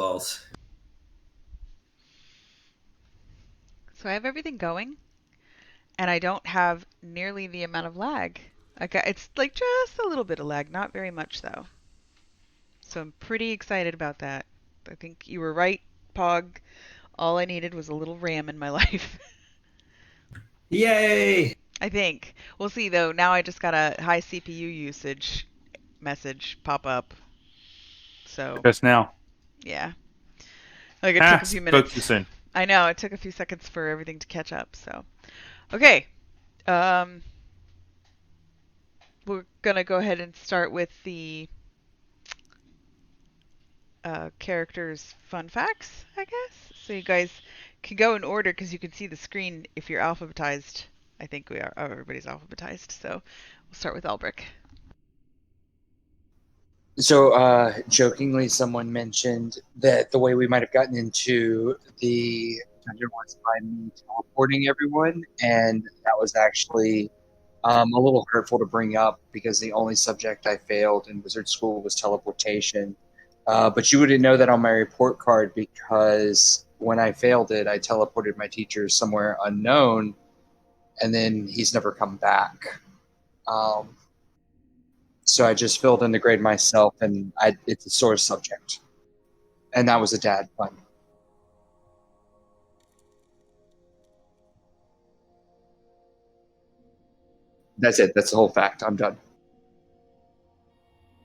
Lols. So I have everything going, and I don't have nearly the amount of lag. It's like just a little bit of lag, not very much though. So I'm pretty excited about that. I think you were right, Pog. All I needed was a little RAM in my life. Yay! I think. We'll see though. Now I just got a high CPU usage message pop up. So, Just now. yeah. Like it took a few Spoke too minutes. soon. I know, it took a few seconds for everything to catch up. So, okay. Um, we're gonna go ahead and start with the characters' fun facts, I guess. So you guys can go in order because you can see the screen if you're alphabetized. I think we are. Oh, everybody's alphabetized. So we'll start with Albrecht. So, jokingly, someone mentioned that the way we might have gotten into the dungeon was by me teleporting everyone, and that was actually a little hurtful to bring up because the only subject I failed in wizard school was teleportation. But you wouldn't know that on my report card because when I failed it, I teleported my teacher somewhere unknown, and then he's never come back. Um, so I just filled in the grade myself, and it's a sore subject. And that was a dad fun. That's it. That's the whole fact. I'm done.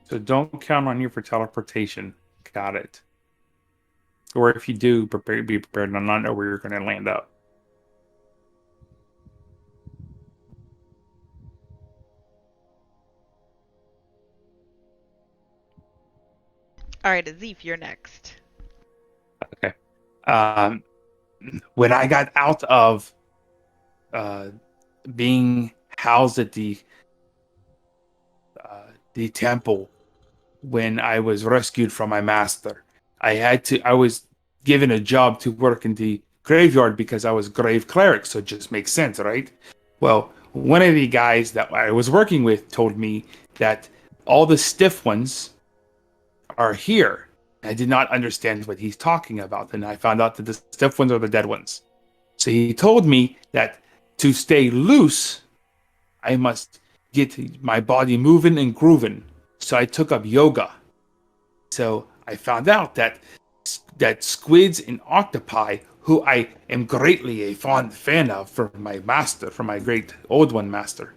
So don't count on you for teleportation. Got it. Or if you do, be prepared to not know where you're going to land up. All right, Azif, you're next. Okay. Um, when I got out of being housed at the temple, when I was rescued from my master, I was given a job to work in the graveyard because I was grave cleric, so it just makes sense, right? Well, one of the guys that I was working with told me that all the stiff ones are here. I did not understand what he's talking about, and I found out that the stiff ones are the dead ones. So he told me that to stay loose, I must get my body moving and grooving. So I took up yoga. So I found out that squids and octopi, who I am greatly a fond fan of for my master, for my great old one master,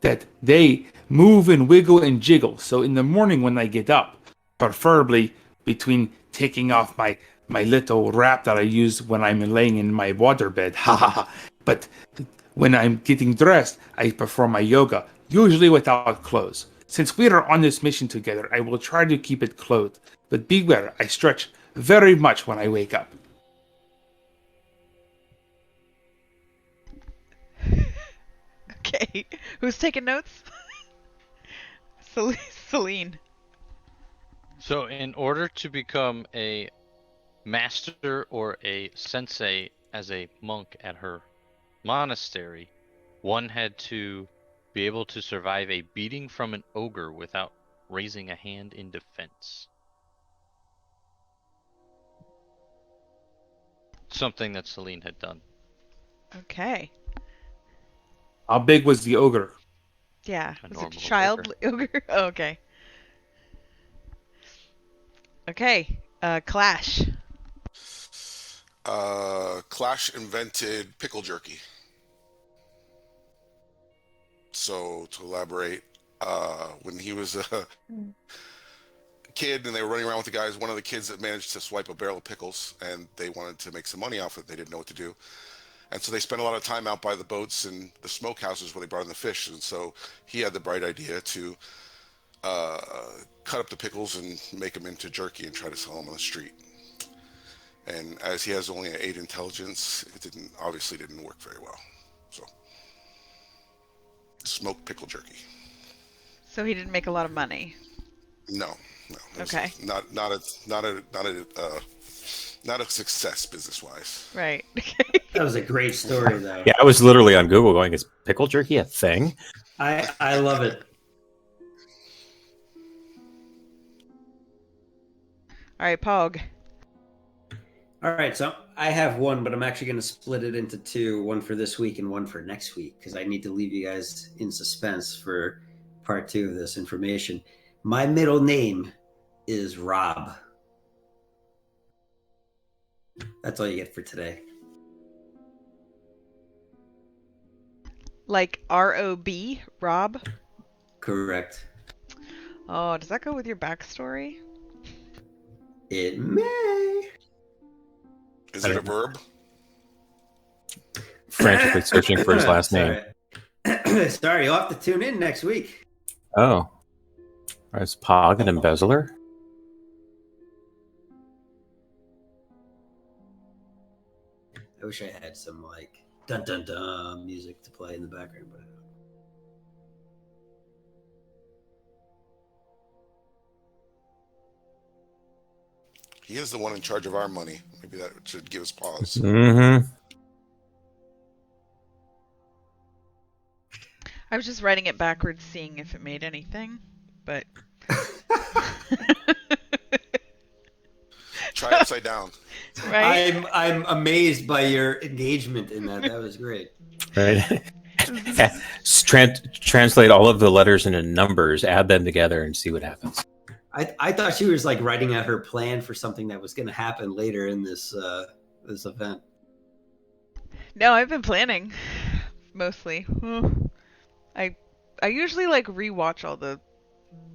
that they move and wiggle and jiggle. So in the morning when I get up, preferably between taking off my little wrap that I use when I'm laying in my waterbed, ha ha ha. But when I'm getting dressed, I perform my yoga, usually without clothes. Since we are on this mission together, I will try to keep it clothed. But beware, I stretch very much when I wake up. Okay, who's taking notes? Celine. So, in order to become a master or a sensei as a monk at her monastery, one had to be able to survive a beating from an ogre without raising a hand in defense. Something that Celine had done. Okay. How big was the ogre? Yeah. A Was it normal child ogre. ogre? Oh, okay. Okay. Clash. Clash invented pickle jerky. So to elaborate, when he was a kid and they were running around with the guys, one of the kids that managed to swipe a barrel of pickles, and they wanted to make some money off it. They didn't know what to do, and so they spent a lot of time out by the boats and the smokehouses where they brought in the fish. And so he had the bright idea to uh, cut up the pickles and make them into jerky and try to sell them on the street. And as he has only an 8 intelligence, it didn't work very well. So smoked pickle jerky. So he didn't make a lot of money. No, no, it Okay. was not a success business wise. Right. That was a great story, though. Yeah, I was literally on Google going, "Is pickle jerky a thing?" I love it. All right, Pog. All right, so I have one, but I'm actually going to split it into two, one for this week and one for next week, because I need to leave you guys in suspense for part two of this information. My middle name is Rob. That's all you get for today. Like R-O-B, Rob? Correct. Oh, does that go with your backstory? It may. Is it a verb? Frantically searching for his last name. Sorry. Sorry, you'll have to tune in next week. Oh. Is Pog an embezzler? I wish I had some like dun dun dun music to play in the background, but I don't. He is the one in charge of our money. Maybe that should give us pause. Mm-hmm. I was just writing it backwards, seeing if it made anything, but... Try upside down. Right? I'm amazed by your engagement in that. That was great. Right. Translate all of the letters into numbers, add them together, and see what happens. I thought she was like writing out her plan for something that was going to happen later in this this event. No, I've been planning, mostly. I usually like rewatch all the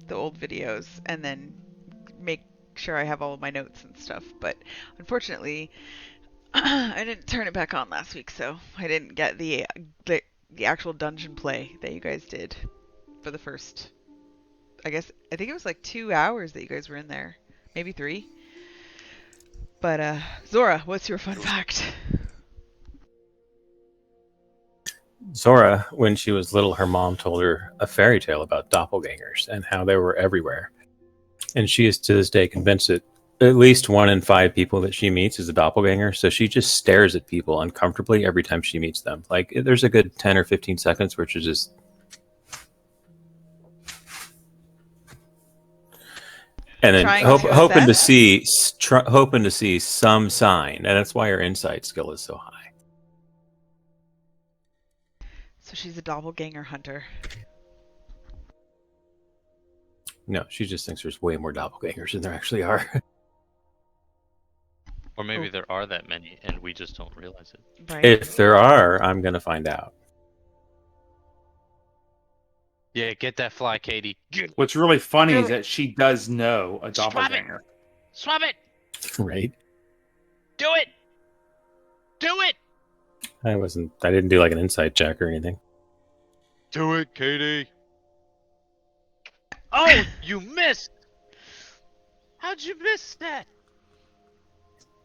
old videos and then make sure I have all of my notes and stuff. But unfortunately, I didn't turn it back on last week, so I didn't get the actual dungeon play that you guys did for the first. I think it was like 2 hours that you guys were in there, maybe 3. But Zorra, what's your fun fact? Zorra, when she was little, her mom told her a fairy tale about doppelgangers and how they were everywhere. And she is to this day convinced that at least 1 in 5 people that she meets is a doppelganger. So she just stares at people uncomfortably every time she meets them. Like there's a good 10 or 15 seconds where she's just... And then hoping to see some sign. And that's why her insight skill is so high. So she's a doppelganger hunter. No, she just thinks there's way more doppelgangers than there actually are. Or maybe there are that many and we just don't realize it. Right. If there are, I'm going to find out. Yeah, get that fly, Katie. What's really funny is that she does know a doppelganger. Swap it! Right? Do it! Do it! I didn't do like an insight check or anything. Do it, Katie! Oh, you missed! How'd you miss that?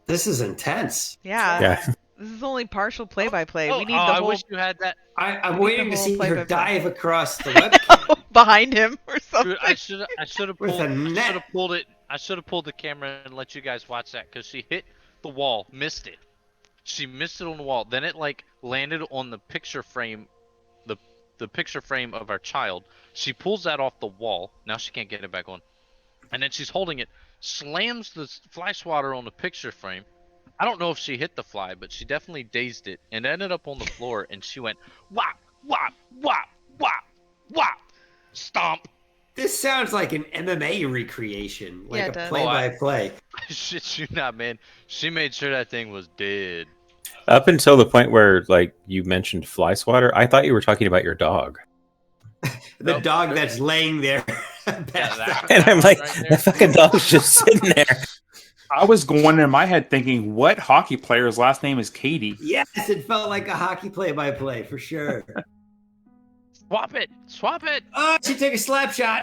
This is intense. Yeah. This is only partial play-by-play. We need the whole... I wish you had that. I'm waiting to see her dive across the webcam. Behind him or something. Dude, I should have With a net. I should have pulled the camera and let you guys watch that because she hit the wall, missed it. She missed it on the wall. Then it like landed on the picture frame, the picture frame of our child. She pulls that off the wall. Now she can't get it back on. And then she's holding it, slams the fly swatter on the picture frame. I don't know if she hit the fly, but she definitely dazed it and ended up on the floor. And she went whop, whop, whop, whop, whop, stomp. This sounds like an MMA recreation, like Yeah, it a does. play-by-play. I shit you not, man. She made sure that thing was dead. Up until the point where, like, you mentioned fly swatter, I thought you were talking about your dog. The dog that's laying there. And I'm like, the fucking dog's just sitting there. I was going in my head thinking, what hockey player's last name is Katie? Yes, it felt like a hockey play-by-play for sure. Swap it! Swap it! Oh, she took a slap shot.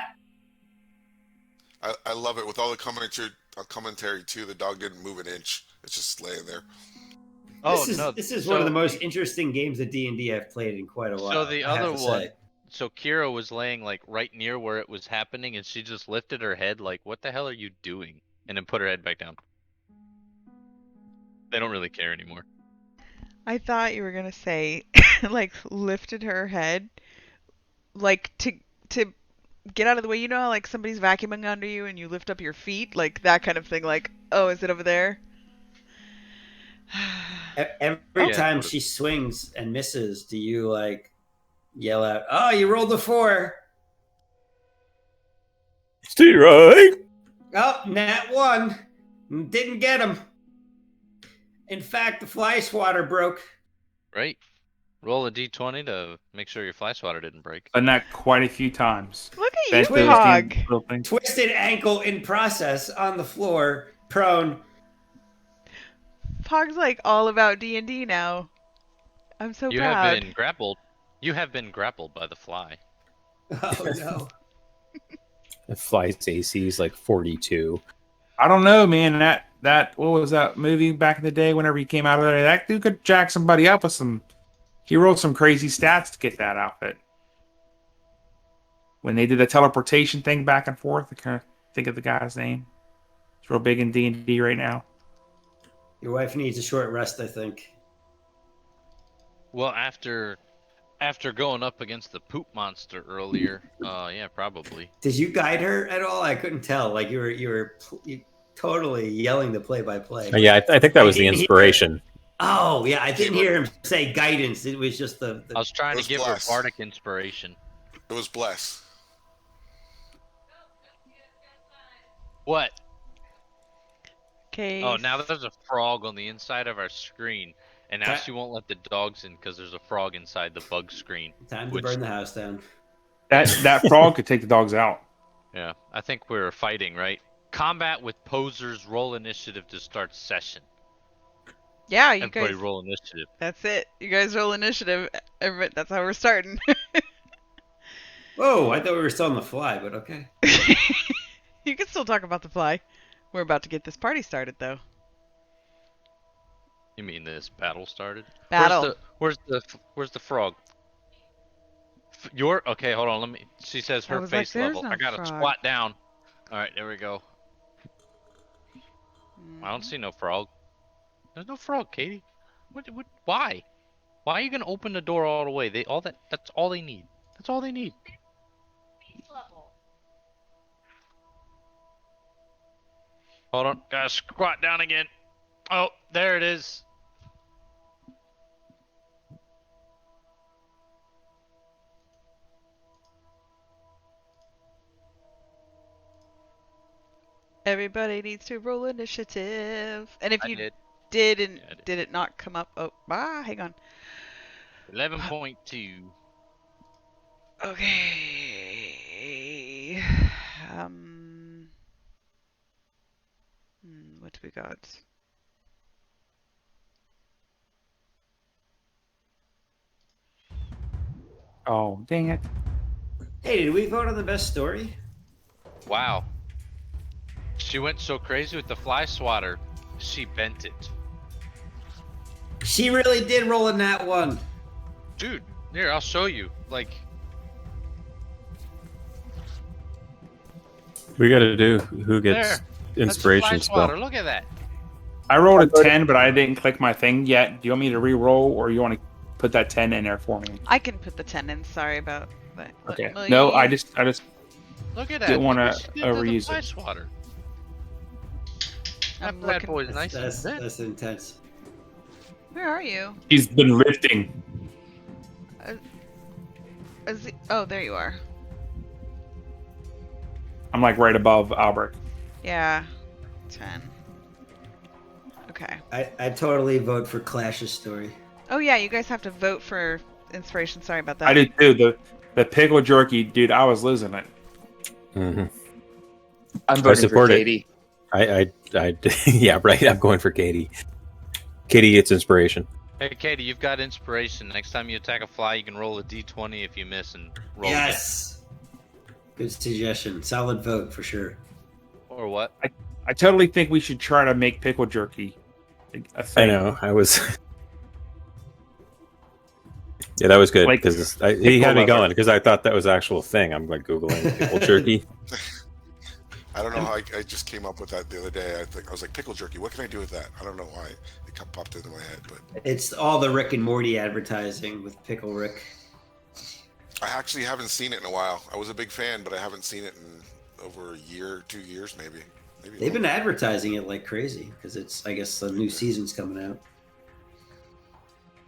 I love it with all the commentary too. The dog didn't move an inch; it's just laying there. Oh This is one of the most interesting games of D&D I've played in quite a while. So the I have other to one, say. so Kira was laying like right near where it was happening, and she just lifted her head like, "What the hell are you doing?" And then put her head back down. They don't really care anymore. I thought you were gonna say, like, lifted her head, like to get out of the way. You know how like somebody's vacuuming under you and you lift up your feet, like that kind of thing. Like, oh, is it over there? Every Oh. time she swings and misses, do you like yell out, "Oh, you rolled a 4"? Stay right. Oh, nat 1. Didn't get him. In fact, the fly swatter broke. Right? Roll a d20 to make sure your fly swatter didn't break. Done that quite a few times. Look at you, Bent those Pog. damn little things. Twisted ankle in process on the floor, prone. Pog's like all about D&D now. I'm so You proud. have been grappled. You have been grappled by the fly. Oh no. The flight's AC is like 42. I don't know, man. That what was that movie back in the day? Whenever he came out of there, that dude could jack somebody up with some. He rolled some crazy stats to get that outfit. When they did the teleportation thing back and forth, I can't think of the guy's name. It's real big in D&D right now. Your wife needs a short rest, I think. Well, after going up against the poop monster earlier, yeah, probably. Did you guide her at all? I couldn't tell. Like you were totally yelling the play-by-play. Yeah, I think that I was the didn't inspiration. Oh yeah, I didn't hear him say guidance. It was just the I was trying It to was give bless. her bardic inspiration. It was bless. What? Okay. Oh, now there's a frog on the inside of our screen, and now Okay. she won't let the dogs in because there's a frog inside the bug screen. time to Which- burn the house down. That frog could take the dogs out. Yeah, I think we're fighting, right? Combat with posers. Roll initiative to start session. Yeah, you Everybody guys. roll initiative. That's it. You guys roll initiative. That's how we're starting. Whoa, I thought we were still on the fly, but okay. You can still talk about the fly. We're about to get this party started, though. You mean this battle started? Battle. Where's the frog? Okay. Hold on. Let me. She says I her was like, face "There's level. no I gotta frog." squat down. All right, there we go. I don't see no frog. There's no frog, Katie. What? Why? Why are you gonna open the door all the way? That's all they need. That's all they need. Hold on. Gotta squat down again. Oh, there it is. Everybody needs to roll initiative. And if I you did. did and Yeah, I did. did it not come up? Oh, hang on. 11.2. Okay. What do we got? Oh, dang it. Hey, did we vote on the best story? Wow. She went so crazy with the fly swatter, she bent it. She really did roll a nat 1. Dude, here, I'll show you. Like, We got to do who gets there. inspiration That's a fly swatter. spell. Look at that. I rolled a 10, but I didn't click my thing yet. Do you want me to re-roll, or you want to put that 10 in there for me? I can put the 10 in. Sorry about that. Okay. Well, No, you- I just Look at that. Didn't wanna Look what she did to the overuse fly it. swatter. I'm That bad looking- boy's nice and That's, bent. that's intense. Where are you? He's been lifting. Oh, there you are. I'm like right above Albert. Yeah. 10. Okay. I totally vote for Clash's story. Oh yeah, you guys have to vote for inspiration. Sorry about that. I did too. The pickle jerky, dude. I was losing it. Hmm I'm voting for support it. Katie. Yeah, right. I'm going for Katie. Katie gets inspiration. Hey, Katie, you've got inspiration. Next time you attack a fly, you can roll a d20 if you miss and roll Yes. Good suggestion. Solid vote for sure. again. Or what? I totally think we should try to make pickle jerky a I thing. know. I was. Yeah, that was good Like, because he had me pickle going because I thought that was an actual thing. I'm like Googling pickle jerky. I don't know how I just came up with that the other day. I was like, pickle jerky. What can I do with that? I don't know why it popped into my head, but It's all the Rick and Morty advertising with Pickle Rick. I actually haven't seen it in a while. I was a big fan, but I haven't seen it in over a year, 2 years, maybe. They've been advertising it like crazy because it's, I guess, the new season's coming out.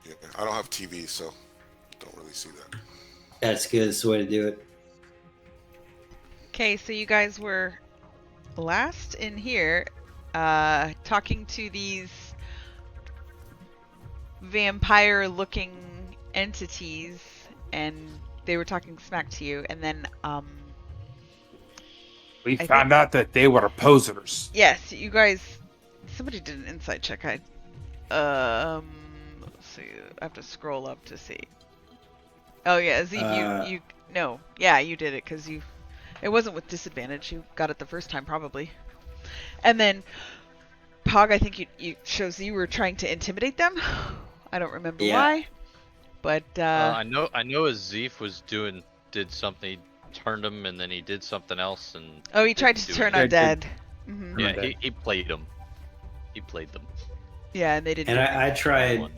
Yeah, I don't have TV, so don't really see that. That's good. That's the way to do it. Okay, so you guys were last in here talking to these vampire-looking entities, and they were talking smack to you, and then We I found out that they were posers. yes, you guys, somebody did an insight check. Let's see, I have to scroll up to see. Oh yeah, Zeep, you no, yeah, you did it because it wasn't with disadvantage. You got it the first time probably, and then Pog, I think you shows you were trying to intimidate them. I don't remember why, but I know as Zeef did something. He turned him, and then he did something else, and he tried to turn undead. Mm-hmm. Yeah, he played them. He played them. Yeah, and they didn't. And I tried.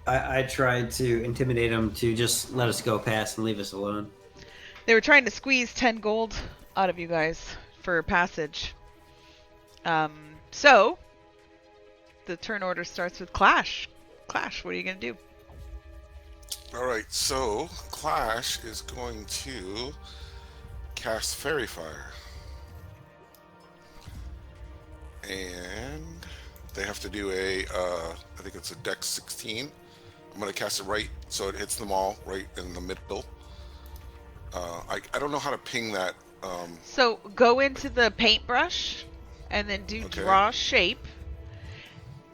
I tried to intimidate them to just let us go past and leave us alone. They were trying to squeeze 10 gold out of you guys for passage. So the turn order starts with Clash. Clash, what are you gonna do? All right, so Clash is going to cast Fairy Fire, and they have to do I think it's a Dex 16. I'm going to cast it right so it hits them all right in the middle. I don't know how to ping that. So go into the paintbrush, and then do draw shape.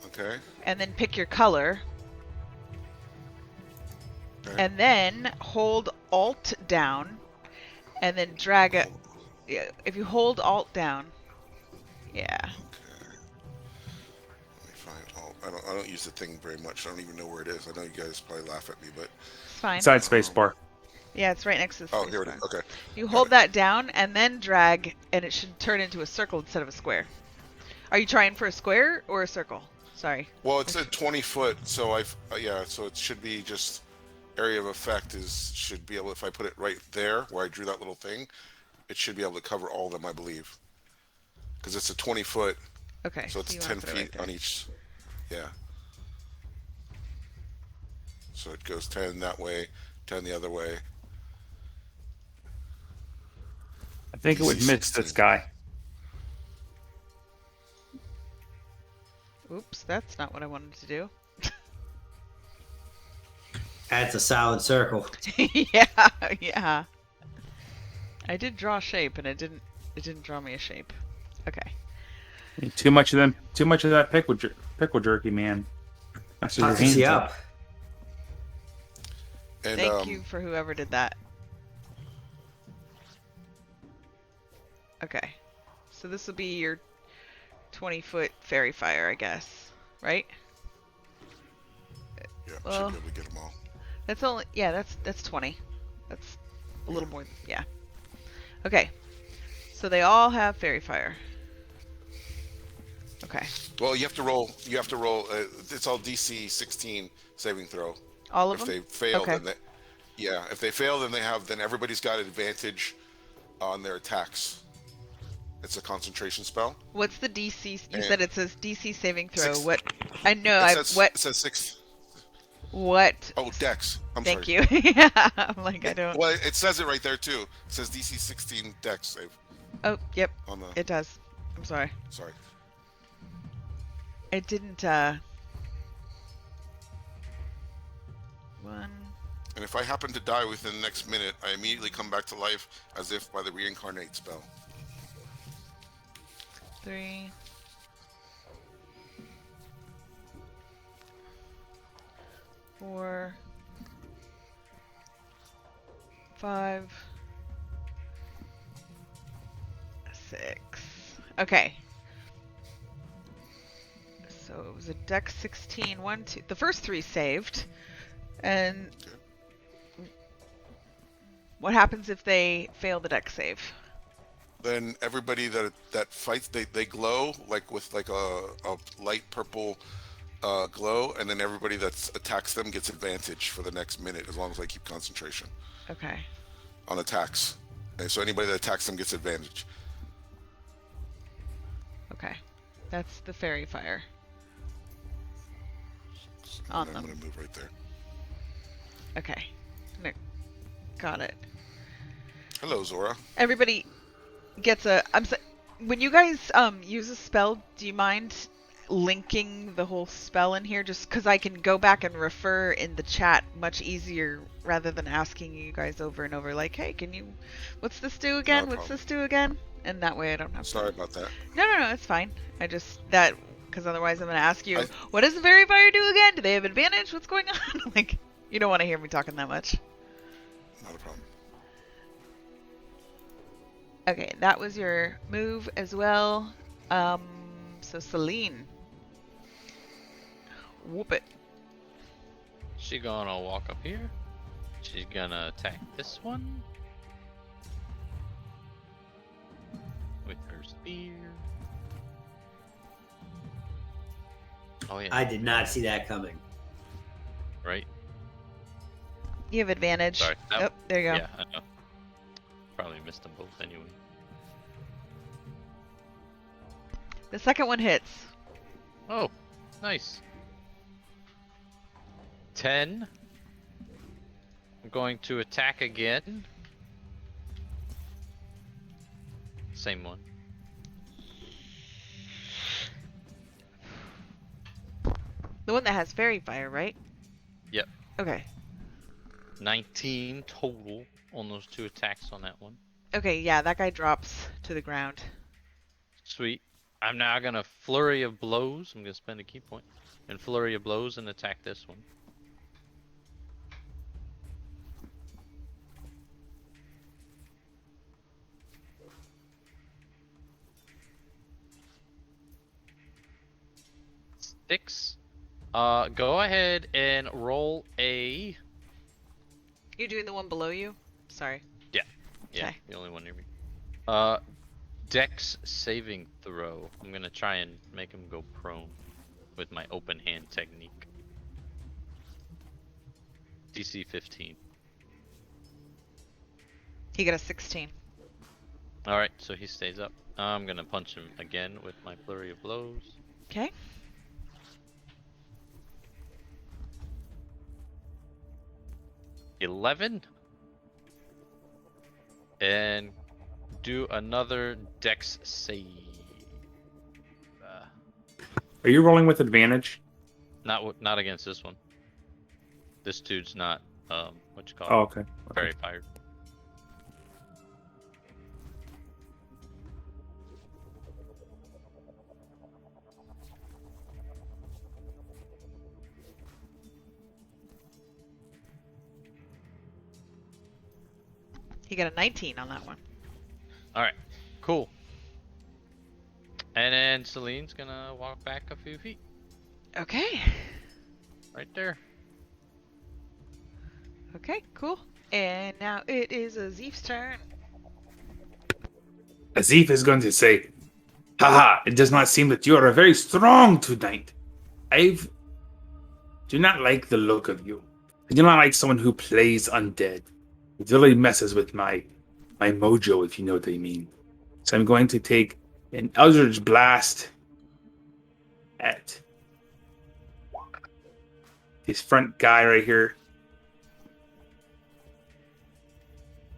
Okay. And then pick your color. Okay. And then hold Alt down, and then drag it. Yeah, if you hold Alt down, yeah. Okay. Let me find I don't use the thing very much. I don't even know where it is. I know you guys probably laugh at me, but It's fine. Inside space bar. Yeah, it's right next to the space here it bar. is. Okay. You hold that down and then drag, and it should turn into a circle instead of a square. Are you trying for a square or a circle? Sorry. Well, it's a 20 foot, so so it should be just area of effect should be able, if I put it right there where I drew that little thing, it should be able to cover all of them, I believe, because it's a 20 foot. Okay. So it's 10 feet on each. Yeah. So it goes 10 that way, 10 the other way. I think it would miss this guy. Oops, that's not what I wanted to do. That's a solid circle. yeah. I did draw a shape, and it didn't draw me a shape. Okay. Too much of that pickle jerky, man. That's what Puckers you up. And, Thank you for whoever did that. Okay. So this will be your 20-foot fairy fire, I guess. Right? Yeah, Well, should be able to get them all. That's only, that's 20. That's a little more, yeah. Okay. So they all have fairy fire. Okay. Well, you have to roll. It's all DC 16 saving throw. All of If them? they fail, Okay. if they fail, then everybody's got advantage on their attacks. It's a concentration spell. What's the DC? You said it says DC saving throw. Six. I know. It says 6. What? Oh, Dex. Thank sorry. you. Yeah, I'm like, I don't. Well, it says it right there too. It says DC 16 Dex save. Oh, yep. On the. It does. I'm sorry. Sorry. It didn't. One. And if I happen to die within the next minute, I immediately come back to life as if by the reincarnate spell. 3. 4. 5. 6. Okay. So it was a Dex 16. 1, 2. The first 3 saved. And what happens if they fail the Dex save? Then everybody that fights, they glow with a light purple glow, and then everybody that attacks them gets advantage for the next minute as long as they keep concentration. Okay. On attacks. And so anybody that attacks them gets advantage. Okay. That's the fairy fire. On I'm them. going to move right there. Okay. Got it. Hello, Zorra. Everybody gets a. When you guys use a spell, do you mind linking the whole spell in here? Just because I can go back and refer in the chat much easier rather than asking you guys over and over. Like, hey, can you? What's this do again? Not a What's problem. this do again? And that way I don't have. Sorry about that. No, it's fine. I just because otherwise I'm gonna ask you, what does the Fairy Fire do again? Do they have advantage? What's going on? Like, you don't want to hear me talking that much. Not a problem. Okay, that was your move as well. So Celine. Whoop it. She gonna walk up here. She's gonna attack this one. With her spear. Oh yeah. I did not see that coming. Right? You have advantage. Sorry. Yep, there you go. Yeah, I know. Probably missed them both anyway. The second one hits. Oh, nice. 10. I'm going to attack again. Same one. The one that has Fairy Fire, right? Yep. Okay. 19 total on those 2 attacks on that one. Okay, yeah, that guy drops to the ground. Sweet. I'm now gonna flurry of blows. I'm gonna spend a key point and flurry of blows and attack this one. Six. Go ahead and roll a. You're doing the one below you? Sorry. Yeah, Okay. the only one near me. Dex saving throw. I'm gonna try and make him go prone with my open hand technique. DC 15. He got a 16. Alright, so he stays up. I'm gonna punch him again with my flurry of blows. Okay. $11. And do another Dex save. Are you rolling with advantage? Not against this one. This dude's not what you call Oh, it? okay. Very fired. He got a 19 on that one. Alright, cool. And then Celine's gonna walk back a few feet. Okay. Right there. Okay, cool. And now it is Azif's turn. Azif is going to say, haha, it does not seem that you are very strong tonight. I do not like the look of you. I do not like someone who plays undead. It really messes with my mojo, if you know what I mean. So I'm going to take an Eldritch Blast at this front guy right here.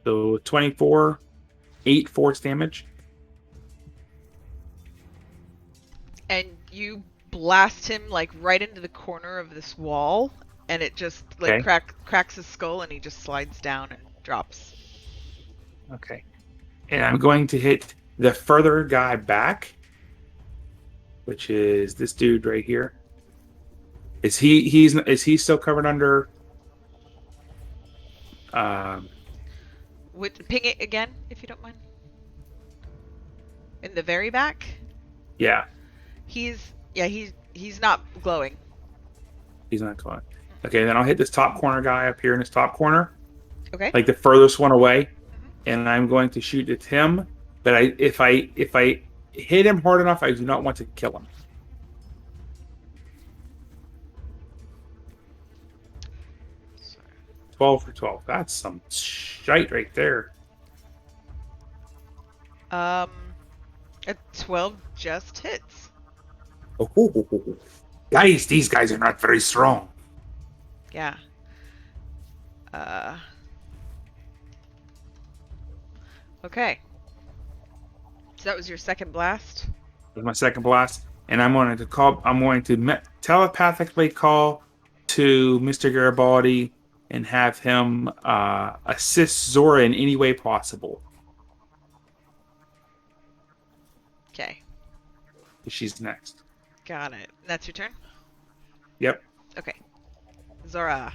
So 24, 8 force damage. And you blast him like right into the corner of this wall, and it just like Okay. cracks his skull, and he just slides down and drops. Okay. And I'm going to hit the further guy back, which is this dude right here. Is he still covered under Ping it again, if you don't mind. In the very back, yeah, he's not glowing. he's not going. Okay, then I'll hit this top corner guy up here in this top corner, Okay. like the furthest one away, and I'm going to shoot at him. But if I hit him hard enough, I do not want to kill him. Sorry. 12 for 12. That's some shite right there. A 12 just hits. Oh, Guys, these guys are not very strong. Yeah. Okay. So that was your second blast? That was my second blast. And I'm going to telepathically call to Mr. Garibaldi and have him assist Zorra in any way possible. Okay. She's next. Got it. That's your turn? Yep. Okay. Zorra.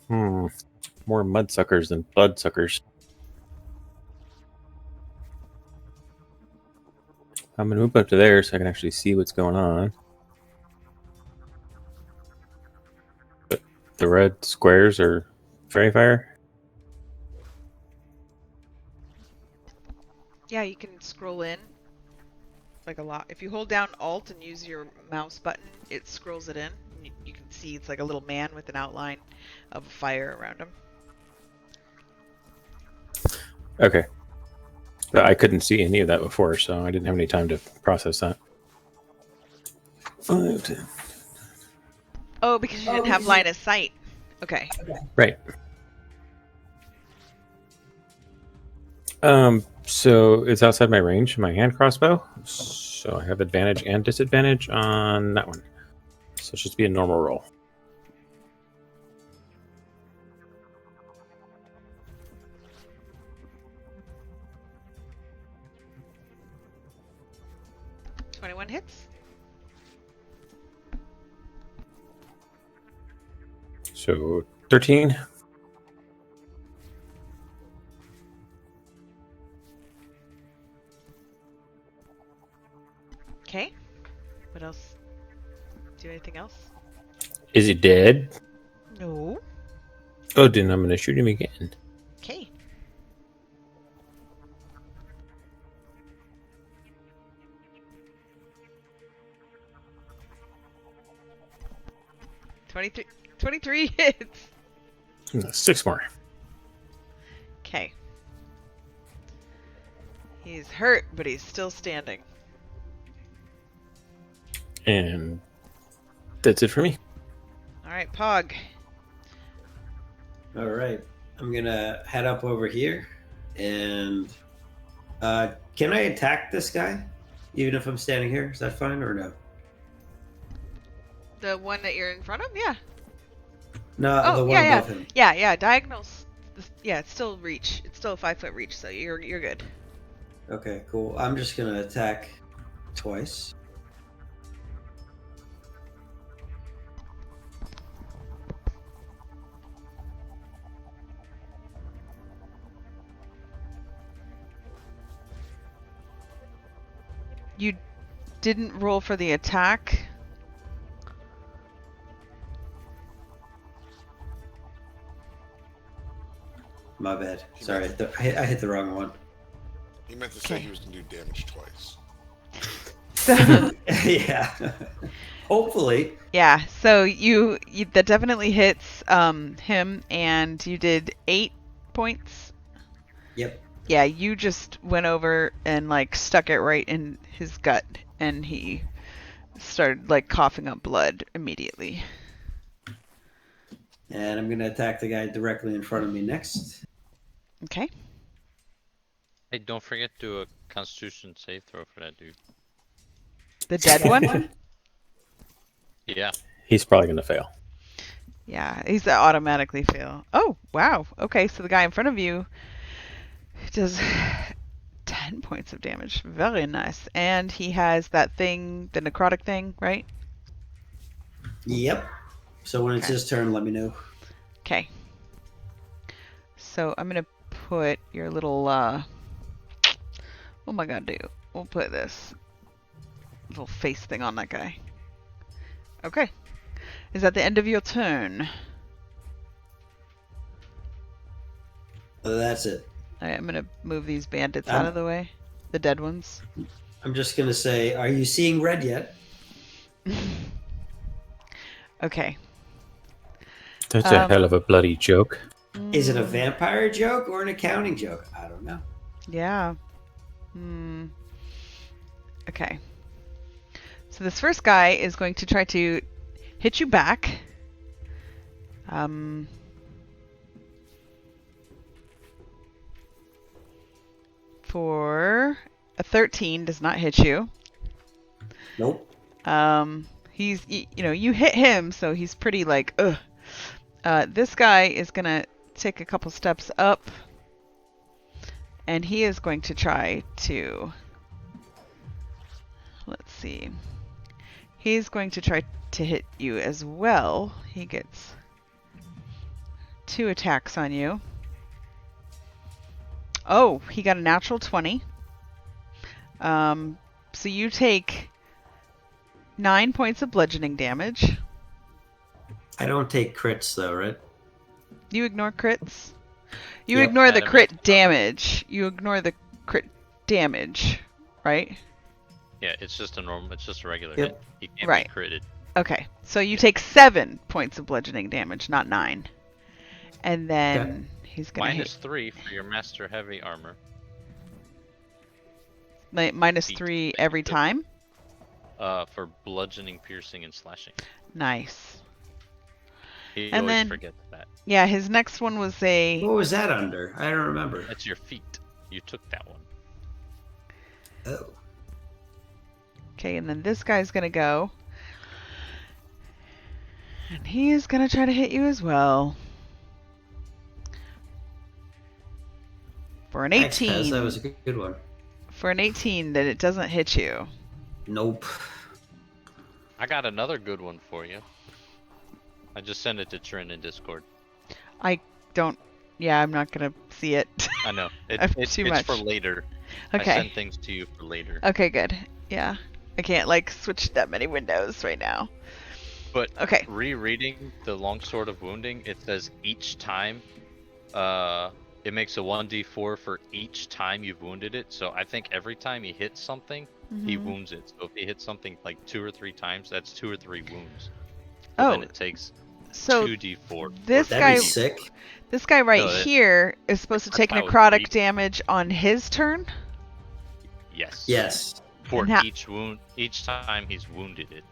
More mudsuckers than bloodsuckers. I'm gonna move up to there so I can actually see what's going on. The red squares are fairy fire. Yeah, you can scroll in like a lot. If you hold down Alt and use your mouse button, it scrolls it in. You can see it's like a little man with an outline of a fire around him. Okay. But I couldn't see any of that before, so I didn't have any time to process that. 5, 10. Oh, because you didn't have line of sight. Okay. Right. So it's outside my range, my hand crossbow. So I have advantage and disadvantage on that one. So it should be a normal roll. Hits. So 13. Okay. What else? Do anything else? Is he dead? No. Oh, then I'm going to shoot him again. Okay. Twenty-three hits. 6 more. Okay. He's hurt, but he's still standing. And that's it for me. All right, Pog. All right. I'm going to head up over here. And can I attack this guy? Even if I'm standing here? Is that fine or no? The one that you're in front of? Yeah. No, the one yeah, above him. Yeah. Diagonals. Yeah, it's still reach. It's still a 5-foot reach, so you're good. Okay, cool. I'm just going to attack twice. You didn't roll for the attack. My bad. Sorry, I hit the wrong one. He meant to say he was going to do damage twice. So Yeah. Hopefully. yeah, so you that definitely hits him, and you did 8 points. Yep. Yeah, you just went over and like stuck it right in his gut, and he started like coughing up blood immediately. And I'm going to attack the guy directly in front of me next. Okay. Hey, don't forget to do a Constitution save throw for that dude. The dead one? Yeah. He's probably going to fail. Yeah, he's automatically fail. Oh, wow. Okay, so the guy in front of you does 10 points of damage. Very nice. And he has that thing, the necrotic thing, right? Yep. So when it's his turn, let me know. Okay. So I'm going to put your little, what am I going to do? We'll put this little face thing on that guy. Okay. Is that the end of your turn? That's it. Alright, I'm going to move these bandits out of the way. The dead ones. I'm just going to say, are you seeing red yet? Okay. That's a hell of a bloody joke. Is it a vampire joke or an accounting joke? I don't know. Yeah. Okay. So this first guy is going to try to hit you back. For a 13 does not hit you. Nope. He's, you hit him, so he's pretty like, ugh. This guy is gonna take a couple steps up, and he is going to try to, let's see. He's going to try to hit you as well. He gets 2 attacks on you. Oh, he got a natural 20. So you take 9 points of bludgeoning damage. I don't take crits though, right? You ignore crits? You Yep. ignore the crit damage. You ignore the crit damage, right? Yeah, it's just a regular Yep. hit. He can't Right. be critted. Okay, so you take 7 points of bludgeoning damage, not 9. And then he's gonna hit. -3 for your master heavy armor. -3 every time? For bludgeoning, piercing, and slashing. Nice. He And always then- forgets that. Yeah, his next one was a... What was that under? I don't remember. That's your feet. You took that one. Oh. Okay, and then this guy's gonna go. And he is gonna try to hit you as well. For an Thanks, Kaz, 18. that was a good one. For an 18, that it doesn't hit you. Nope. I got another good one for you. I just sent it to Trin in Discord. Yeah, I'm not gonna see it. I know. I've It's too for much. later. Okay. I send things to you for later. Okay, good. Yeah. I can't, switch that many windows right now. But Okay. rereading the Longsword of Wounding, it says each time, it makes a 1d4 for each time you've wounded it. So I think every time he hits something, he Mhm. wounds it. So if he hits something like 2 or 3 times, that's 2 or 3 wounds. So then Oh, it takes so 2d4. this That'd guy- be sick. this guy right No, here is supposed to take That was necrotic weak. damage on his turn? Yes. Yes. For And how- each time he's wounded it.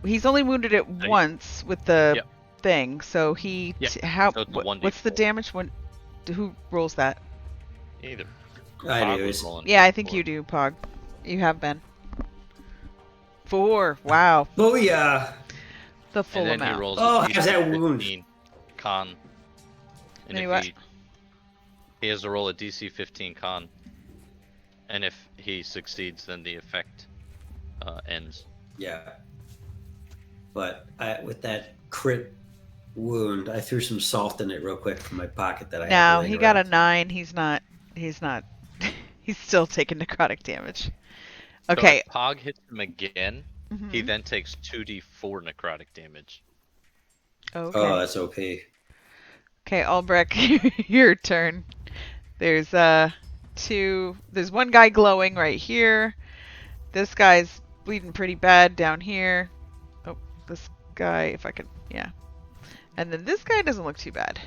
He's only wounded it Right. once with the Yep. thing, so he... Yeah, how? so it's a What's the 1d4. damage? Who rolls that? Either. I Bob do. was It's- rolling Yeah, I think 4. you do, Pog. You have been. 4. Wow. Booyah! The full And then amount. he rolls Oh, a how's that wound? DC-15 con. And Any if what? he has to roll a DC 15 con. And if he succeeds, then the effect ends. Yeah. But with that crit wound, I threw some salt in it real quick from my pocket that I had No, laying he got a around. 9. He's not. He's still taking necrotic damage. So Okay. if Pog hits him again, Mhm. he then takes 2d4 necrotic damage. Okay. Oh, that's okay. Okay, Albrecht, your turn. There's there's one guy glowing right here. This guy's bleeding pretty bad down here. Oh, this guy, if I could, yeah. And then this guy doesn't look too bad.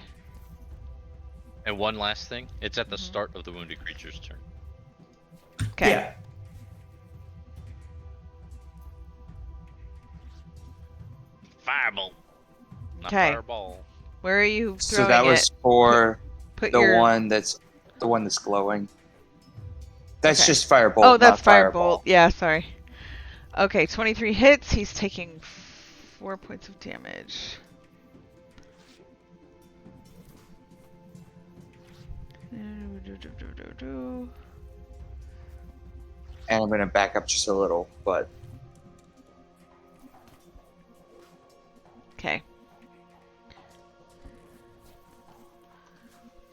And one last thing, it's at the Mhm. start of the wounded creature's turn. Okay. Yeah. Fireball. Not 'Kay. fireball. Where are you So throwing that was it? for Put the your... one that's glowing. That's Okay. just firebolt. Oh, that's not fireball. firebolt. Yeah, sorry. Okay, 23 hits. He's taking 4 points of damage. And I'm gonna back up just a little, but Okay.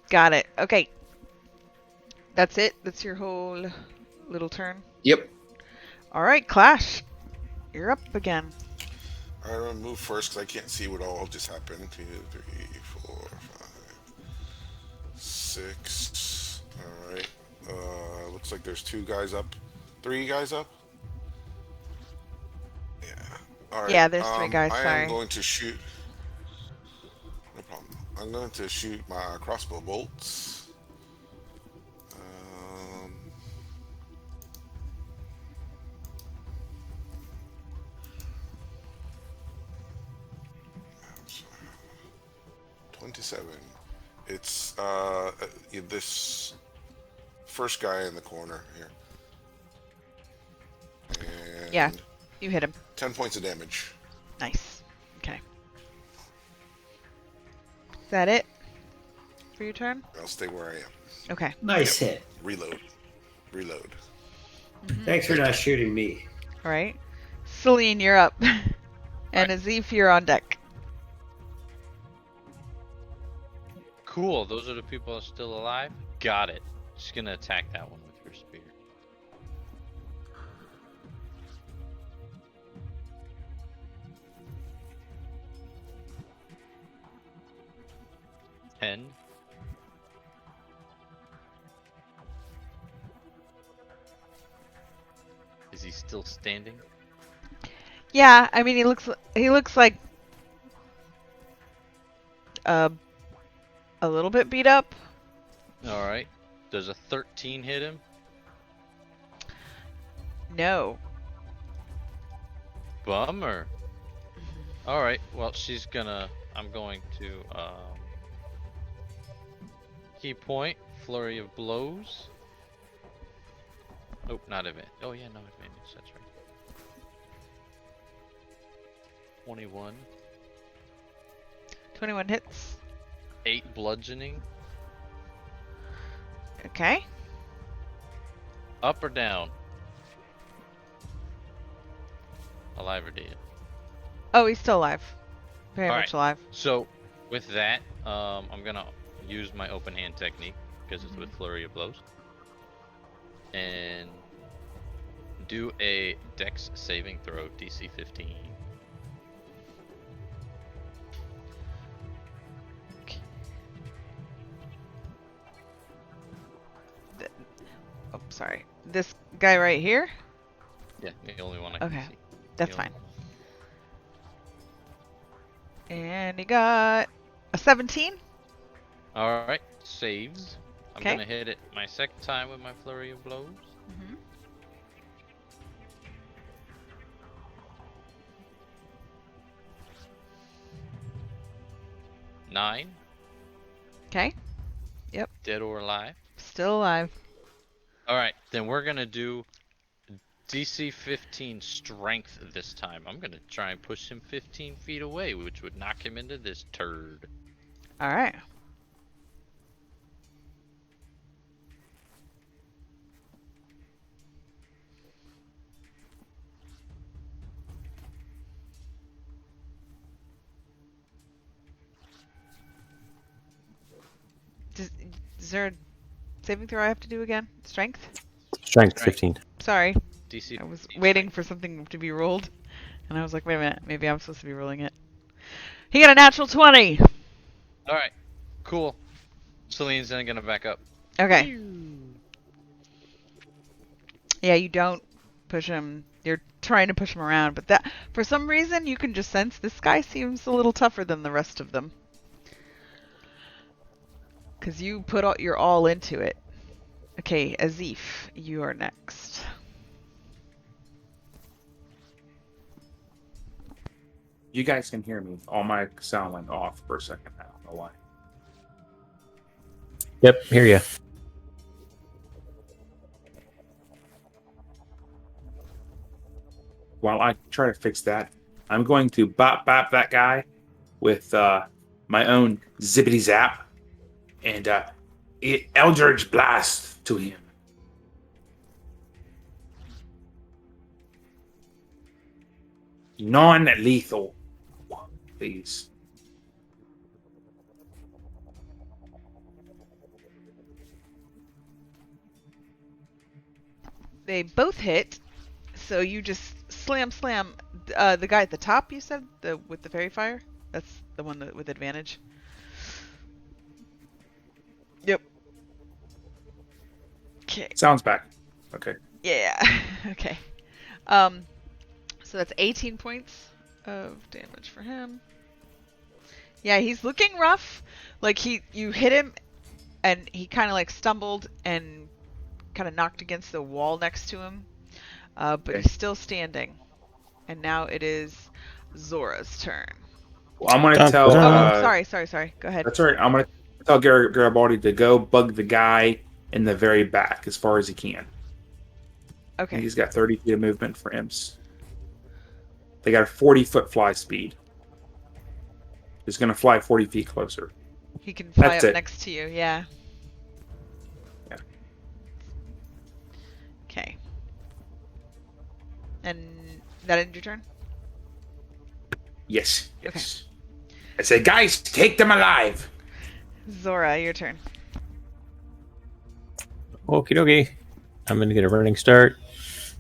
Got it. Okay. That's it? That's your whole little turn? yep. Alright, Clash. You're up again. Alright, I'm gonna move first because I can't see what all just happened. 2, 3, 4, 5, 6. Alright. Looks like there's 2 guys up. 3 guys up? Yeah. Alright. Yeah, there's 3 guys, I sorry. am going to shoot. No problem. I'm going to shoot my crossbow bolts. 27. It's this first guy in the corner here. And Yeah, you hit him. 10 points of damage. Nice. Okay. Is that it for your turn? I'll stay where I am. Okay. Nice hit. Reload. Thanks for not shooting me. All right. Celine, you're up. And Azif, you're on deck. Cool. Those are the people that are still alive. Got it. Just gonna attack that one with your spear. Ten. Is he still standing? Yeah, I mean he looks like a little bit beat up. All right. Does a 13 hit him? No. Bummer. All right. Well, I'm going to key point, flurry of blows. Nope, not advantage. Oh yeah, no advantage. That's right. 21. 21 hits. 8 bludgeoning. Okay. Up or down? Alive or dead? Oh, he's still alive. Very All much right. alive. So with that, I'm gonna use my open hand technique because it's with flurry of blows, and do a Dex saving throw, DC 15. Oh, sorry. This guy right here? Yeah, the only one I can Okay. see. That's The fine. only one. And he got a 17. All right, saves. I'm Okay. gonna hit it my second time with my flurry of blows. Mm-hmm. 9, Okay. dead or alive. Still alive. All right, then we're gonna do DC 15 strength this time. I'm gonna try and push him 15 feet away, which would knock him into this turd. All right. Is there a saving throw I have to do again? Strength? Strength Right. 15. Sorry. DC. I was 15 waiting strength. for something to be rolled. And I was like, wait a minute. Maybe I'm supposed to be rolling it. He got a natural 20. All right, cool. Celine's then gonna back up. Okay. Yeah, you don't push him. You're trying to push him around, but that for some reason you can just sense this guy seems a little tougher than the rest of them. Cause you put your all into it. Okay, Azif, you are next. You guys can hear me. All my sound went off for a second. I don't know why. Yep, hear ya. While I try to fix that, I'm going to bop that guy with my own zippity zap and Eldritch Blast to him. Non-lethal, please. They both hit, so you just slam. The guy at the top, you said, with the fairy fire. That's the one with advantage. Yep. Okay. Sounds back. Okay. Yeah. Okay. So that's 18 points of damage for him. Yeah, he's looking rough. Like you hit him, and he kind of like stumbled and kind of knocked against the wall next to him. But Okay. he's still standing. And now it is Zora's turn. I'm gonna Dun, tell. dun, Sorry. Go ahead. That's all right. I'm gonna tell Garibaldi to go bug the guy in the very back as far as he can. Okay. He's got 30 feet of movement for imps. They got a 40-foot fly speed. He's gonna fly 40 feet closer. He can fly That's up it. next to you. Yeah. Yeah. Okay. And that ended your turn? Yes. Yes. I said, guys, take them alive. Zorra, your turn. Okie dokie. I'm going to get a running start.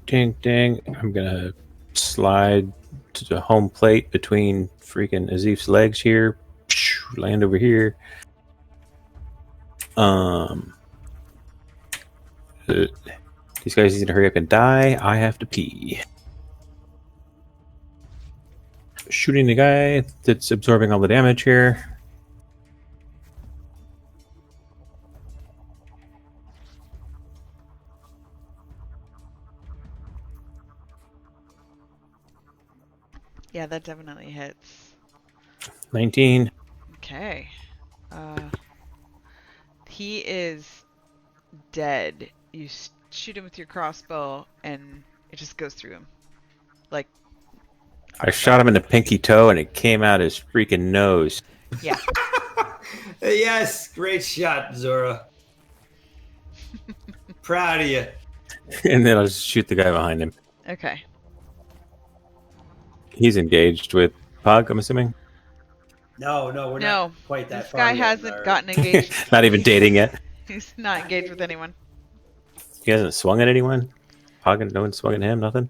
Ding, ding. I'm going to slide to the home plate between freaking Azif's legs here. Land over here. These guys need to hurry up and die. I have to pee. Shooting the guy that's absorbing all the damage here. Yeah, that definitely hits. 19. Okay. He is dead. You shoot him with your crossbow, and it just goes through him. Like, I shot him in the pinky toe, and it came out his freaking nose. yeah. Yes, great shot, Zorra. Proud of you. And then I'll just shoot the guy behind him. Okay. He's engaged with Pog, I'm assuming? No, we're No, not quite that this far guy yet in hasn't our- gotten engaged. Not even dating yet. He's not engaged with anyone. He hasn't swung at anyone? Pog, no one swung at him? Nothing?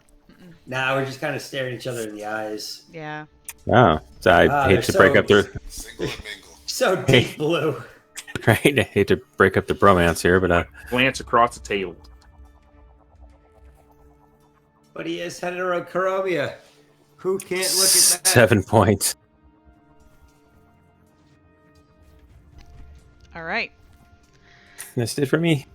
Nah, we're just kind of staring each other in the eyes. Yeah. Oh, so I hate to break up their... Single and mingle. So deep blue. Right? I hate to break up the bromance here, but Glance across the table. But he is heterochronia. Who can't look at that? 7 points. All right. That's it for me.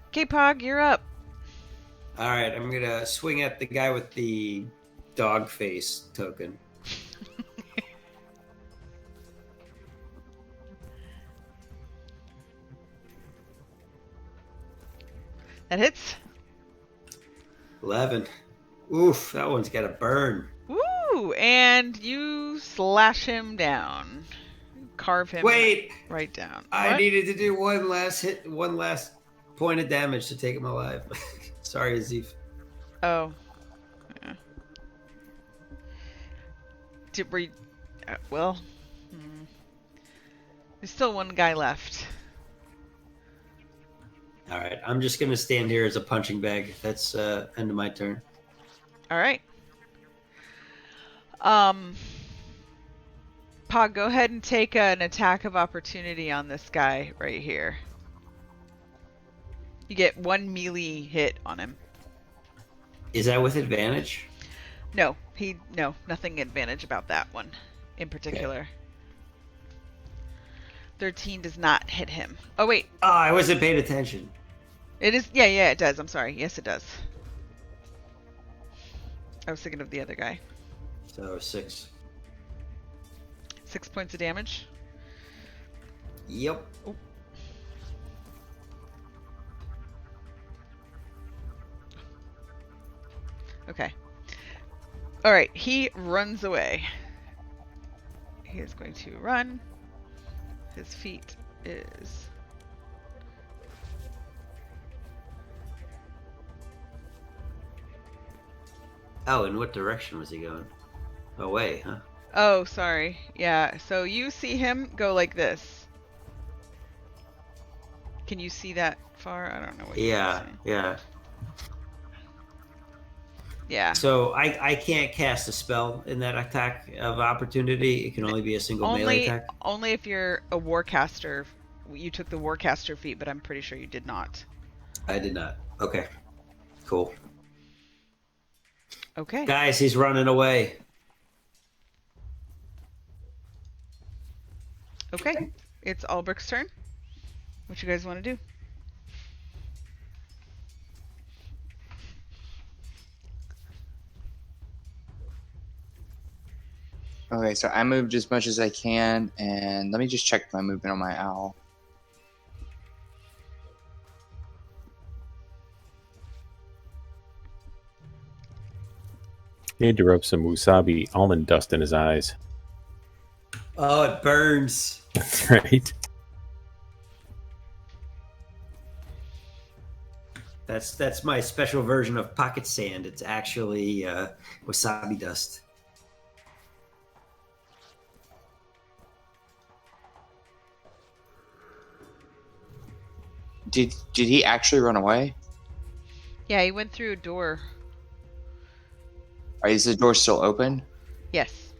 Okay, Pog, you're up. All right, I'm gonna swing at the guy with the dog face token. That hits. 11. Oof, that one's got a burn. Woo! And you slash him down. Carve him Wait, right down. I What? needed to do one last point of damage to take him alive. Sorry, Azif. Oh. Yeah. Were you, well, there's still one guy left. All right, I'm just gonna stand here as a punching bag. That's end of my turn. All right. Pog, go ahead and take an attack of opportunity on this guy right here. You get one melee hit on him. Is that with advantage? No, nothing advantage about that one in particular. 13 does not hit him. Oh wait, Oh, I wasn't paying attention. it is. Yeah, it does. I'm sorry. Yes, it does. I was thinking of the other guy. So 6. 6 points of damage. Yep. Okay. All right. He runs away. He is going to run. His feet is. Oh, in what direction was he going? Away, huh? Oh, sorry. Yeah. So you see him go like this. Can you see that far? I don't know what. Yeah, you're yeah. Yeah. So I can't cast a spell in that attack of opportunity. It can only be a single melee attack. Only if you're a warcaster. You took the warcaster feat, but I'm pretty sure you did not. I did not. Okay. Cool. Okay. Guys, he's running away. Okay. It's Albrecht's turn. What you guys want to do? Okay, so I moved as much as I can, and let me just check my movement on my owl. He need to rub some wasabi almond dust in his eyes. Oh, it burns. Right? That's my special version of pocket sand. It's actually wasabi dust. Did he actually run away? Yeah, he went through a door. Is the door still open? Yes.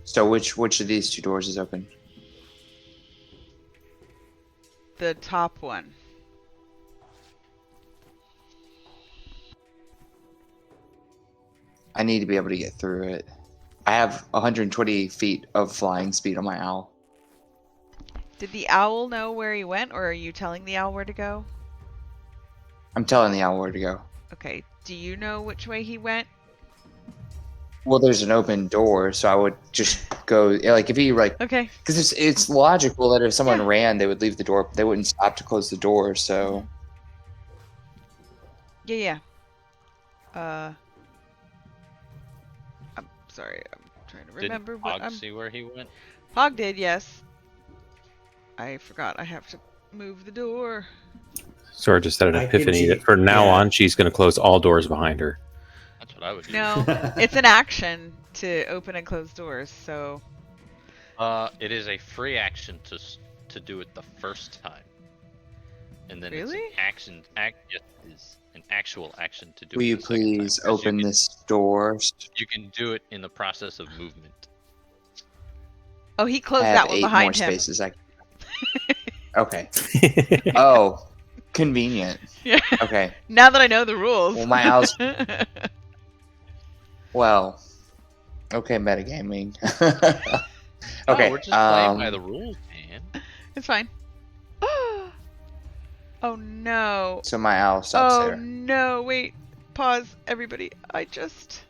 So which of these two doors is open? The top one. I need to be able to get through it. I have 120 feet of flying speed on my owl. Did the owl know where he went, or are you telling the owl where to go? I'm telling the owl where to go. Okay. Do you know which way he went? Well, there's an open door, so I would just go. Like if he Okay. because it's logical that if someone Yeah. ran, they would leave the door. They wouldn't stop to close the door. So Yeah. I'm sorry. I'm trying to remember Didn't what Pog I'm. see where he went? Pog did, yes. I forgot. I have to move the door. Sora just had an I can epiphany see- that from now yeah. on she's going to close all doors behind her. That's what I would do. No, it's an action to open and close doors. So It is a free action to do it the first time, and then Really? it's an action. Yes, it is an actual action to do will it. you the second time, please 'cause open this door? You can do it in the process of movement. oh, he closed I that have one 8 more behind him. spaces. Okay. Oh, convenient. Yeah. Okay. Now that I know the rules. Well, my owl's. Well. Okay, metagaming. Okay. No, we're just playing by the rules, man. It's fine. Oh no. So my owl stops Oh there. no. Wait. Pause, everybody. I just.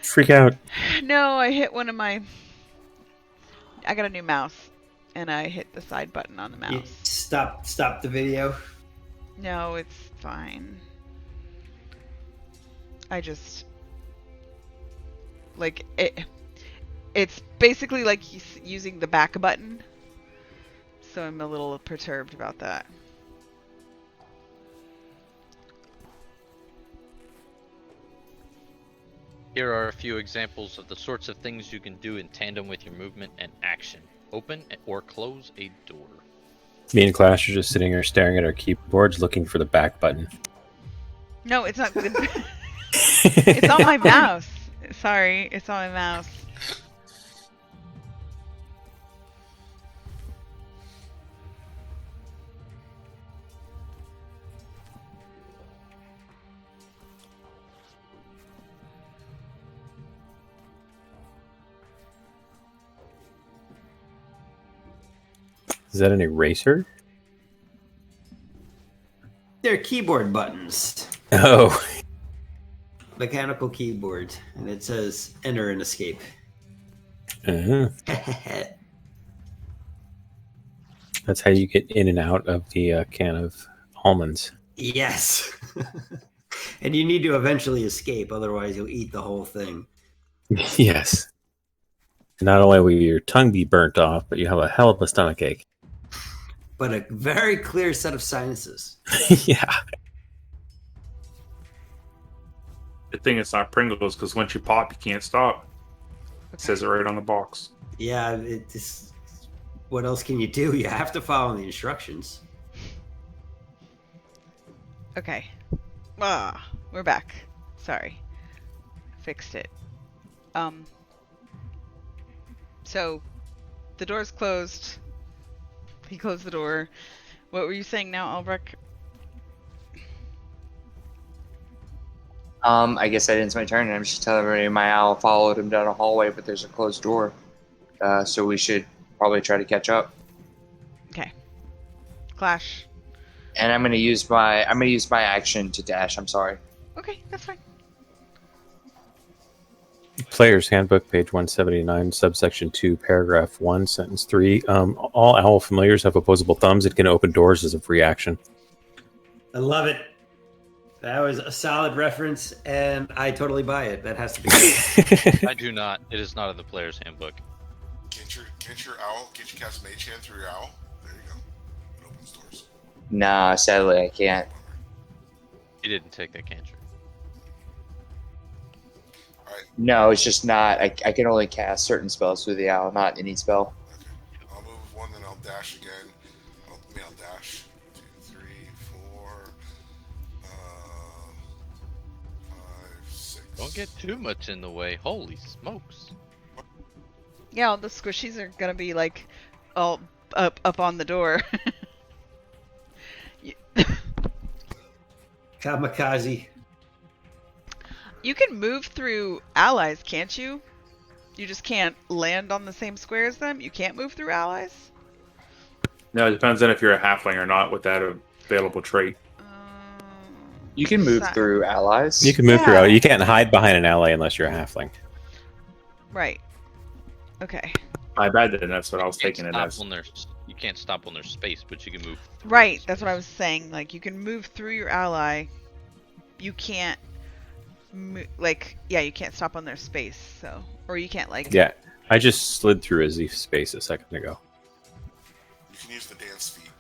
Freak out. No, I hit one of my. I got a new mouse, and I hit the side button on the You mouse. stop the video. No, it's fine. I just like it. It's basically like he's using the back button, so I'm a little perturbed about that. Here are a few examples of the sorts of things you can do in tandem with your movement and action. Open or close a door. Me and Clash are just sitting here staring at our keyboards looking for the back button. No, it's not. It's on my mouse. Sorry, it's on my mouse. Is that an eraser? They're keyboard buttons, Oh. mechanical keyboard, and it says enter and escape. Uh-huh. That's how you get in and out of the can of almonds. Yes. And you need to eventually escape, otherwise you'll eat the whole thing. Yes. Not only will your tongue be burnt off, but you have a hell of a stomachache. But a very clear set of sinuses. Yeah. Good thing it's not Pringles, because once you pop, you can't stop. It says it right on the box. Yeah, it just, what else can you do? You have to follow the instructions. Okay. Ah, we're back. Sorry. Fixed it. So, the door's closed. He closed the door. What were you saying now, Albrecht? I guess that ends my turn, and I'm just telling everybody my owl followed him down a hallway, but there's a closed door. So we should probably try to catch up. Okay. Clash. And I'm gonna use my action to dash. I'm sorry. Okay, that's fine. Player's Handbook, page 179, subsection 2, paragraph 1, sentence 3. All owl familiars have opposable thumbs. It can open doors as a free action. I love it. That was a solid reference, and I totally buy it. That has to be. I do not. It is not in the player's handbook. Can't your cast Mage Hand through your owl? There you go. It opens doors. Nah, sadly I can't. He didn't take that cantrip. Alright, No, it's just not. I can only cast certain spells through the owl, not any spell. okay. I'll move one, then I'll dash again. I'll dash. 2, 3, 4, 5, 6. Don't get too much in the way. Holy smokes. Yeah, all the squishies are gonna be like all up on the door. Kamikaze. You can move through allies, can't you? You just can't land on the same square as them? You can't move through allies? No, it depends on if you're a halfling or not with that available trait. You can move Si- through allies. You can move Yeah. throughout. You can't hide behind an ally unless you're a halfling. Right. Okay. My bad, then that's what I was You can't taking it stop as. on their- You can't stop on their space, but you can move. through Right, the that's what I was space. saying. Like, you can move through your ally. You can't, you can't stop on their space, so. Or you can't, like. Yeah, I just slid through a Z space a second ago. You can use the dance feet.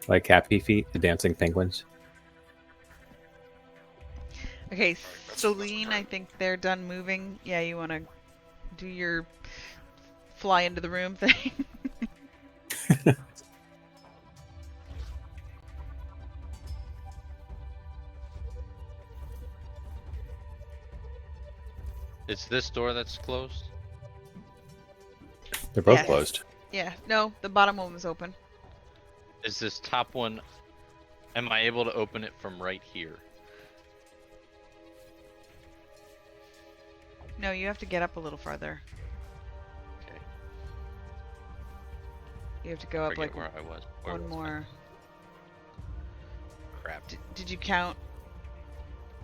Like Happy Feet, the dancing penguins. Okay, that's Celine, right. I think they're done moving. Yeah, you want to do your fly into the room thing? It's this door that's closed. They're both Yes. closed. Yeah, no, the bottom one was open. Is this top one? Am I able to open it from right here? No, you have to get up a little farther. Okay. You have to go up Forget like where I was. Where one was I? more. Crap. Did you count?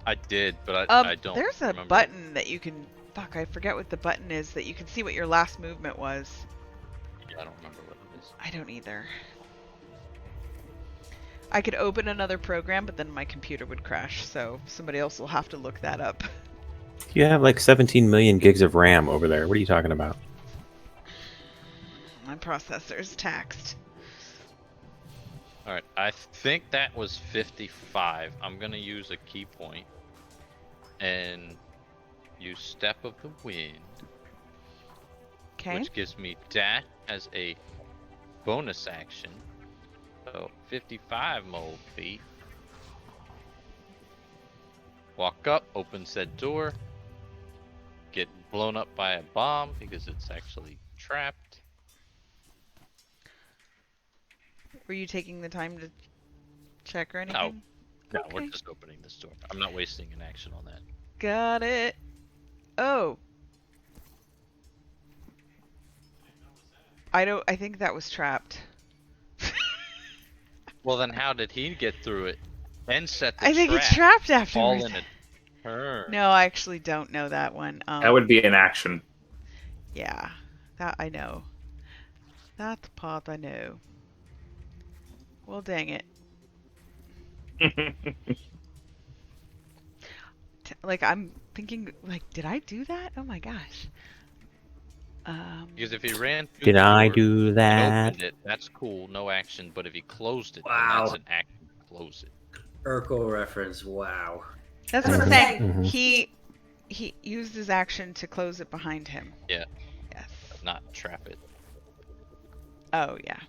I did, but I don't. There's a remember. button that you can. Fuck, I forget what the button is that you can see what your last movement was. Yeah, I don't remember what it is. I don't either. I could open another program, but then my computer would crash, so somebody else will have to look that up. You have like 17 million gigs of RAM over there. What are you talking about? My processor's taxed. All right, I think that was 55. I'm gonna use a key point and use Step of the Wind, Okay. which gives me dash as a bonus action. So 55 mole feet. Walk up, open said door. Get blown up by a bomb because it's actually trapped. Were you taking the time to check or anything? No, Okay. we're just opening this door. I'm not wasting an action on that. Got it. Oh. I think that was trapped. Well, then how did he get through it and set the I think trap it's trapped all afterwards. in a turn? No, I actually don't know that one. That would be an action. Yeah, that I know. That part I know. Well, dang it. Like, I'm thinking, like, did I do that? Oh my gosh. Because if he ran through Did the I door do and that? opened it, that's cool, no action. But if he closed it, Wow. then that's an action to close it. Urkel reference. Wow. That's what I'm Mhm, saying. mhm. He used his action to close it behind him. Yeah. Yes. Not trap it. Oh yeah.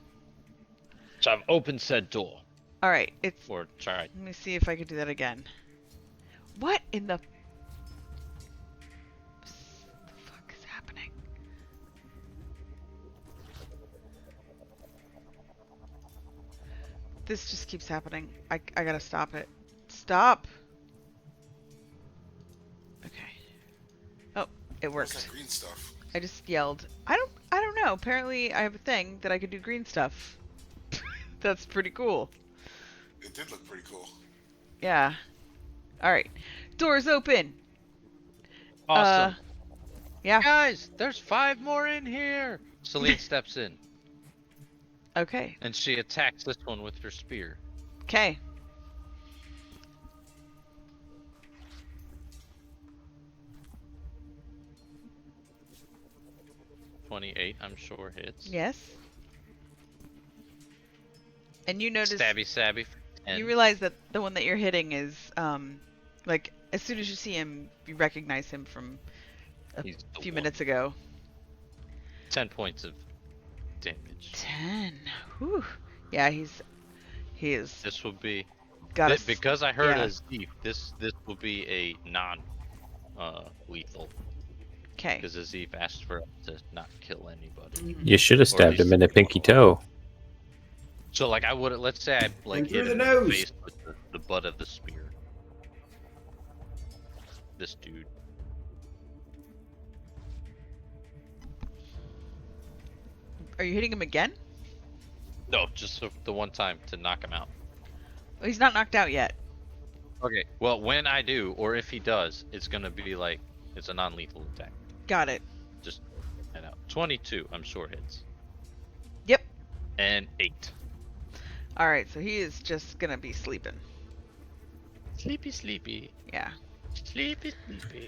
So I've opened said door. All right. It's. Or tried. Let me see if I could do that again. What in the fuck is happening? This just keeps happening. I gotta stop it. Stop. Okay. Oh, it What's worked. that green stuff? I just yelled. I don't know. Apparently, I have a thing that I could do green stuff. That's pretty cool. It did look pretty cool. Yeah. All right. Doors open. Awesome. Yeah. Guys, there's 5 more in here. Celine steps in, Okay. and she attacks this one with her spear. Okay. 28, I'm sure hits. Yes. And you notice. Stabby. You realize that the one that you're hitting is, like, as soon as you see him, you recognize him from a He's the few one. minutes ago. 10 points of damage. 10. Whew. Yeah, he is. This will be Got because I heard yeah. a Zeep. This will be a non lethal Okay. because the Zeep asked for us to not kill anybody. You should have stabbed him in the pinky toe. So like I would, let's say I like And through hit him the in the nose. face with the butt of the spear. This dude. Are you hitting him again? No, just the one time to knock him out. Oh, he's not knocked out yet. Okay. Well, when I do, or if he does, it's gonna be like it's a non-lethal attack. Got it. Just head out. 22, I'm sure hits. Yep. And 8. All right, so he is just gonna be sleeping. Sleepy. Yeah. Sleepy.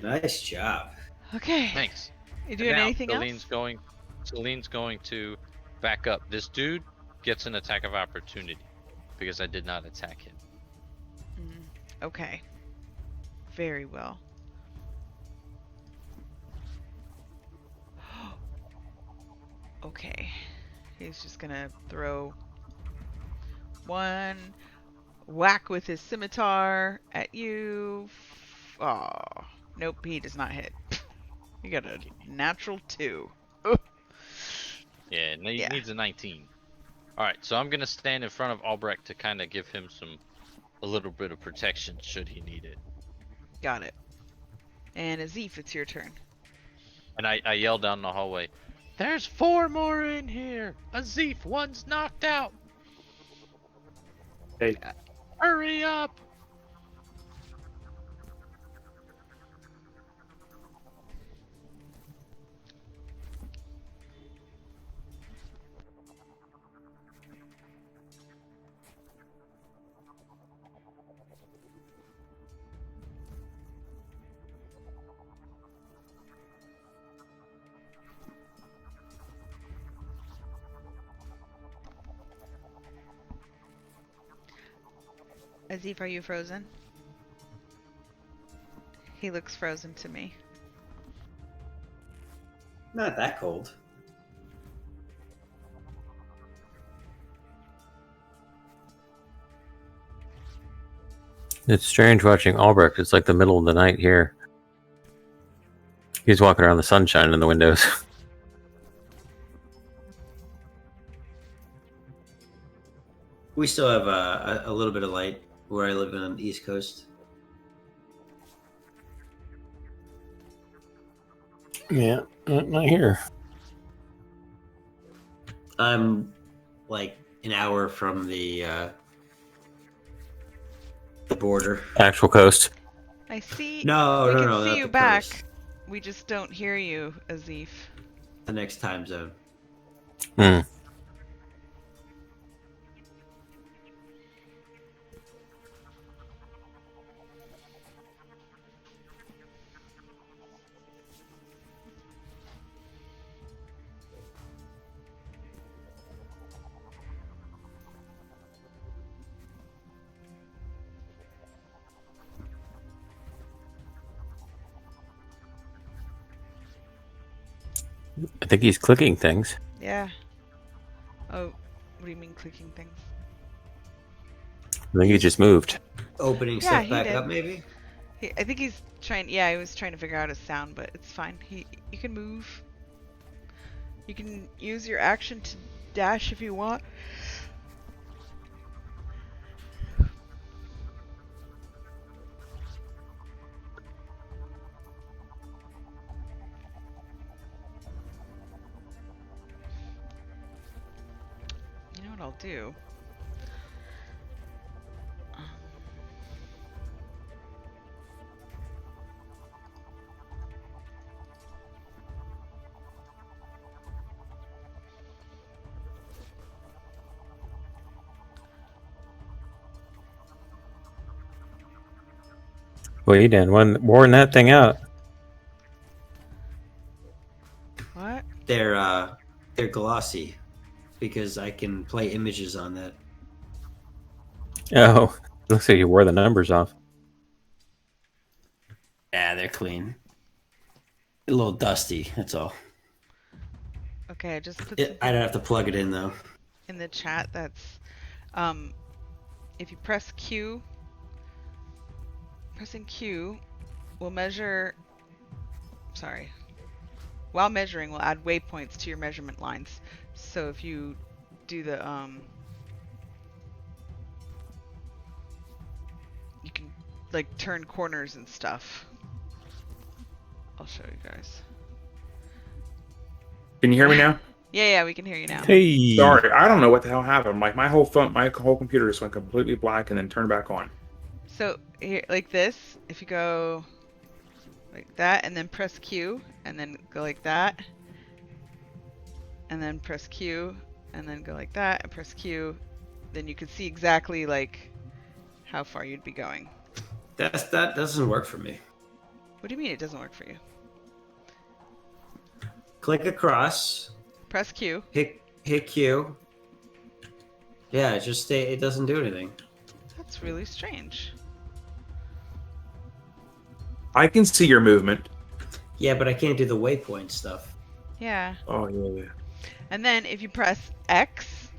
Nice job. Okay. Thanks. You doing Now, anything Celine's else? Celine's going to back up. This dude gets an attack of opportunity because I did not attack him. Okay. Very well. Okay. He's just gonna throw one whack with his scimitar at you. Oh, nope, he does not hit. You got a natural 2. Yeah, he Yeah. needs a 19. Alright, so I'm going to stand in front of Albrecht to kind of give him a little bit of protection should he need it. Got it. And Azif, it's your turn. And I yell down the hallway, "There's 4 more in here! Azif, one's knocked out! Hey, Hurry up!" Azif, are you frozen? He looks frozen to me. Not that cold. It's strange watching Albrecht. It's like the middle of the night here. He's walking around the sunshine in the windows. We still have a little bit of light where I live on the East Coast. Yeah, not here. I'm like an hour from the border. Actual coast. I see. No, we no, can no, see not you the back. coast. We just don't hear you, Azif. The next time zone. Hmm. I think he's clicking things. Yeah. Oh, what do you mean clicking things? I think he just moved. Opening Yeah, stuff he back did. up, maybe? I think he's trying. Yeah, he was trying to figure out his sound, but it's fine. You can move. You can use your action to dash if you want. You know what I'll do? Well, you done worn that thing out. What? They're glossy because I can play images on that. Oh, looks like you wore the numbers off. Yeah, they're clean. A little dusty, that's all. Okay, I just put I don't have to plug it in though. in the chat. That's if you press Q, pressing Q will measure. Sorry. While measuring, we'll add waypoints to your measurement lines. So if you do the you can like turn corners and stuff. I'll show you guys. Can you hear me now? Yeah, we can hear you now. Hey. Sorry, I don't know what the hell happened. Like my whole computer just went completely black and then turned back on. So here, like this, if you go like that and then press Q and then go like that, and then press Q and then go like that and press Q, then you can see exactly like how far you'd be going. That doesn't work for me. What do you mean it doesn't work for you? Click across, Press Q. hit Q. Yeah, it doesn't do anything. That's really strange. I can see your movement. Yeah, but I can't do the waypoint stuff. Yeah. Oh yeah. And then if you press X,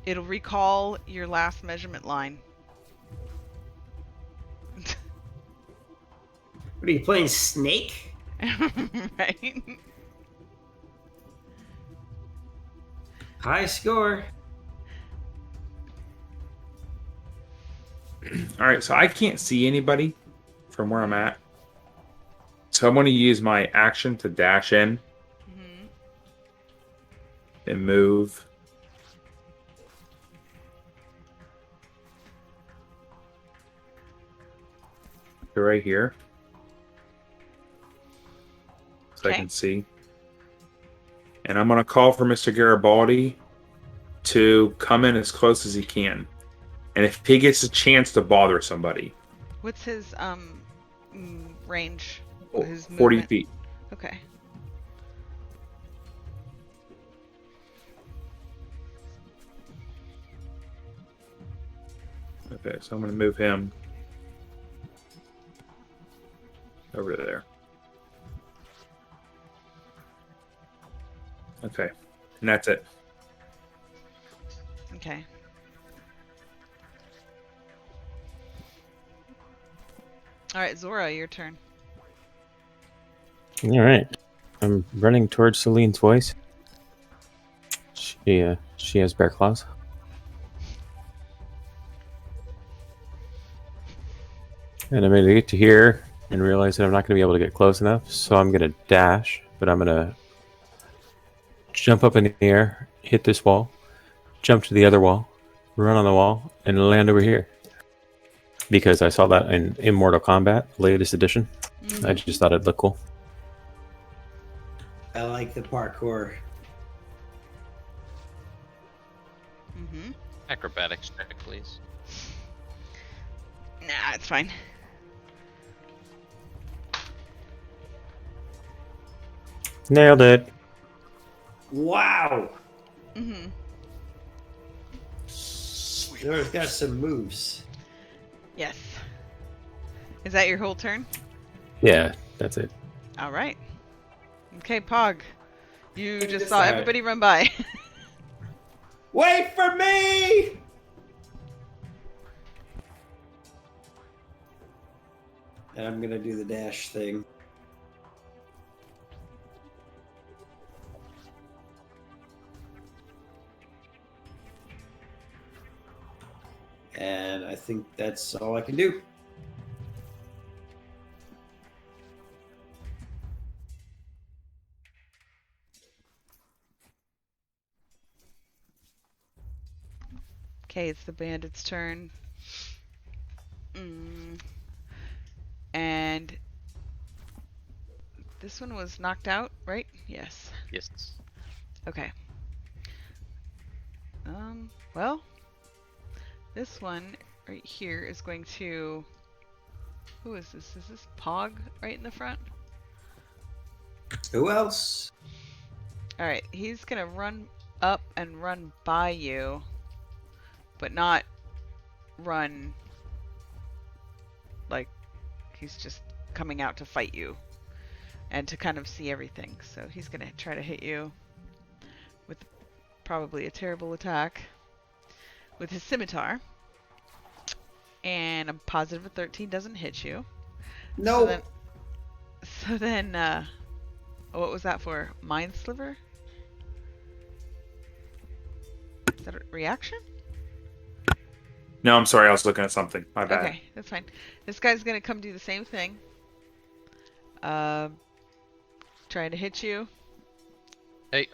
it'll recall your last measurement line. What are you playing, Snake? Right? High score. All right, so I can't see anybody from where I'm at. So I'm going to use my action to dash in Mm-hmm. and move. To right here. So I Okay. can see. And I'm going to call for Mr. Garibaldi to come in as close as he can. And if he gets a chance to bother somebody, What's his range? His 40 movement? feet. Okay. Okay, so I'm going to move him over to there. Okay, and that's it. Okay. All right, Zorra, your turn. All right. I'm running towards Celine's voice. She has bear claws. And I'm going to get to here and realize that I'm not going to be able to get close enough, so I'm going to dash, but I'm going to jump up in the air, hit this wall, jump to the other wall, run on the wall, and land over here. Because I saw that in Immortal Kombat, latest edition. Mm-hmm. I just thought it'd look cool. I like the parkour. Mm-hmm. Acrobatics check, please. Nah, it's fine. Nailed it. Wow. Mm-hmm. Zora's got some moves. Yes. Is that your whole turn? Yeah, that's it. All right. Okay, Pog. You just saw Alright. everybody run by. Wait for me! And I'm gonna do the dash thing. And I think that's all I can do. Okay, it's the bandit's turn. And this one was knocked out, right? Yes. Yes. Okay. Well, this one right here is going to... Who is this? Is this Pog right in the front? Who else? Alright, he's gonna run up and run by you, but not run like he's just coming out to fight you and to kind of see everything. So he's gonna try to hit you with probably a terrible attack with his scimitar. And I'm positive a 13 doesn't hit you. No. So then what was that for? Mind Sliver? Is that a reaction? No, I'm sorry. I was looking at something. My bad. Okay, that's fine. This guy's gonna come do the same thing. Trying to hit you. Hey,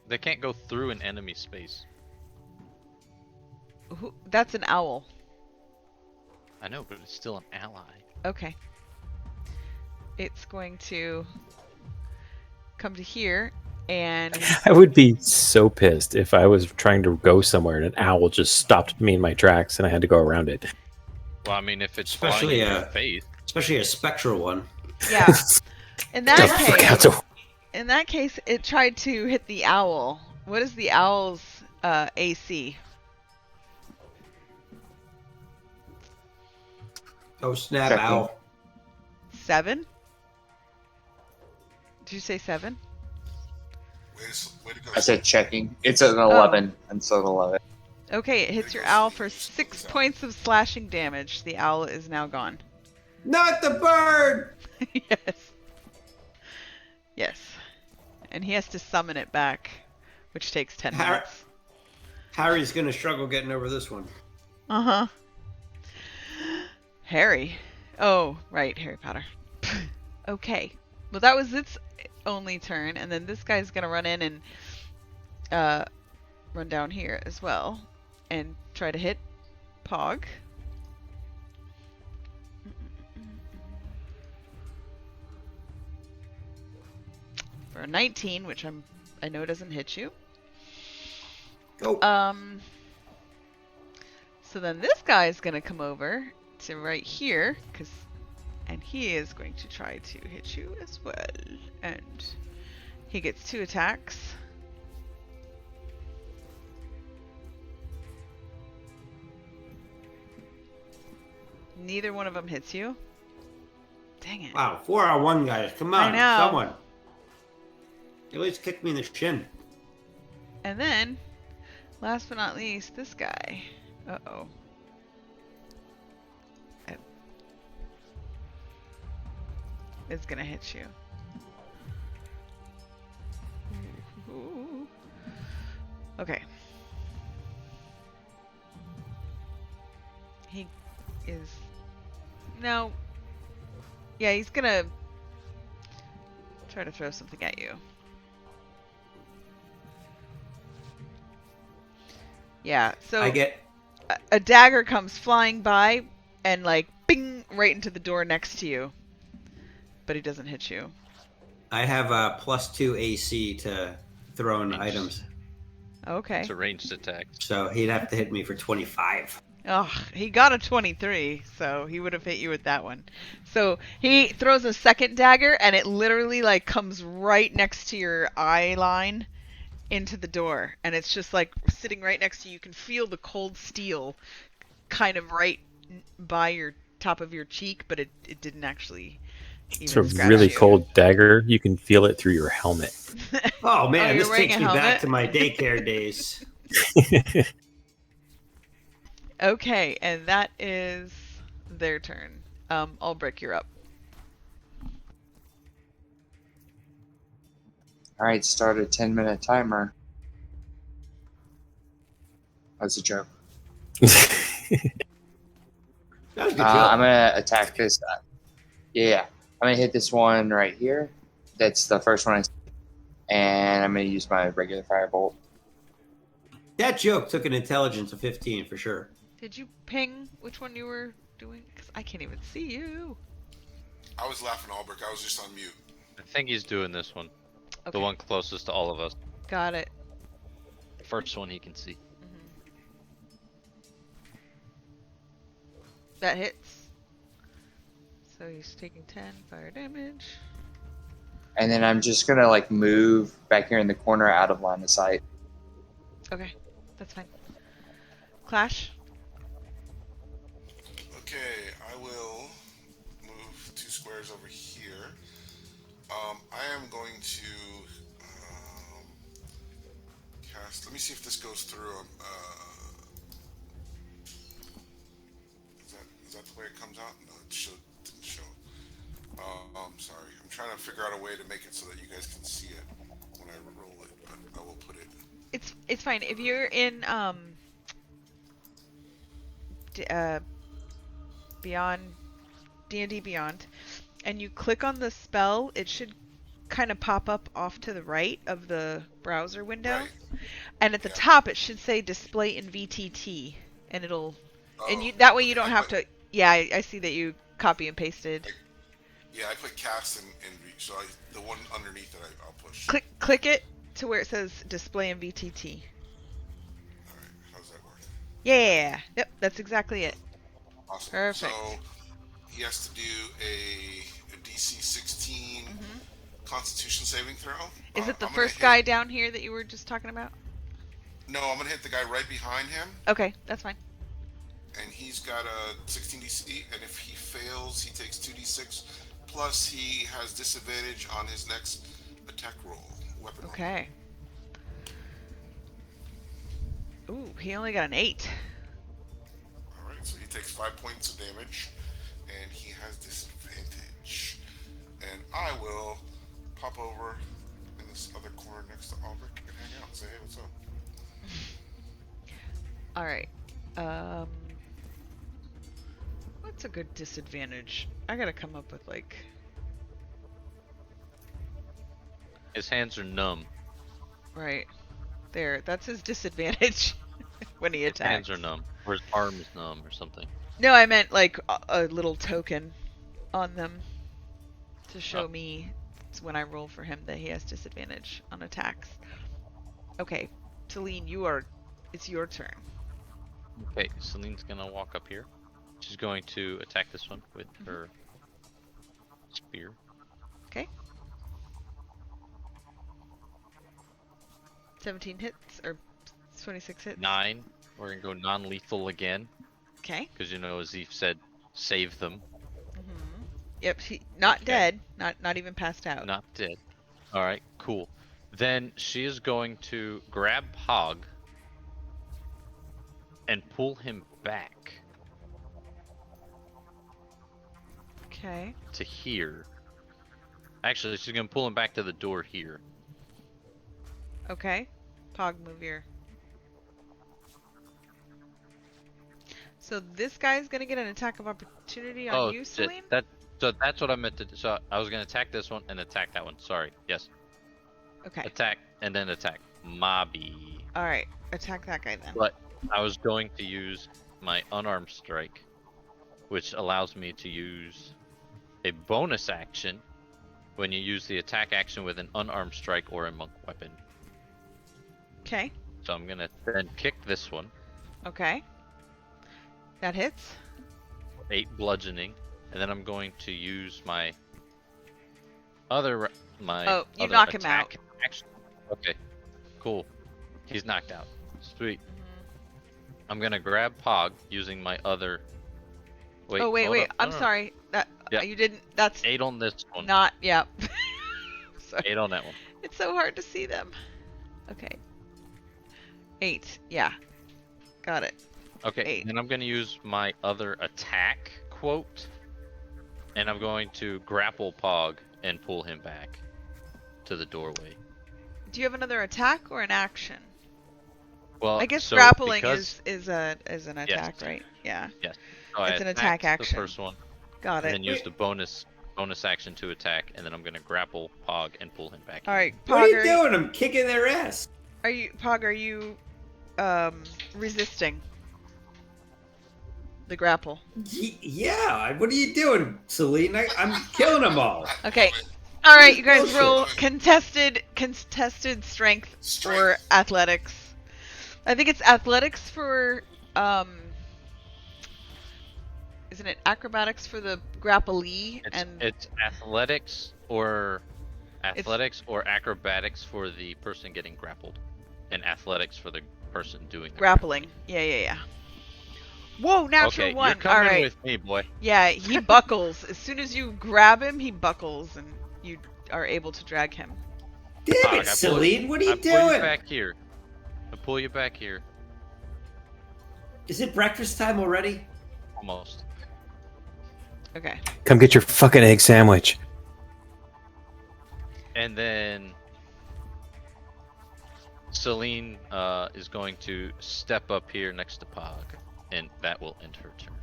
they can't go through an enemy space. That's an owl. I know, but it's still an ally. Okay. It's going to come to here, and I would be so pissed if I was trying to go somewhere and an owl just stopped me in my tracks and I had to go around it. Well, I mean, if it's Especially flying in your face. Especially a spectral one. yeah. In that case, it tried to hit the owl. What is the owl's AC? Oh snap! Checking. Owl. 7? Did you say 7? Way to go. I said checking. It's an 11. And so an 11. Okay, it hits your owl for 6 points of slashing damage. The owl is now gone. Not the bird. Yes. Yes. And he has to summon it back, which takes 10 minutes. Harry's gonna struggle getting over this one. Uh-huh. Harry. Oh, right, Harry Potter. Okay. Well, that was its only turn, and then this guy's gonna run in and run down here as well and try to hit Pog. For a 19, which I know doesn't hit you. Go. So then this guy is gonna come over to right here, and he is going to try to hit you as well. And he gets 2 attacks. Neither one of them hits you. Dang it. Wow, 4-on-1 guys. Come on, I know. someone. At least kick me in the shin. And then, last but not least, this guy. Uh-oh. Is gonna hit you. Ooh. Okay. He is... No. Yeah, he's gonna try to throw something at you. Yeah, so I get. a dagger comes flying by and like bing right into the door next to you. But he doesn't hit you. I have a +2 AC to thrown items, Okay. It's a ranged attack. so he'd have to hit me for 25. Oh, he got a 23, so he would have hit you with that one. So he throws a second dagger, and it literally like comes right next to your eye line into the door, and it's just like sitting right next to you. You can feel the cold steel kind of right by your top of your cheek, but it didn't actually. It's a really cold dagger. You can feel it through your helmet. Oh man, you're this wearing takes a me back helmet? to my daycare days. Okay, and that is their turn. Ulbrich, you're up. Alright, start a 10-minute timer. That's a joke. That was a good I'm job. gonna attack this guy. Yeah, I'm gonna hit this one right here. That's the first one I see. And I'm gonna use my regular firebolt. That joke took an intelligence of 15 for sure. Did you ping which one you were doing? Because I can't even see you. I was laughing, Albrecht. I was just on mute. I think he's doing this one. Okay. The one closest to all of us. Got it. First one he can see. That hits. So he's taking 10 fire damage. And then I'm just gonna like move back here in the corner out of line of sight. Okay, that's fine. Clash. Okay, I will move 2 squares over here. I am going to cast. Let me see if this goes through. Is that the way it comes out? No, it didn't show. I'm sorry. I'm trying to figure out a way to make it so that you guys can see it when I roll it, but I will put it. It's fine. If you're in Beyond D&D Beyond, and you click on the spell, it should kind of pop up off to the right of the browser window, Right. and at the top it should say display in VTT, and it'll that way you don't have to. Yeah, I see that you copy and pasted. Yeah, I put cast in so the one underneath it I'll push. Click it to where it says display in VTT. All right, how's that work? Yeah, yep, that's exactly it. Awesome. Perfect. So he has to do a DC 16 Constitution saving throw. Is it the I'm gonna first guy down here that you were just talking about? No, I'm gonna hit the guy right behind him, Okay, that's fine. and he's got a 16 DC, and if he fails, he takes 2d6. Plus, he has disadvantage on his next attack roll, weapon roll. Okay. Ooh, he only got an 8. All right, so he takes 5 points of damage, and he has disadvantage. And I will pop over in this other corner next to Aldrich and hang out and say, hey, what's up? All right. What's a good disadvantage? I gotta come up with like. His hands are numb. Right. There. That's his disadvantage when he His attacks. hands are numb. Or his arm is numb or something. No, I meant like a little token on them to show me when I roll for him that he has disadvantage on attacks. Okay, Celine, it's your turn. Okay, Celine's gonna walk up here. She's going to attack this one with her spear. Okay. 17 hits or 26 hits. 9. We're gonna go non-lethal again. Okay. Because as Eve said, save them. Yep, not Okay. dead, not even passed out. Not dead. Alright, cool. Then she is going to grab Pog and pull him back Okay. to here. Actually, she's going to pull him back to the door here. Okay. Pog, move your. So this guy's gonna get an attack of opportunity on you, shit. Celine? So that's what I meant to do. So I was going to attack this one and attack that one. Sorry. Yes. Okay. Attack and then attack. Mobby. Alright. Attack that guy then. But I was going to use my unarmed strike, which allows me to use a bonus action when you use the attack action with an unarmed strike or a monk weapon. Okay. So I'm gonna then kick this one. Okay. That hits. 8 bludgeoning, and then I'm going to use my other Oh, you other knock him attack action. Okay, cool. He's knocked out. Sweet. I'm gonna grab Pog using my other. Wait. Oh wait, hold wait. up. I'm No. sorry. That Yeah. you didn't. That's 8 on this one. not. Yeah. Sorry. 8 on that one. It's so hard to see them. Okay. 8. Yeah. Got it. Okay, 8. then I'm going to use my other attack quote, and I'm going to grapple Pog and pull him back to the doorway. Do you have another attack or an action? Well, I guess so grappling because, is an attack, right? Yeah. so it's I an attack attacked action. The first one, Got and it. then use the bonus action to attack, and then I'm going to grapple Pog and pull him back. All right, What are you Pog, doing? I'm kicking their ass. Are you resisting the grapple? Yeah. What are you doing, Celine? I'm killing them all. Okay. All right, you guys Bullshit. roll contested strength or Strength. athletics. I think it's athletics for Isn't it acrobatics for the grapplee? It's athletics or acrobatics for the person getting grappled, and athletics for the person doing the grappling. Yeah. Whoa, natural okay, one. You're coming All right. with me, boy. Yeah, he buckles. As soon as you grab him, he buckles, and you are able to drag him. Damn it, Celine, what are you doing? I pull you back here. Is it breakfast time already? Almost. Okay. Come get your fucking egg sandwich. And then Celine is going to step up here next to Pog, and that will end her turn.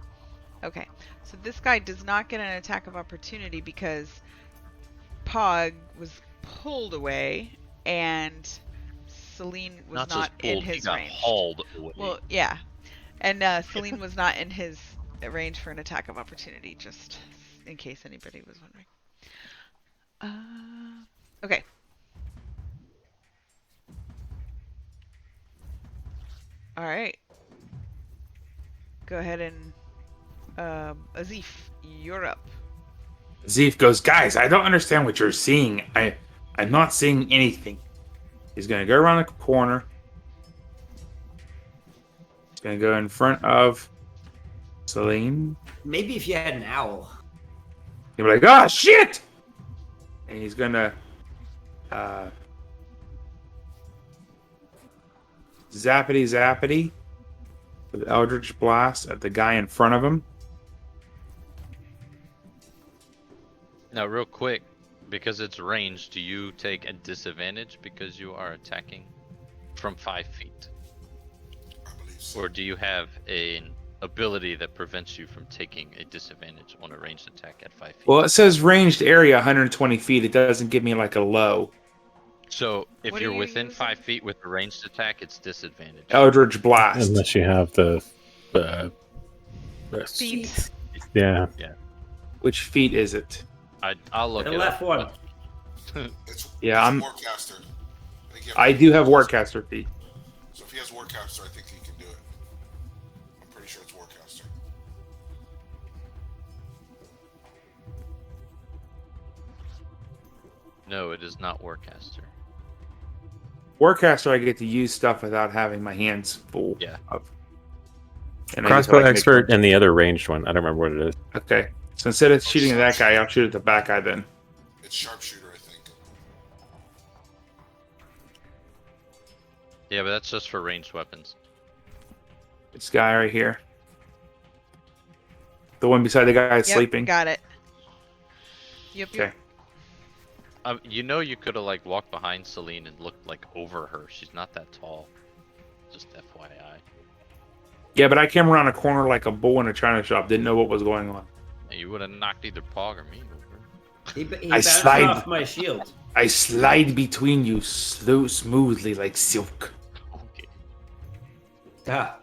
Okay, so this guy does not get an attack of opportunity because Pog was pulled away, and Celine was not in his range. Hauled away. Well, yeah, and Celine was not in his range for an attack of opportunity, just in case anybody was wondering. Okay. All right. Go ahead and Azif, you're up. Zeef goes, guys, I don't understand what you're seeing. I'm not seeing anything. He's going to go around the corner. He's going to go in front of Celine. Maybe if you had an owl. He'll be like, oh, shit! And he's going to zappity with Eldritch Blast at the guy in front of him. Now, real quick, because it's ranged, do you take a disadvantage because you are attacking from 5 feet? I believe so. Or do you have an ability that prevents you from taking a disadvantage on a ranged attack at 5 feet? Well, it says ranged area 120 feet. It doesn't give me like a low. So, if What are you're you within using? 5 feet with a ranged attack, it's disadvantage. Eldritch Blast. Unless you have the Feet. Yeah. Which feet is it? I'll look The it left up. one. It's I'm- Warcaster. I think you have I do have Warcaster feet. So if he has Warcaster, I think he can do it. I'm pretty sure it's Warcaster. No, it is not Warcaster. Warcaster, I get to use stuff without having my hands full. Yeah. And I get to, Crossbow like, make expert them- and the other ranged one. I don't remember what it is. Okay. So instead of shooting at that guy, I'll shoot at the back guy then. It's Sharpshooter, I think. Yeah, but that's just for ranged weapons. This guy right here. The one beside the guy Yep, sleeping. got it. Yep. Okay. You know, you could have like walked behind Celine and looked like over her. She's not that tall. Just FYI. Yeah, but I came around a corner like a bull in a china shop. Didn't know what was going on. And you would have knocked either Pog or me over. He I bounced slide- off my shield. I slide between you smoothly like silk. Okay. Ah,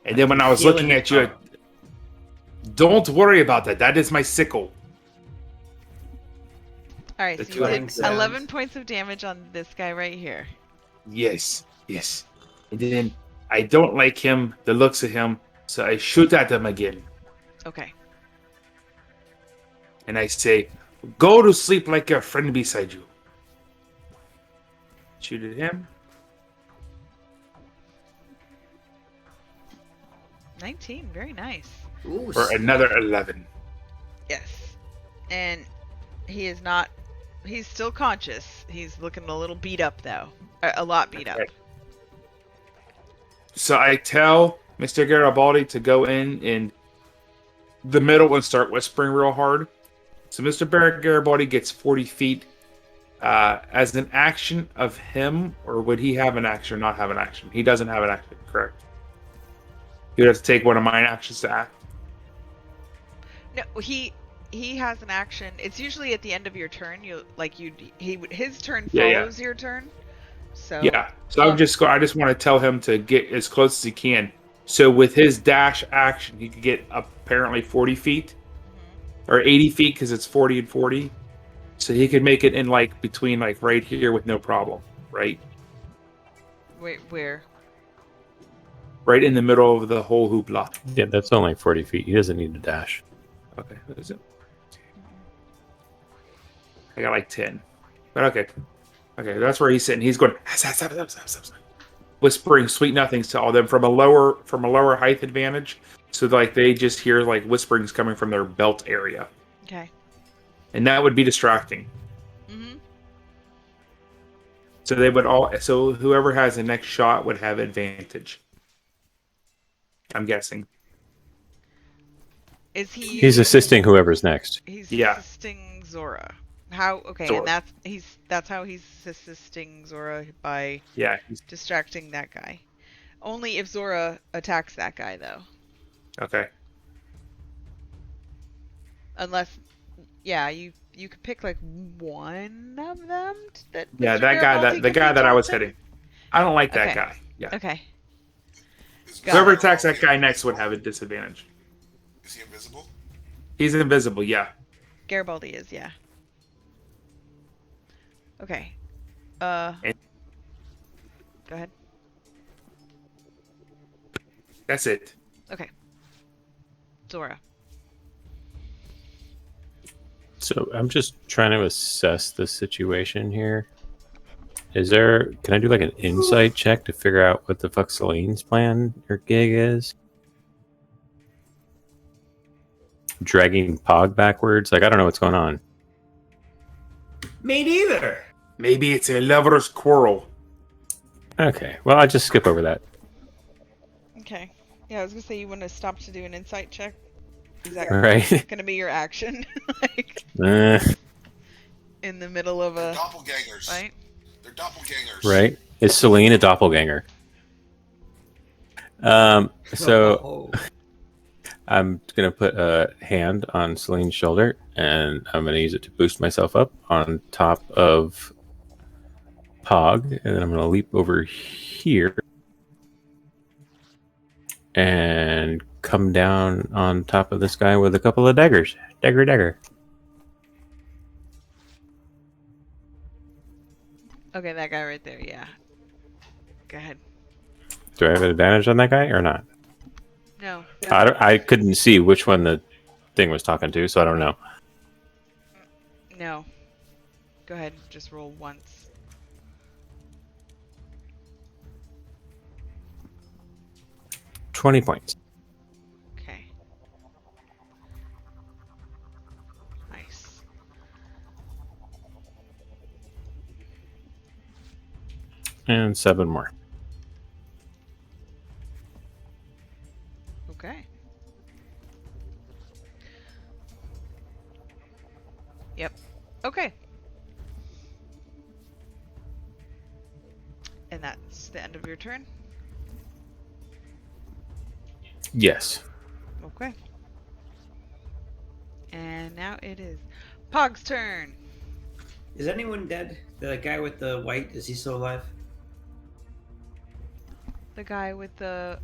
And then when I was Feeling looking it at you, come. don't worry about that. That is my sickle. All right, The so you did twang sounds. 11 points of damage on this guy right here. Yes. And then I don't like him, the looks of him, so I shoot at him again. Okay. And I say, go to sleep like your friend beside you. Shoot at him. 19, very nice. ooh, For another 11. Yes. And he is not, he's still conscious. He's looking a little beat up though. A lot beat up. Okay. So I tell Mr. Garibaldi to go in the middle and start whispering real hard. So Mr. Garibaldi gets 40 feet as an action of him, or would he have an action or not have an action? He doesn't have an action, correct? He would have to take one of my actions to act. No, he has an action. It's usually at the end of your turn. His turn Yeah, yeah. follows your turn. So Yeah. So I just want to tell him to get as close as he can. So with his dash action, he could get apparently 40 feet or 80 feet because it's 40 and 40. So he could make it in like between like right here with no problem, right? Wait, where? Right in the middle of the whole hoopla. Yeah, that's only 40 feet. He doesn't need to dash. Okay, what is it? I got like 10. But okay. Okay, that's where he's sitting. He's going whispering sweet nothings to all of them from a lower height advantage. So like they just hear like whisperings coming from their belt area. Okay. And that would be distracting. Mm-hmm. So whoever has the next shot would have advantage. I'm guessing. Is he? He's assisting whoever's next. He's Yeah. assisting Zorra. How? Okay, Zorra. and that's how he's assisting Zorra by Yeah. distracting that guy. Only if Zorra attacks that guy, though. Okay. Unless, yeah, you could pick like one of them that. Yeah, Mr. that guy Garibaldi the could guy be that I was taunting? hitting. I don't like that Okay. guy. Yeah. Okay. Is Got Whoever it. attacks that guy next would have a disadvantage. Is he invisible? He's invisible, yeah. Garibaldi is, yeah. Okay. And- Go ahead. That's it. Okay. Zorra. So I'm just trying to assess the situation here. Can I do like an insight check to figure out what the fuck Celine's plan or gig is? Dragging Pog backwards? Like, I don't know what's going on. Me neither. Maybe it's a lover's quarrel. Okay, well, I'll just skip over that. Okay. Yeah, I was gonna say you want to stop to do an insight check. Is that Right? gonna be your action? Like Uh, in the middle of a Doppelgangers. fight? They're doppelgangers. right? Is Celine a doppelganger? So Oh. I'm going to put a hand on Celine's shoulder, and I'm going to use it to boost myself up on top of Pog, and then I'm going to leap over here and come down on top of this guy with a couple of daggers. Dagger. Okay, that guy right there. Yeah. Go ahead. Do I have an advantage on that guy or not? No. I couldn't see which one the thing was talking to, so I don't know. No. Go ahead. Just roll once. $20 points. Okay. Nice. And 7 more. Okay. Yep. Okay. And that's the end of your turn? Yes. Okay. And now it is Pog's turn. Is anyone dead? The guy with the white, is he still alive? The guy with the...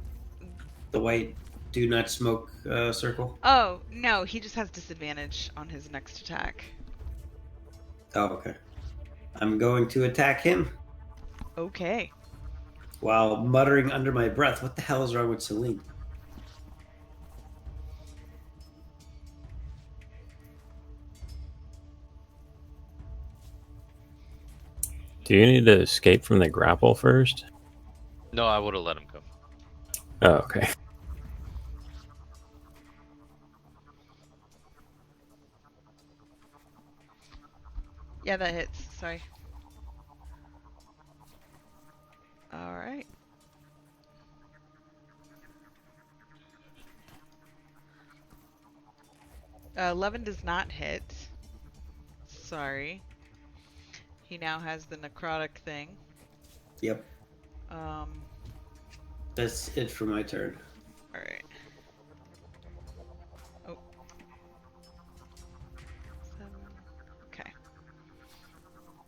The white do not smoke circle? Oh, no, he just has disadvantage on his next attack. Oh, okay. I'm going to attack him Okay. while muttering under my breath, what the hell is wrong with Celine? Do you need to escape from the grapple first? No, I would have let him go. Oh, okay. Yeah, that hits. Sorry. Alright. 11 does not hit. Sorry. He now has the necrotic thing. Yep. Um, That's it for my turn. alright. Oh. 7. Okay.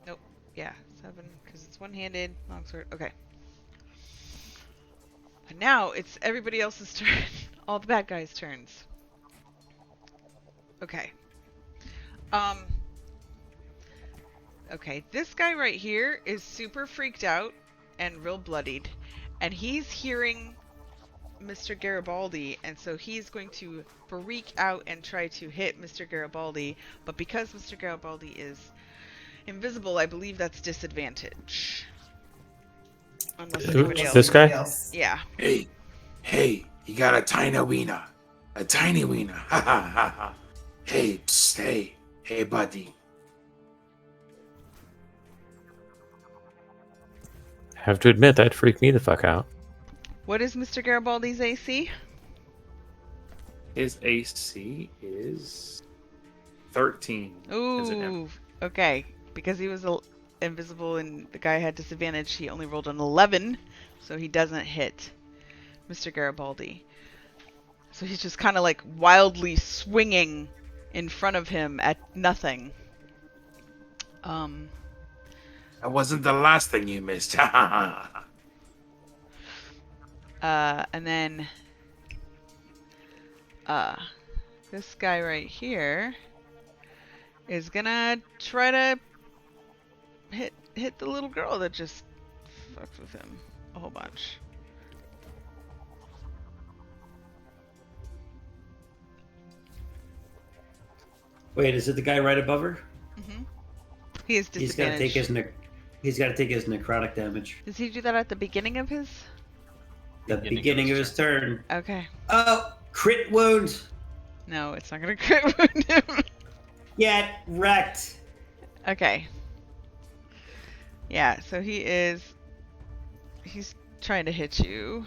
Nope. Yeah, 7, because it's one-handed, longsword. Okay. And now it's everybody else's turn. All the bad guys' turns. Okay. Okay, this guy right here is super freaked out and real bloodied. And he's hearing Mr. Garibaldi, and so he's going to freak out and try to hit Mr. Garibaldi, but because Mr. Garibaldi is invisible, I believe that's disadvantage. Unless anybody else. This guy? Yeah. Hey, you got a tiny wiener. A tiny wiener. Ha ha ha ha. Hey, psst, hey, buddy. Have to admit, that freaked me the fuck out. What is Mr. Garibaldi's AC? His AC is 13. As in him. Ooh, okay. Because he was invisible and the guy had disadvantage, he only rolled an 11, so he doesn't hit Mr. Garibaldi. So he's just kind of like wildly swinging in front of him at nothing. That wasn't the last thing you missed. Ha ha ha. And then this guy right here is gonna try to hit the little girl that just fucked with him a whole bunch. Wait, is it the guy right above her? Mm-hmm. He is He's got to take disadvantaged. he's got to take his necrotic damage. Does he do that at the beginning of his? The beginning of his turn. Okay. Oh, crit wound. No, it's not gonna crit wound him. Get wrecked. Okay. Yeah, so he's trying to hit you.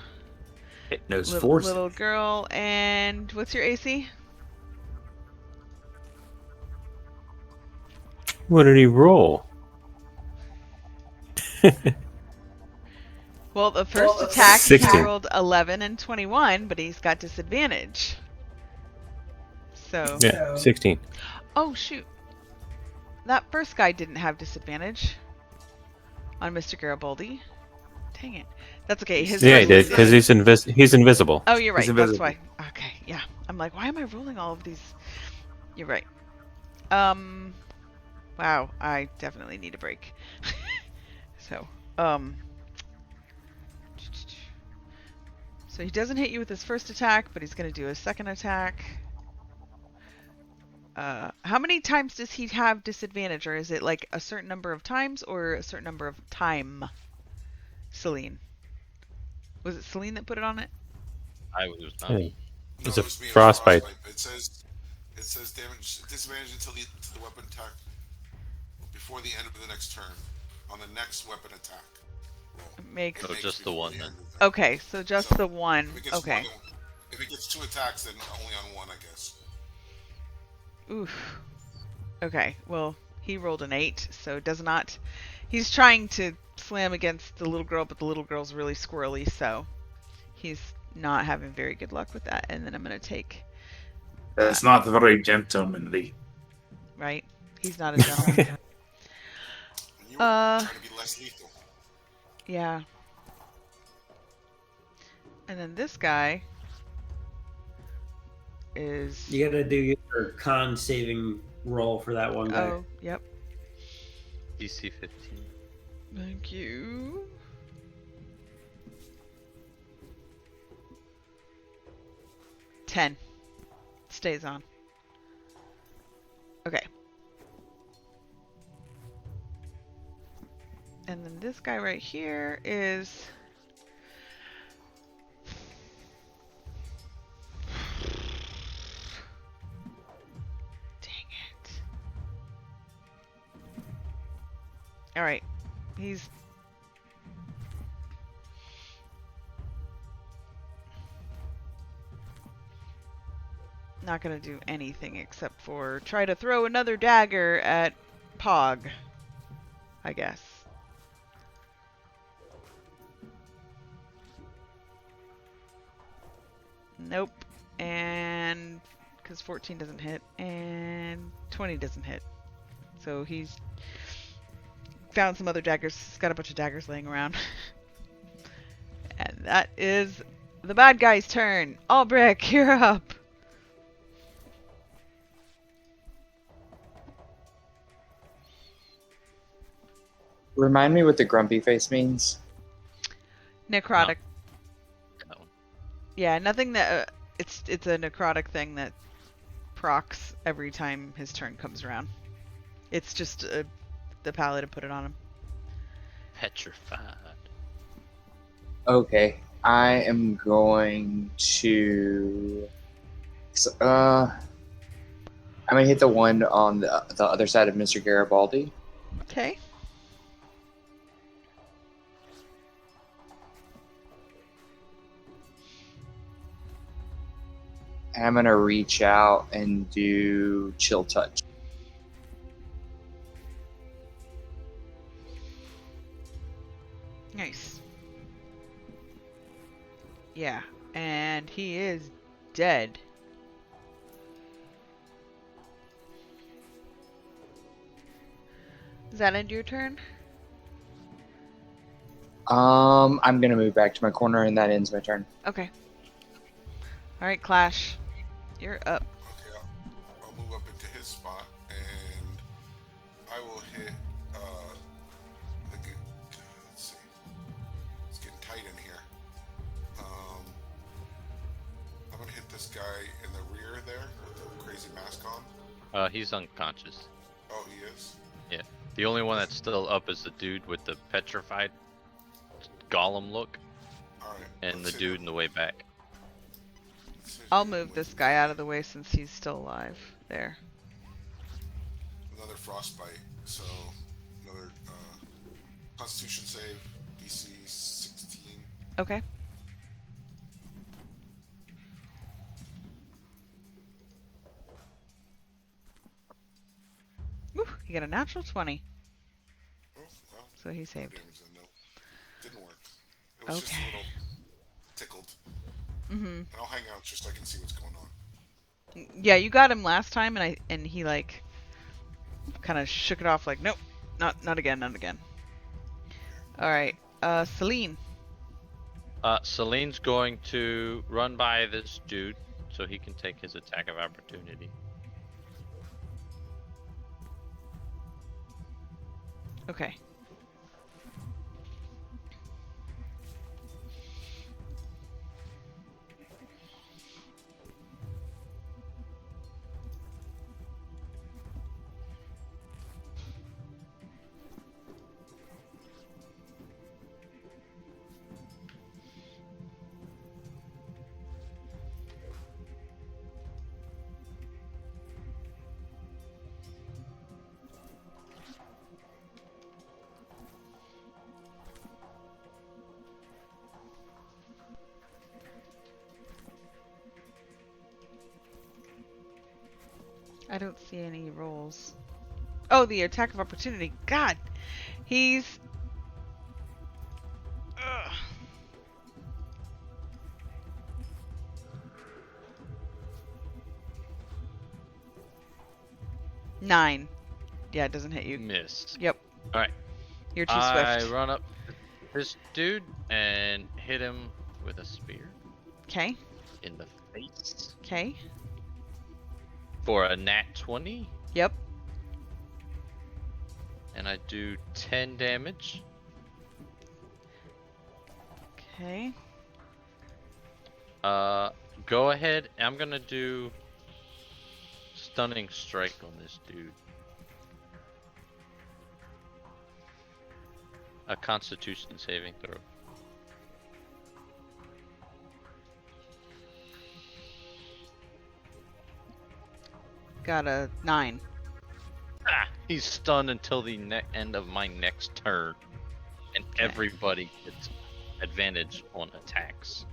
Hit those forces. Little girl, and what's your AC? What did he roll? Well, the first attack he 16. rolled 11 and 21, but he's got disadvantage. So. Yeah, 16. Oh shoot! That first guy didn't have disadvantage on Mr. Garibaldi. Dang it. That's okay. His Yeah, he first did, is- because he's invisible. Oh, you're right. He's That's invisible. why. Okay, yeah. I'm like, why am I rolling all of these? You're right. Wow. I definitely need a break. So he doesn't hit you with his first attack, but he's going to do a second attack. How many times does he have disadvantage, or is it like a certain number of times or a certain number of time? Celine. Was it Celine that put it on it? I was not. Hey, It's No, a it was me, it was frostbite. It says damage disadvantage until to the weapon attack before the end of the next turn on the next weapon attack roll. Makes Oh, just the before one end then. of the- Okay, so just So, the one. If it gets Okay. if it gets 2 attacks, then only on 1, I guess. Oof. Okay, well, he rolled an 8, so does not. He's trying to slam against the little girl, but the little girl's really squirrely, so he's not having very good luck with that. And then I'm going to take. That's not very gentlemanly. Right? He's not a gentleman. And you were trying to be less lethal. Yeah. And then this guy is. You got to do your con saving roll for that one guy. Oh, yep. DC 15. Thank you. $10. Stays on. Okay. And then this guy right here is. Dang it. Alright. He's. Not gonna do anything except for try to throw another dagger at Pog, I guess. Nope. And because 14 doesn't hit and 20 doesn't hit. So he's found some other daggers. He's got a bunch of daggers laying around. And that is the bad guy's turn. Albrecht, you're up. Remind me what the grumpy face means. Necrotic. That one. Yeah, nothing that it's a necrotic thing that procs every time his turn comes around. It's just the paladin put it on him. Petrified. Okay, I am going to. I'm gonna hit the one on the other side of Mr. Garibaldi. Okay. And I'm gonna reach out and do chill touch. Nice. Yeah, and he is dead. Does that end your turn? I'm gonna move back to my corner, and that ends my turn. Okay. Alright, Clash. You're up. Okay, I'll move up into his spot, and I will hit. Let's see, it's getting tight in here. I'm gonna hit this guy in the rear there with the crazy mask on. He's unconscious. Oh, he is. Yeah. The only one that's still up is the dude with the petrified golem look, All right. and the let's hit dude him. in the way back. Let's hit I'll him move with this guy out of the way since he's still alive. There. another frostbite. So another Constitution save, DC 16. Okay. Woo, you got a natural 20. Oh, well, So he no saved. damage then, no. Didn't work. It was just a Okay. little tickled. Mm-hmm. And I'll hang out just so I can see what's going on. Yeah, you got him last time, and he like kind of shook it off, like, nope, not again, not again. All right, Celine. Celine's going to run by this dude so he can take his attack of opportunity. Okay. I don't see any rolls. Oh, the attack of opportunity. God, he's. Ugh. Nine. Yeah, it doesn't hit you. Miss. Yep. All right. You're too I swift. run up to this dude and hit him with a spear Okay. in the face Okay. for a nat 20, Yep. and I do 10 damage. Okay. Go ahead. I'm gonna do stunning strike on this dude. A Constitution saving throw. Got a 9. Ah, he's stunned until the end of my next turn, and Okay. everybody gets advantage on attacks.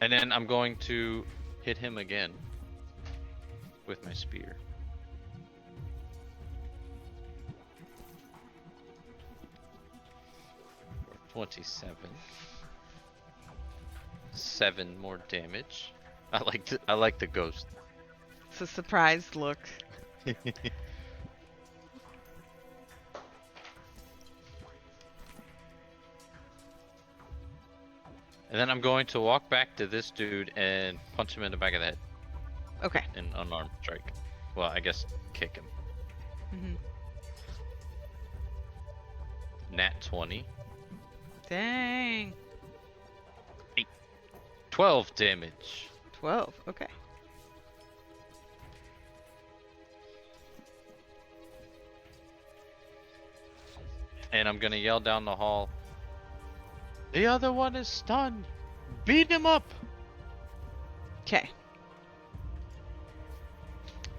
And then I'm going to hit him again with my spear. For 27. 7 more damage. I like the ghost. It's a surprised look. And then I'm going to walk back to this dude and punch him in the back of the head. Okay. An unarmed strike. Well, I guess kick him. Mm-hmm. Nat 20. Dang. 12 damage. 12. Okay. And I'm gonna yell down the hall. The other one is stunned. Beat him up. Okay.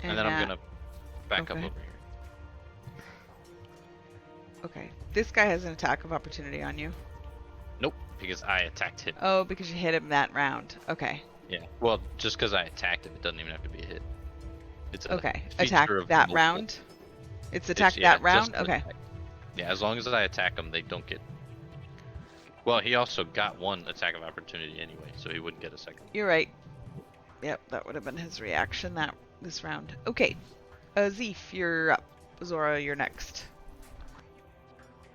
And then I'm gonna back up okay. over here. Okay. This guy has an attack of opportunity on you. Nope, because I attacked him. Oh, because you hit him that round. Okay. Yeah. Well, just because I attacked him, it doesn't even have to be a hit. It's a Okay. feature Attack of that multiple- round? It's attack yeah, that round? just Okay. attack. Yeah, as long as I attack them, they don't get. Well, he also got one attack of opportunity anyway, so he wouldn't get a second. You're right. Yep, that would have been his reaction this round. Okay. Zeef, you're up. Zorra, you're next.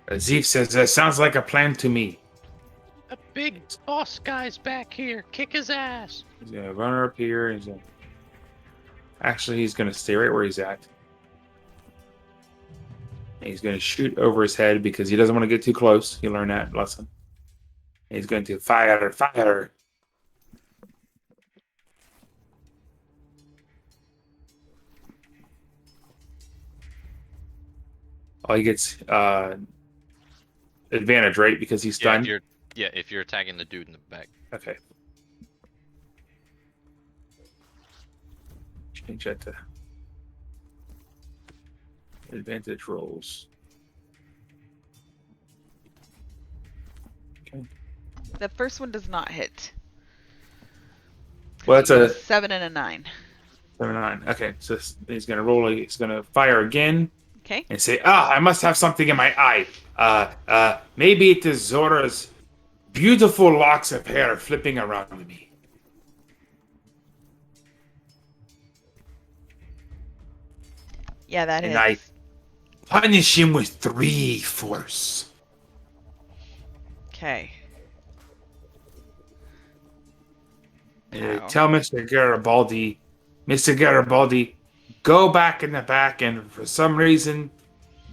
Zeef says, that sounds like a plan to me. The big boss guy's back here. Kick his ass. He's going to run up here. Actually, he's going to stay right where he's at. And he's going to shoot over his head because he doesn't want to get too close. He learned that lesson. And he's going to fire. Oh, he gets advantage, right? Because he's stunned. If you're attacking the dude in the back. Okay. Change that to advantage rolls. Okay. The first one does not hit. Well, that's a 7 and a 9. 7 9. Okay, so he's gonna roll. He's gonna fire again. Okay. And say, I must have something in my eye. Maybe it is Zorra's beautiful locks of hair flipping around me. Yeah, that And hits. I punish him with 3 force. Okay. And I Ow. tell Mr. Garibaldi, go back in the back, and for some reason,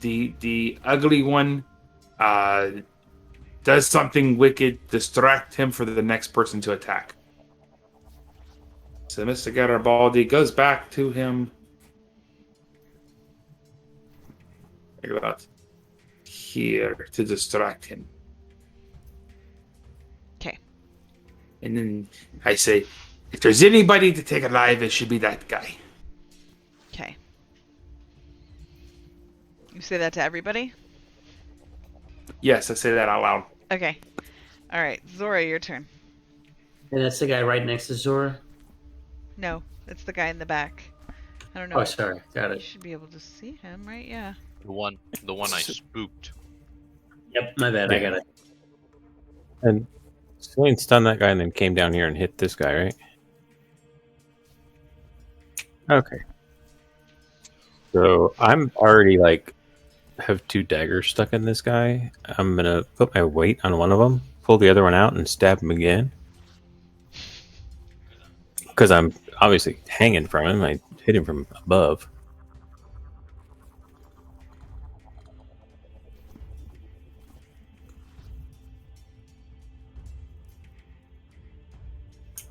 the ugly one does something wicked, distract him for the next person to attack. So Mr. Garibaldi goes back to him. About here to distract him. Okay. And then I say, if there's anybody to take alive, it should be that guy. Okay. You say that to everybody? Yes, I say that out loud. Okay. All right, Zorra, your turn. And that's the guy right next to Zorra? No, it's the guy in the back. I don't know. Oh, sorry. Got You it. should be able to see him, right? Yeah. The one I spooked. Yep, my bad. I got it. And Celine stunned that guy and then came down here and hit this guy, right? Okay. So I'm already have 2 daggers stuck in this guy. I'm gonna put my weight on one of them, pull the other one out, and stab him again. Because I'm obviously hanging from him. I hit him from above.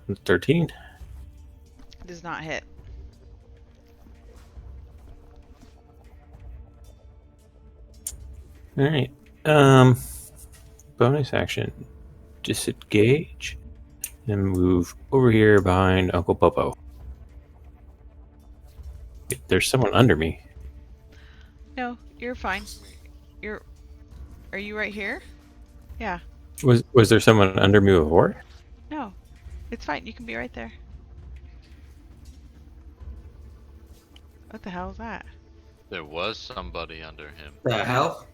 It's 13. Does not hit. All right. Bonus action. Disengage and move over here behind Uncle Popo. There's someone under me. No, you're fine. Are you right here? Yeah. Was there someone under me before? No. It's fine. You can be right there. What the hell is that? There was somebody under him. The hell?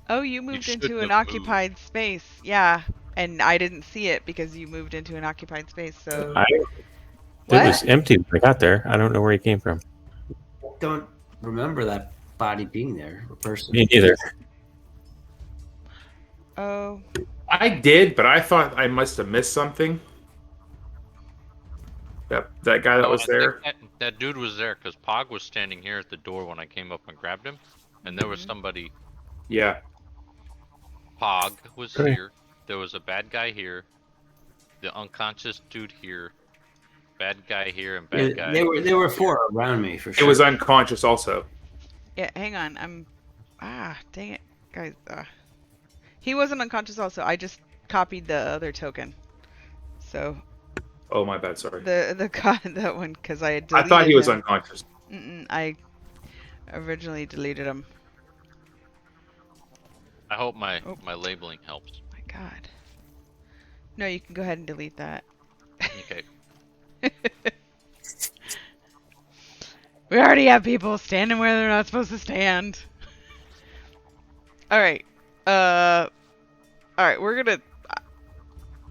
Oh, you moved into shouldn't an have moved. occupied space. Yeah. And I didn't see it because you moved into an occupied space, so... It What? was empty when I got there. I don't know where he came from. Don't remember that body being there, a person. Me neither. Oh. I did, but I thought I must have missed something. That guy that was I there. think that dude was there because Pog was standing here at the door when I came up and grabbed him, and there was somebody. Yeah. Pog was Okay. here. There was a bad guy here. the unconscious dude here, bad guy here, and bad guy. There were 4 around me for sure. It was unconscious also. Yeah, hang on. Dang it, guys. He wasn't unconscious. Also, I just copied the other token. So. Oh, my bad. Sorry. That one because I had deleted I thought he was him. unconscious. I originally deleted him. I hope my labeling helps. My God. No, you can go ahead and delete that. Okay. We already have people standing where they're not supposed to stand. All right. All right. We're gonna,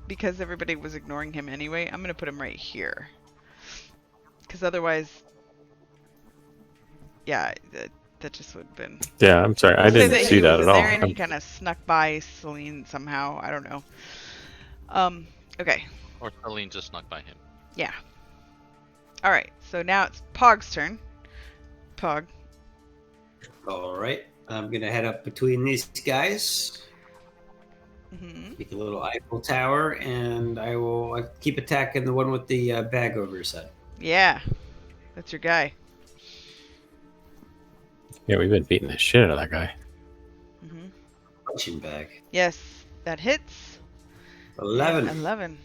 because everybody was ignoring him anyway. I'm gonna put him right here. Because otherwise, yeah, that just would have been. Yeah, I'm sorry. I didn't see that at all. There and he kind of snuck by Celine somehow. I don't know. Okay. Or Celine just snuck by him. Yeah. All right. So now it's Pog's turn. Pog. All right. I'm going to head up between these guys. Mm-hmm. Make a little Eiffel Tower, and I will keep attacking the one with the bag over his head. Yeah. That's your guy. Yeah, we've been beating the shit out of that guy. Mm-hmm. Punching bag. Yes. That hits. 11. 11.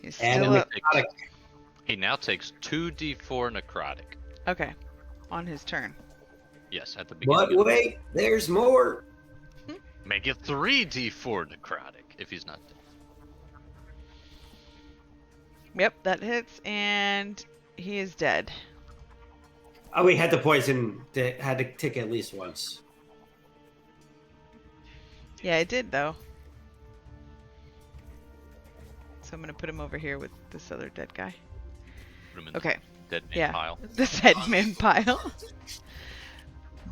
He's And still a up. necrotic. He now takes 2d4 necrotic. Okay. On his turn. Yes, at the beginning. But wait, there's more. Make it 3d4 necrotic if he's not dead. Yep, that hits, and he is dead. Oh, we had the poison. Had to tick at least once. Yeah, it did, though. So I'm going to put him over here with this other dead guy. Put him in Okay. the dead man Yeah. pile. The dead man pile.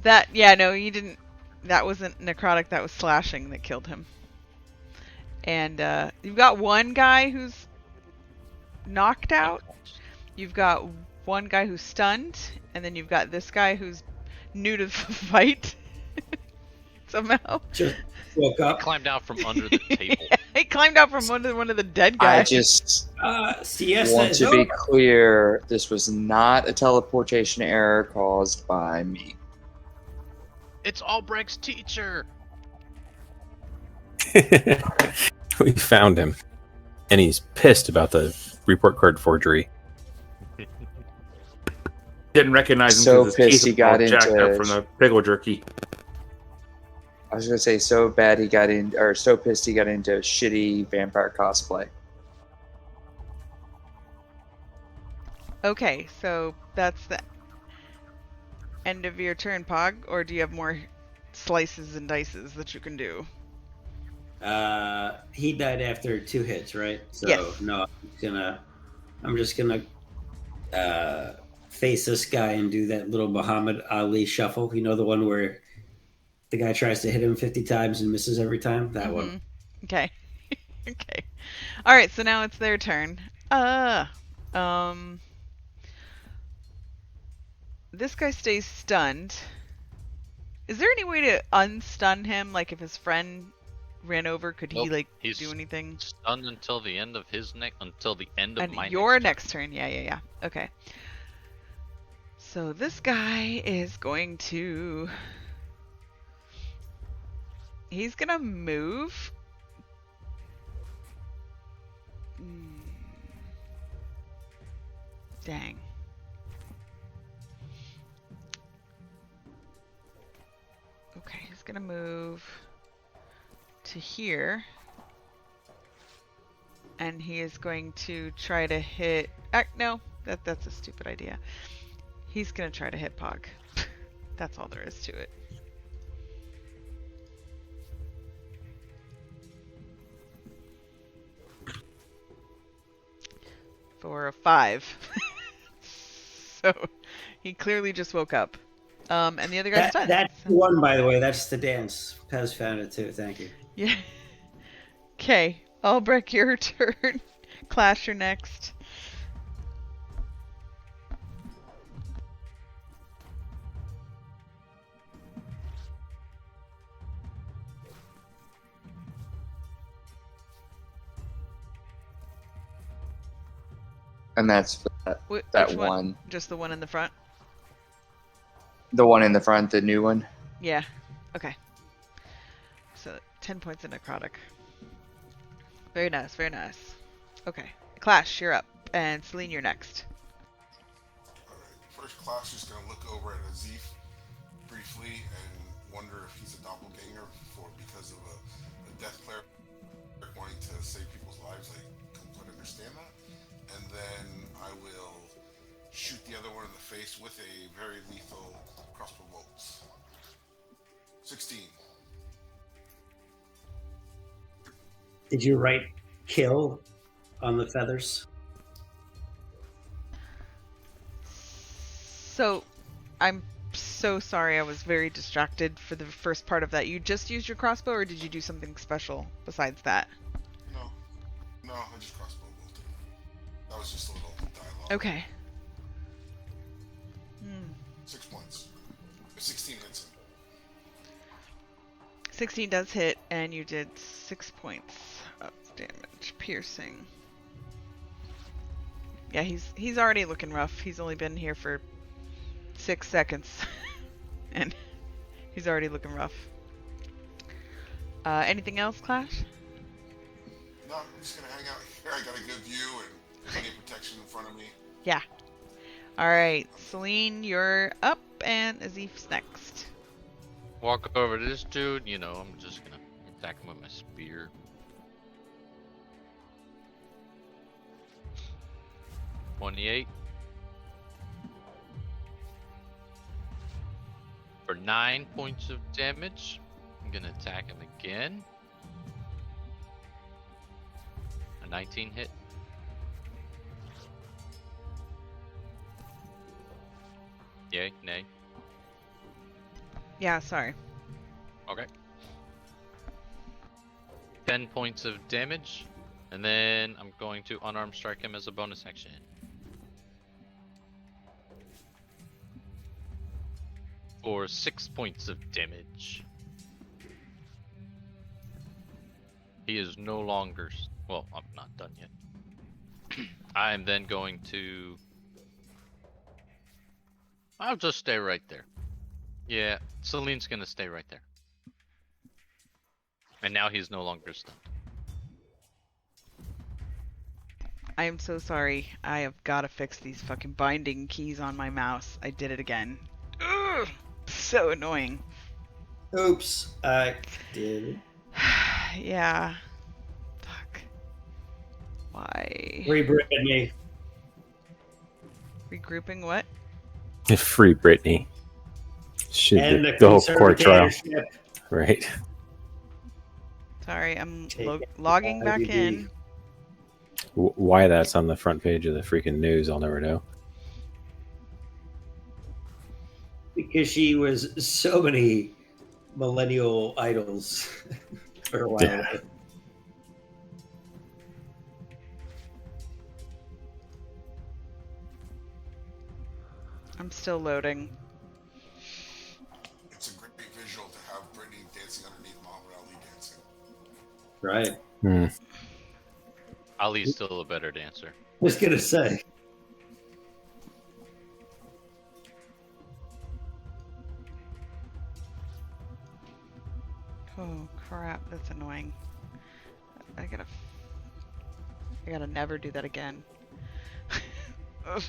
No, you didn't. That wasn't necrotic, that was slashing that killed him. And you've got one guy who's knocked out. You've got one guy who's stunned. And then you've got this guy who's new to the fight. Somehow. Just woke up. Climbed out from under the table. He climbed out from one of the dead I guys. just Siesta want is to be over. clear, this was not a teleportation error caused by me. It's Albrecht's teacher. We found him, and he's pissed about the report card forgery. Didn't recognize him So because his pissed teeth he got were jacked into- up from the pickle jerky. I was gonna say so bad he got in, or so pissed he got into shitty vampire cosplay. Okay, so that's the end of your turn, Pog, or do you have more slices and dices that you can do? He died after 2 hits, right? So Yes. no, I'm just gonna face this guy and do that little Muhammad Ali shuffle. You know, the one where the guy tries to hit him 50 times and misses every time? That one. Okay. Okay. All right, so now it's their turn. This guy stays stunned. Is there any way to unstun him? Like if his friend ran over, could he Nope, do he's anything? Stunned until the end of his until the end of And my your next next turn. Yeah. Okay. So this guy is going to... He's gonna move. Dang. Okay, he's gonna move to here. And he is going to try to hit... no, that's a stupid idea. He's gonna try to hit Pog. That's all there is to it. For a 5. So he clearly just woke up. And the other guy's stunned. That's the one, by the way. That's the dance. Pez found it too. Thank you. Yeah. Okay. Albrecht, your turn. Clash, you're next. And that's for that Which one. Just the one in the front? The one in the front, the new one. Yeah. Okay. So 10 points of necrotic. Very nice, very nice. Okay. Clash, you're up. And Celine, you're next. Alright, first Clash is going to look over at Azif briefly and wonder if he's a doppelganger because of a death cleric wanting to save people's lives. I don't quite understand that. And then I will shoot the other one in the face with a very lethal crossbow bolts. 16. Did you write kill on the feathers? So, I'm so sorry. I was very distracted for the first part of that. You just used your crossbow, or did you do something special besides that? No, I just crossbow bolted. That was just a little dialogue. Okay. 6 points. 16 hits him. 16 does hit, and you did 6 points of damage. Piercing. Yeah, he's already looking rough. He's only been here for 6 seconds. And he's already looking rough. Anything else, Clash? No, I'm just going to hang out here. I got a good view and plenty of protection in front of me. Yeah. Alright, Celine, you're up, and Azif's next. Walk over to this dude, I'm just gonna attack him with my spear. $28. For 9 points of damage. I'm gonna attack him again. A 19 hit. Yay, nay. Yeah, sorry. Okay. 10 points of damage, and then I'm going to unarmed strike him as a bonus action. For 6 points of damage. He is no longer... Well, I'm not done yet. I'm then going to... I'll just stay right there. Yeah, Celine's gonna stay right there. And now he's no longer stunned. I am so sorry. I have got to fix these fucking binding keys on my mouse. I did it again. Ugh, so annoying. Oops, I did. Yeah. Fuck. Why? Free Brittany. Regrouping what? Free Britney. And The whole court trial. conservatorship. Right. Sorry, I'm Take logging back IDD. in. Why that's on the front page of the freaking news, I'll never know. Because she was so many millennial idols for a while. Yeah. I'm still loading. It's a great visual to have Brittany dancing underneath Muhammad Ali dancing. Right. Hmm. Ali's still a better dancer. I was gonna say. Oh crap, that's annoying. I gotta never do that again. Ugh.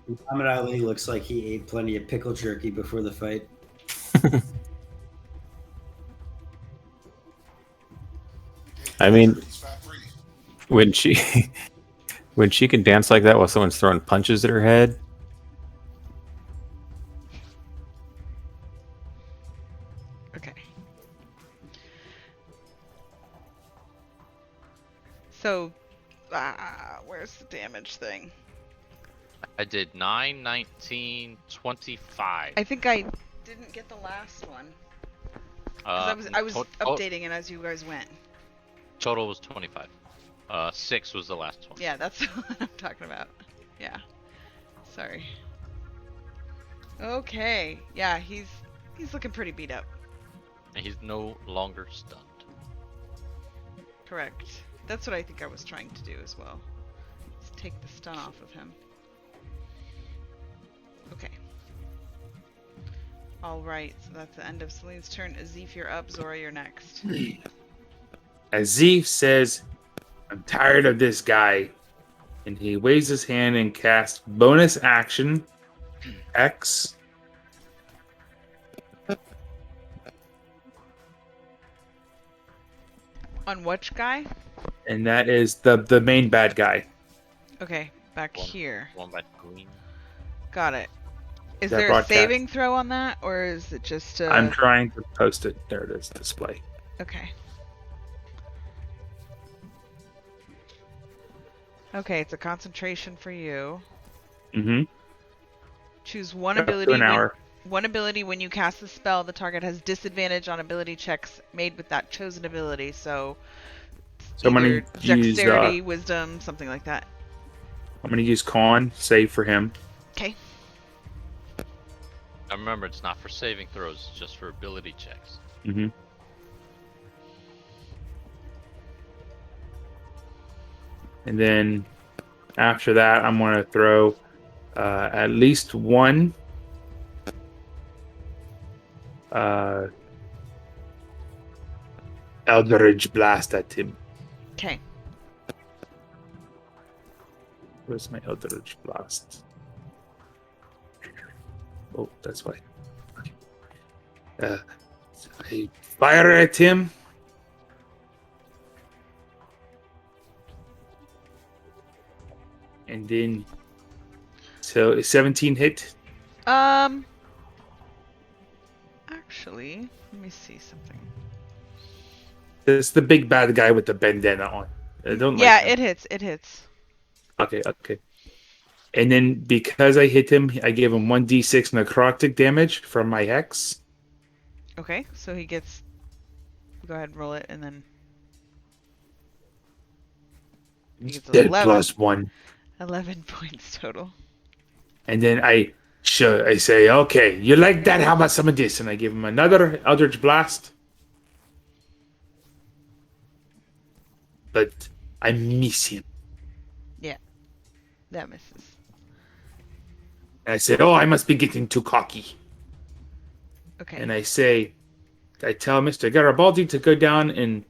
Muhammad Ali looks like he ate plenty of pickle jerky before the fight. I mean, He's fat-free. when she can dance like that while someone's throwing punches at her head, Okay. So, where's the damage thing? I did 9, 19, 25. I think I didn't get the last one. 'Cause I was updating it as you guys went. Total was 25. 6 was the last one. Yeah, that's what I'm talking about. Yeah. Sorry. Okay. Yeah, he's looking pretty beat up. And he's no longer stunned. Correct. That's what I think I was trying to do as well. Let's take the stun off of him. Okay. Alright, so that's the end of Celine's turn. Azif, you're up. Zorra, you're next. Azif says, I'm tired of this guy. And he waves his hand and casts bonus action X. On which guy? And that is the main bad guy. Okay, back here. One by green. Got it. Is That there a broadcast. saving throw on that, or is it just I'm trying to post it. There it is, display. Okay. Okay, it's a concentration for you. Mm-hmm. Choose one Up to ability. an hour. One ability when you cast the spell, the target has disadvantage on ability checks made with that chosen ability. So I'm either gonna use dexterity, wisdom, something like that. I'm gonna use con, save for him. Okay. Now remember, it's not for saving throws, it's just for ability checks. Mm-hmm. And then after that, I'm gonna throw at least one Eldritch Blast at him. Okay. Where's my Eldritch Blast? Oh, that's why. Okay. I fire at him. And then, so 17 hit. Actually, let me see something. It's the big bad guy with the bandana on. I don't Yeah, like him. it hits. It hits. Okay. And then because I hit him, I gave him 1d6 necrotic damage from my hex. Okay, so he gets. Go ahead and roll it, and then he gets Dead 11. plus 1. 11 points total. And then I say, okay, you like that? How about some of this? And I give him another Eldritch Blast. But I miss him. Yeah, that misses. And I said, oh, I must be getting too cocky. Okay. And I tell Mr. Garibaldi to go down and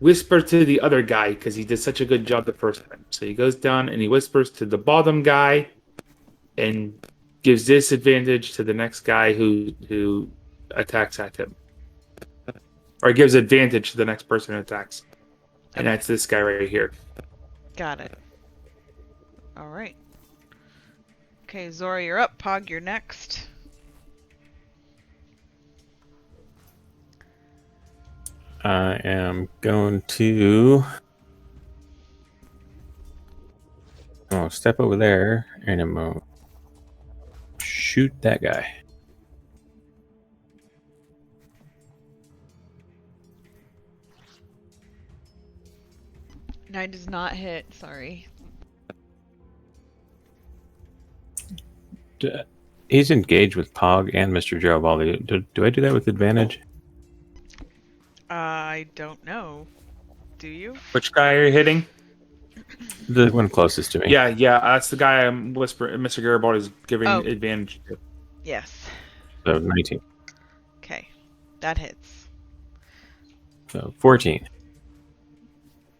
whisper to the other guy because he did such a good job the first time. So he goes down and he whispers to the bottom guy and gives disadvantage to the next guy who attacks at him. Or gives advantage to the next person who attacks. And that's this guy right here. Got it. All right. Okay, Zorra, you're up. Pog, you're next. I am going to step over there and I'm going to shoot that guy. Nine does not hit. Sorry. He's engaged with Pog and Mr. Garibaldi. Do I do that with advantage? I don't know. Do you? Which guy are you hitting? The one closest to me. Yeah, that's the guy I'm whispering. Mr. Garibaldi is giving Oh. advantage to. Yes. So 19. Okay. That hits. So 14.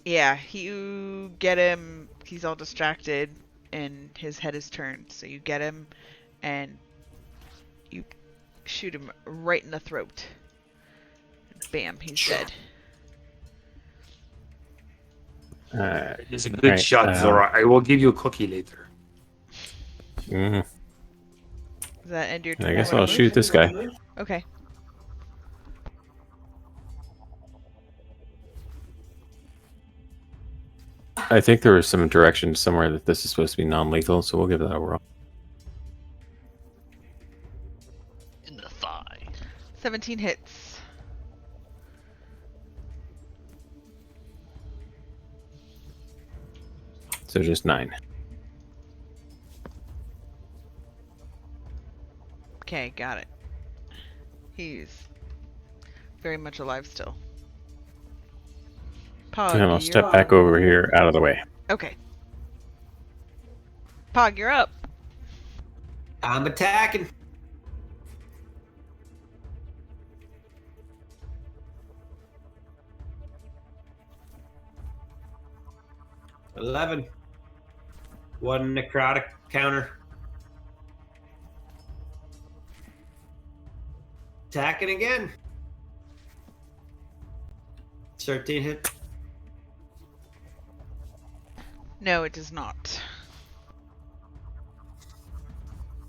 Yeah, you get him. He's all distracted and his head is turned. So you get him and you shoot him right in the throat. Bam, he's dead. It's a good right, shot, Zorra. I will give you a cookie later. Mhm. Does that end your turn? I guess Wanna I'll move? shoot this guy. Okay. I think there was some direction somewhere that this is supposed to be non-lethal, so we'll give that a roll. In the thigh. 17 hits. So just 9. Okay, got it. He's very much alive still. Pog, And I'll you're step up. back over here out of the way. Okay. Pog, you're up. I'm attacking. $11. One necrotic counter. Attacking again. 13 hit. No, it does not.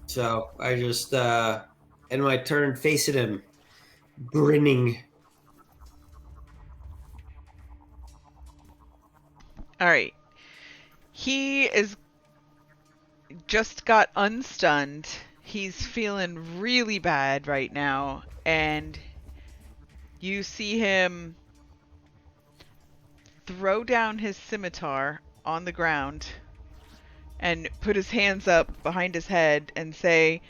So I just, in my turn, facing him, grinning. All right. He is just got unstunned. He's feeling really bad right now, and you see him throw down his scimitar on the ground and put his hands up behind his head and say,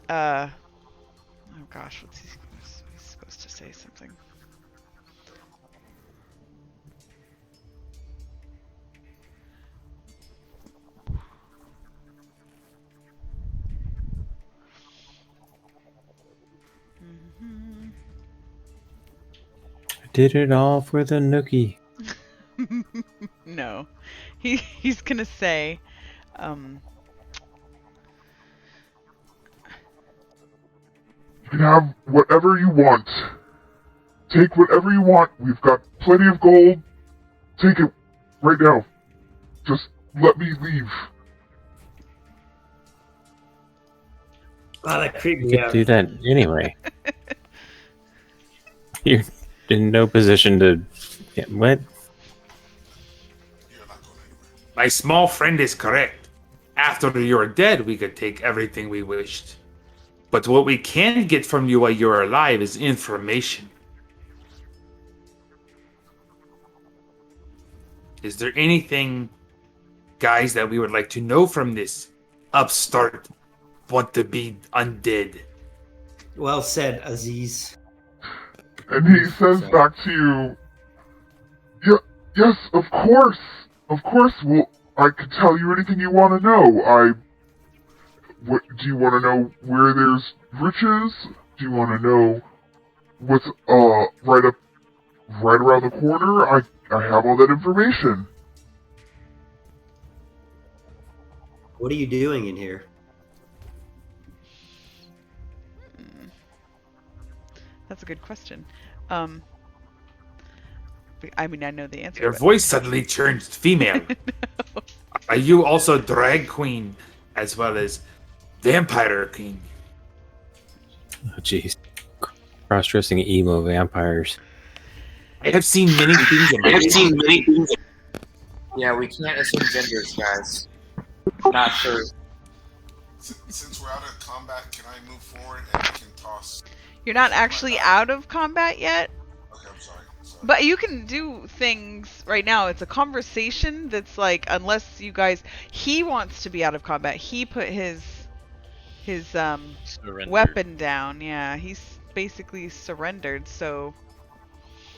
oh gosh, what's he's supposed to say something. Did it all for the nookie. No. He's gonna say, You can have whatever you want. Take whatever you want. We've got plenty of gold. Take it right now. Just let me leave. Oh, that creeped You me could out. do that anyway. You're in no position to. Yeah, what? You're not going anywhere. My small friend is correct. After you're dead, we could take everything we wished. But what we can get from you while you're alive is information. Is there anything, guys, that we would like to know from this upstart want to be undead? Well said, Aziz. And he says back to you, yes, of course. Of course, well, I could tell you anything you want to know. What do you want to know? Where there's riches? Do you want to know what's right around the corner? I have all that information. What are you doing in here? That's a good question. I mean, I know the answer. Your but- voice suddenly turned female. No. Are you also drag queen as well as vampire king? Oh, jeez. Cross-dressing emo vampires. I have seen many things in my life. Yeah, we can't assume genders, guys. Not sure. Since we're out of combat, can I move forward and I can toss? You're not actually out of combat yet, Okay, I'm sorry. but you can do things right now. It's a conversation that's like, unless you guys, he wants to be out of combat. He put his Surrendered. weapon down. Yeah, he's basically surrendered. So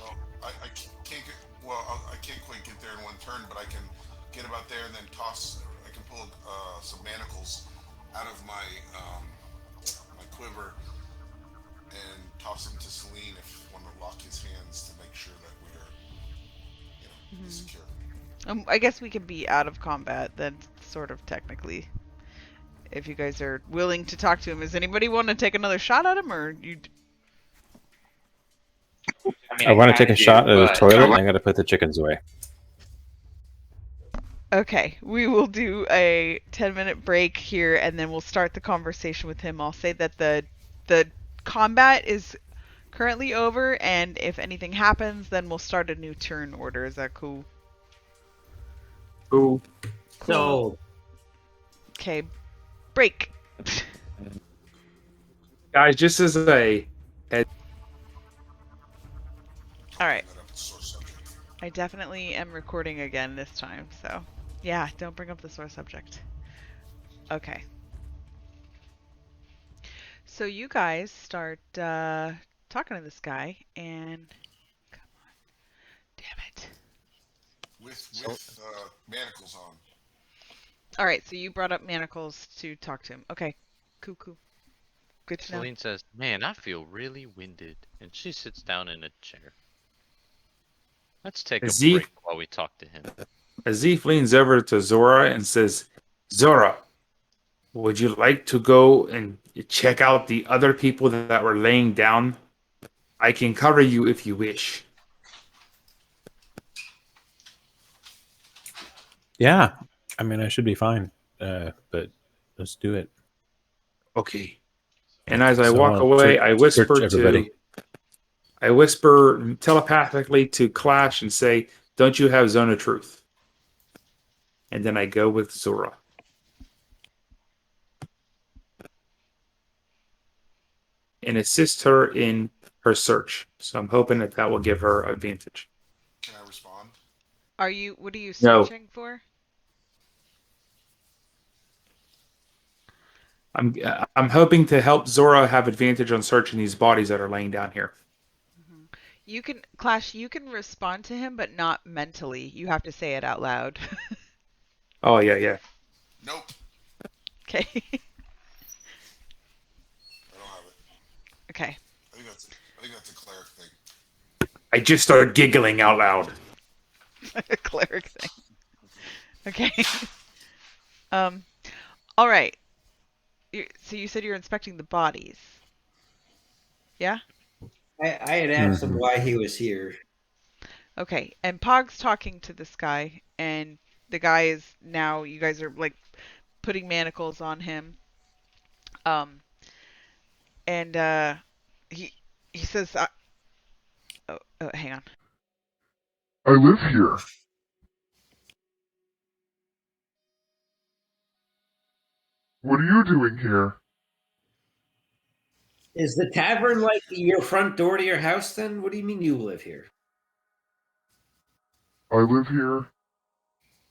Well, I can't get. Well, I can't quite get there in one turn, but I can get about there and then toss. I can pull some manacles out of my my quiver and toss them to Celine if I want to lock his hands to make sure that we are, secure. I guess we can be out of combat then, sort of technically. If you guys are willing to talk to him, does anybody want to take another shot at him, or you? I want to take a shot at the toilet, and I got to put the chickens away. Okay, we will do a 10-minute break here, and then we'll start the conversation with him. I'll say that the combat is currently over, and if anything happens, then we'll start a new turn order. Is that cool? Cool. So, Okay, break. Guys, just as a All right. That up is source subject. I definitely am recording again this time, so yeah, don't bring up the sore subject. Okay. So you guys start talking to this guy, and come on, damn it. With manacles on. All right, so you brought up manacles to talk to him. Okay, cool. Good to know. Celine says, "Man, I feel really winded," and she sits down in a chair. Let's take a Azif, break while we talk to him. Azif leans over to Zorra and says, Zorra, would you like to go and check out the other people that were laying down? I can cover you if you wish. Yeah, I mean, I should be fine. But let's do it. Okay. And as I So walk I'll away, I whisper search everybody. I whisper telepathically to Clash and say, don't you have Zone of Truth? And then I go with Zorra. And assist her in her search. So I'm hoping that will give her advantage. Can I respond? What are you No. searching for? I'm hoping to help Zorra have advantage on searching these bodies that are laying down here. You can, Clash, you can respond to him, but not mentally. You have to say it out loud. Oh, yeah. Nope. Okay. I don't have it. Okay. I think that's a cleric thing. I just started giggling out loud. A cleric thing. Okay. All right. So you said you're inspecting the bodies. Yeah? I had asked him why he was here. Okay. And Pog's talking to this guy, and the guy is now, you guys are like putting manacles on him. And he says, hang on. I live here. What are you doing here? Is the tavern like your front door to your house then? What do you mean you live here? I live here.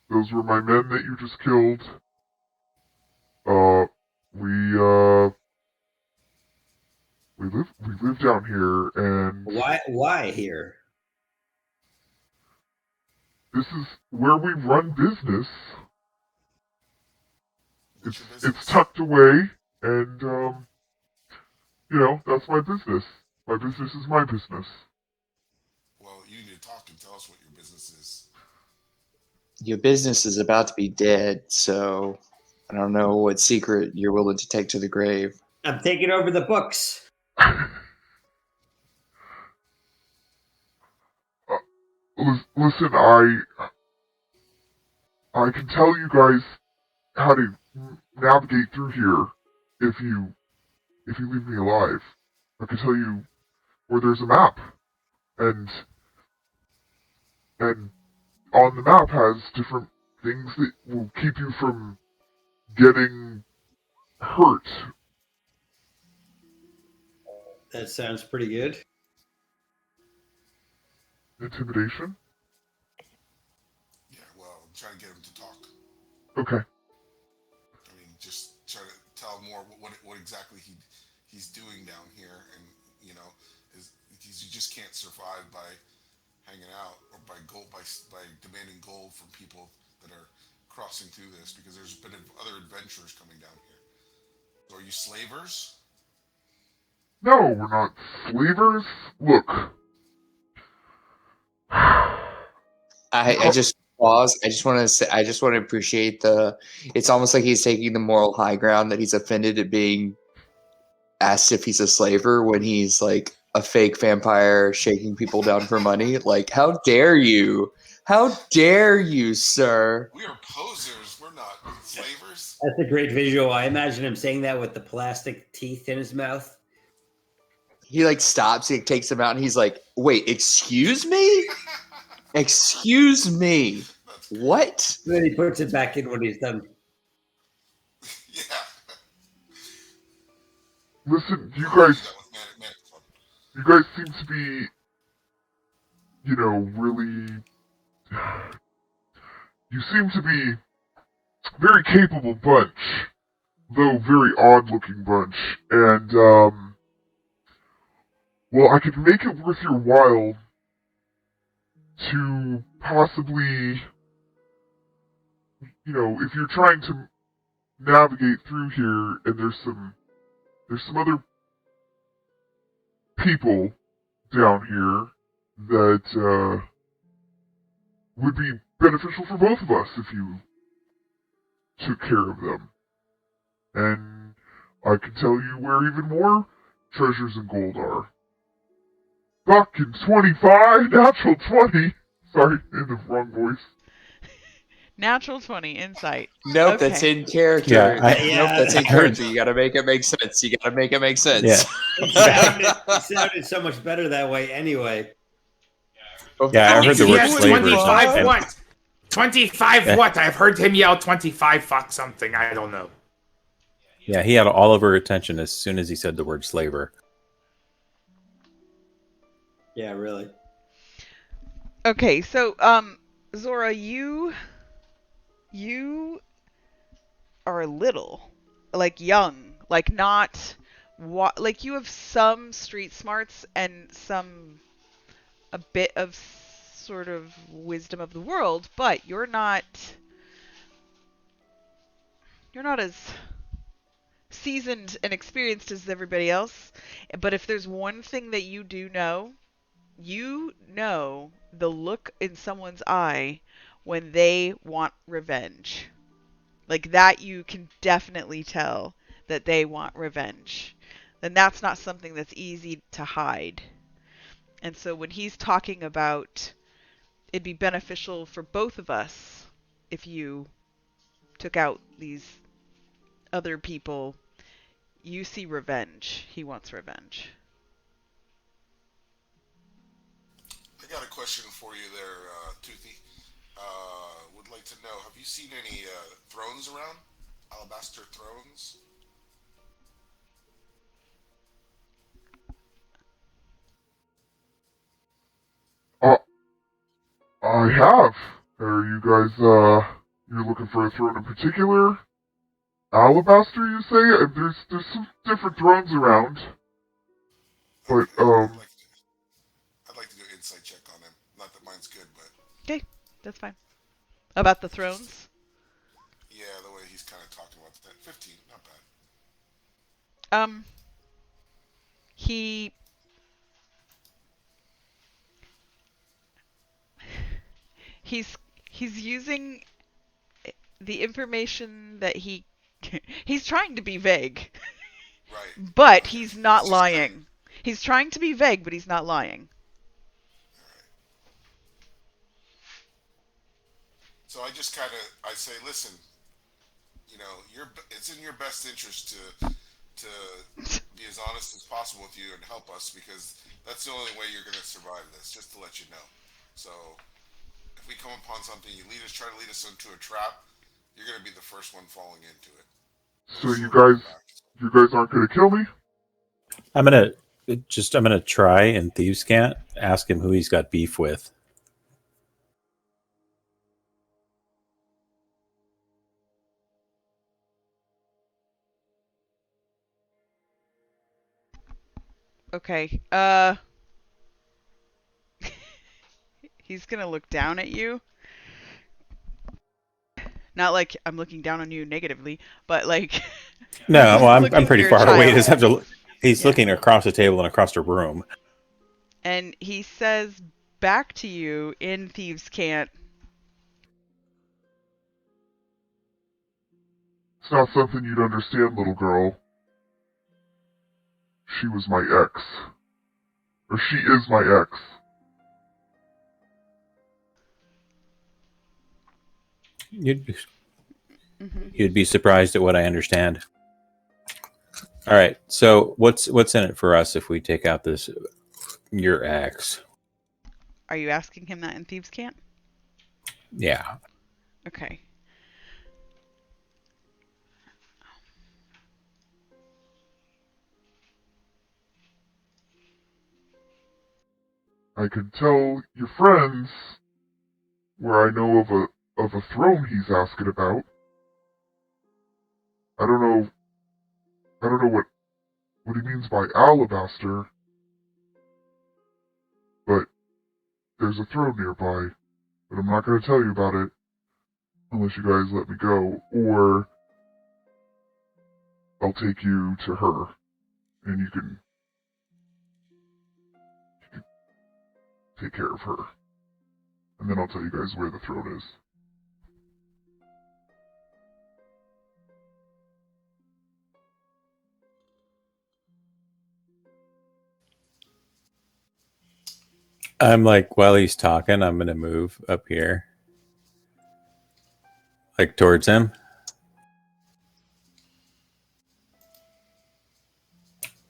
Those were my men that you just killed. We live down here, and Why here? this is where we run business. What's your business? It's tucked away, and that's my business. My business is my business. Well, you need to talk and tell us what your business is. Your business is about to be dead, so I don't know what secret you're willing to take to the grave. I'm taking over the books. Listen, I can tell you guys how to navigate through here if you leave me alive. I can tell you where there's a map, and on the map has different things that will keep you from getting hurt. That sounds pretty good. Intimidation? Yeah, well, I'm trying to get him to talk. Okay. I mean, just try to tell him more what exactly he's doing down here, and because you just can't survive by hanging out or by demanding gold from people that are crossing through this, because there's been other adventurers coming down here. So are you slavers? No, we're not slavers. Look. I just pause. I just want to say, I just want to appreciate it's almost like he's taking the moral high ground that he's offended at being asked if he's a slaver when he's like a fake vampire shaking people down for money. Like, how dare you? How dare you, sir? We are posers. We're not slavers. That's a great visual. I imagine him saying that with the plastic teeth in his mouth. He like stops, he takes them out, and he's like, wait, excuse me? Excuse me. What? Then he puts it back in when he's done. Yeah. Listen, you We'll do guys that with Manic Club. you guys seem to be, really. You seem to be very capable bunch, though very odd-looking bunch, and well, I could make it worth your while to possibly, if you're trying to navigate through here, and there's some other people down here that would be beneficial for both of us if you took care of them. And I can tell you where even more treasures and gold are. Fucking 25, natural 20. Sorry, in the wrong voice. Natural 20, insight. Nope, Okay. that's in character. Yeah, Nope, that's in character. You gotta make it make sense. You gotta make it make sense. It sounded so much better that way anyway. Yeah, I heard the word Yes, slaver or 25 something. what? 25 Yeah. what? I've heard him yell 25 fuck something. I don't know. Yeah, he had all of her attention as soon as he said the word slaver. Yeah, really. Okay, so Zorra, you are little, like young, like not like you have some street smarts and a bit of sort of wisdom of the world, but you're not as seasoned and experienced as everybody else. But if there's one thing that you do know, you know the look in someone's eye when they want revenge. Like that, you can definitely tell that they want revenge. And that's not something that's easy to hide. And so when he's talking about it'd be beneficial for both of us if you took out these other people, you see revenge. He wants revenge. I got a question for you there, Toothy. Would like to know, have you seen any thrones around? Alabaster thrones? I have. Are you guys, you're looking for a throne in particular? Alabaster, you say? There's some different thrones around. But, I'd like to do an insight check on him. Not that mine's good, but Okay, that's fine. About the thrones? yeah, the way he's kind of talking about that. 15, not bad. He's using the information that he's trying to be vague. Right. But he's not lying. He's trying to be vague, but he's not lying. So I just I say, listen, it's in your best interest to be as honest as possible with you and help us, because that's the only way you're going to survive this, just to let you know. So if we come upon something, try to lead us into a trap, you're going to be the first one falling into it. so you guys aren't gonna kill me? I'm gonna try and Thieves Can't ask him who he's got beef with. Okay. He's gonna look down at you. Not like I'm looking down on you negatively, but like. No, well, I'm looking pretty for your far away. child. He doesn't have to look. He's looking across the table and across the room. And he says back to you in Thieves Can't. It's not something you'd understand, little girl. She was my ex. Or she is my ex. You'd be surprised at what I understand. All right, so what's in it for us if we take out your ex? Are you asking him that in Thieves Can't? Yeah. Okay. I could tell your friends where I know of a throne he's asking about. I don't know what he means by alabaster, but there's a throne nearby, but I'm not going to tell you about it. unless you guys let me go, or I'll take you to her, and you can take care of her. And then I'll tell you guys where the throne is. I'm like, while he's talking, I'm gonna move up here, like towards him,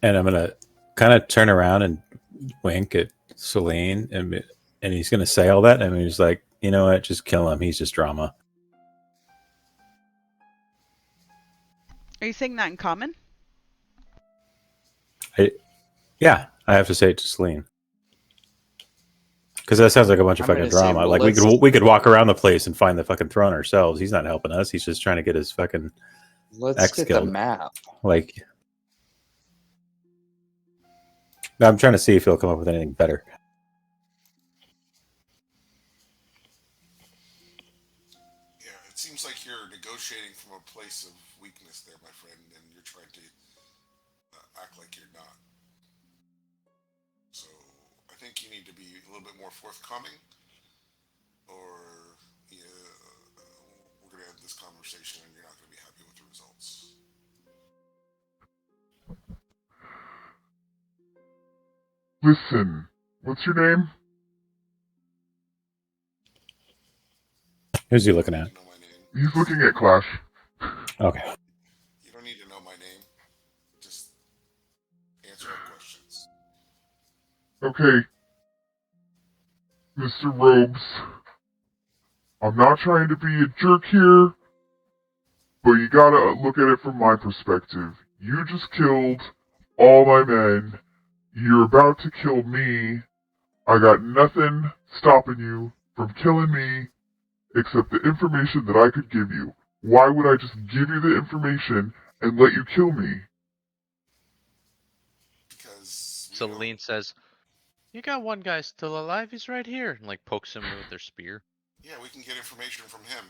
and I'm gonna kind of turn around and wink at Celine, and he's gonna say all that, and he's like, you know what, just kill him. He's just drama. Are you saying that in common? Yeah, I have to say it to Celine. Because that sounds like a bunch of I'm fucking gonna say, drama. well, Like we could walk around the place and find the fucking throne ourselves. He's not helping us. He's just trying to get his fucking Let's ex get killed. the map. Like, I'm trying to see if he'll come up with anything better. Yeah, it seems like you're negotiating from a place of weakness there, my friend, and you're trying to act like you're not. So I think you need to be a little bit more forthcoming, or we're going to end this conversation and you're not going to be happy with the results. Listen, what's your name? Who's he looking at? You know my name. He's looking at Clash. Okay. You don't need to know my name. Just answer our questions. Okay, Mr. Robes. I'm not trying to be a jerk here, but you gotta look at it from my perspective. You just killed all my men. You're about to kill me. I got nothing stopping you from killing me except the information that I could give you. Why would I just give you the information and let you kill me? Because Celine says, "You got one guy still alive. He's right here," and like pokes him with their spear. yeah, we can get information from him.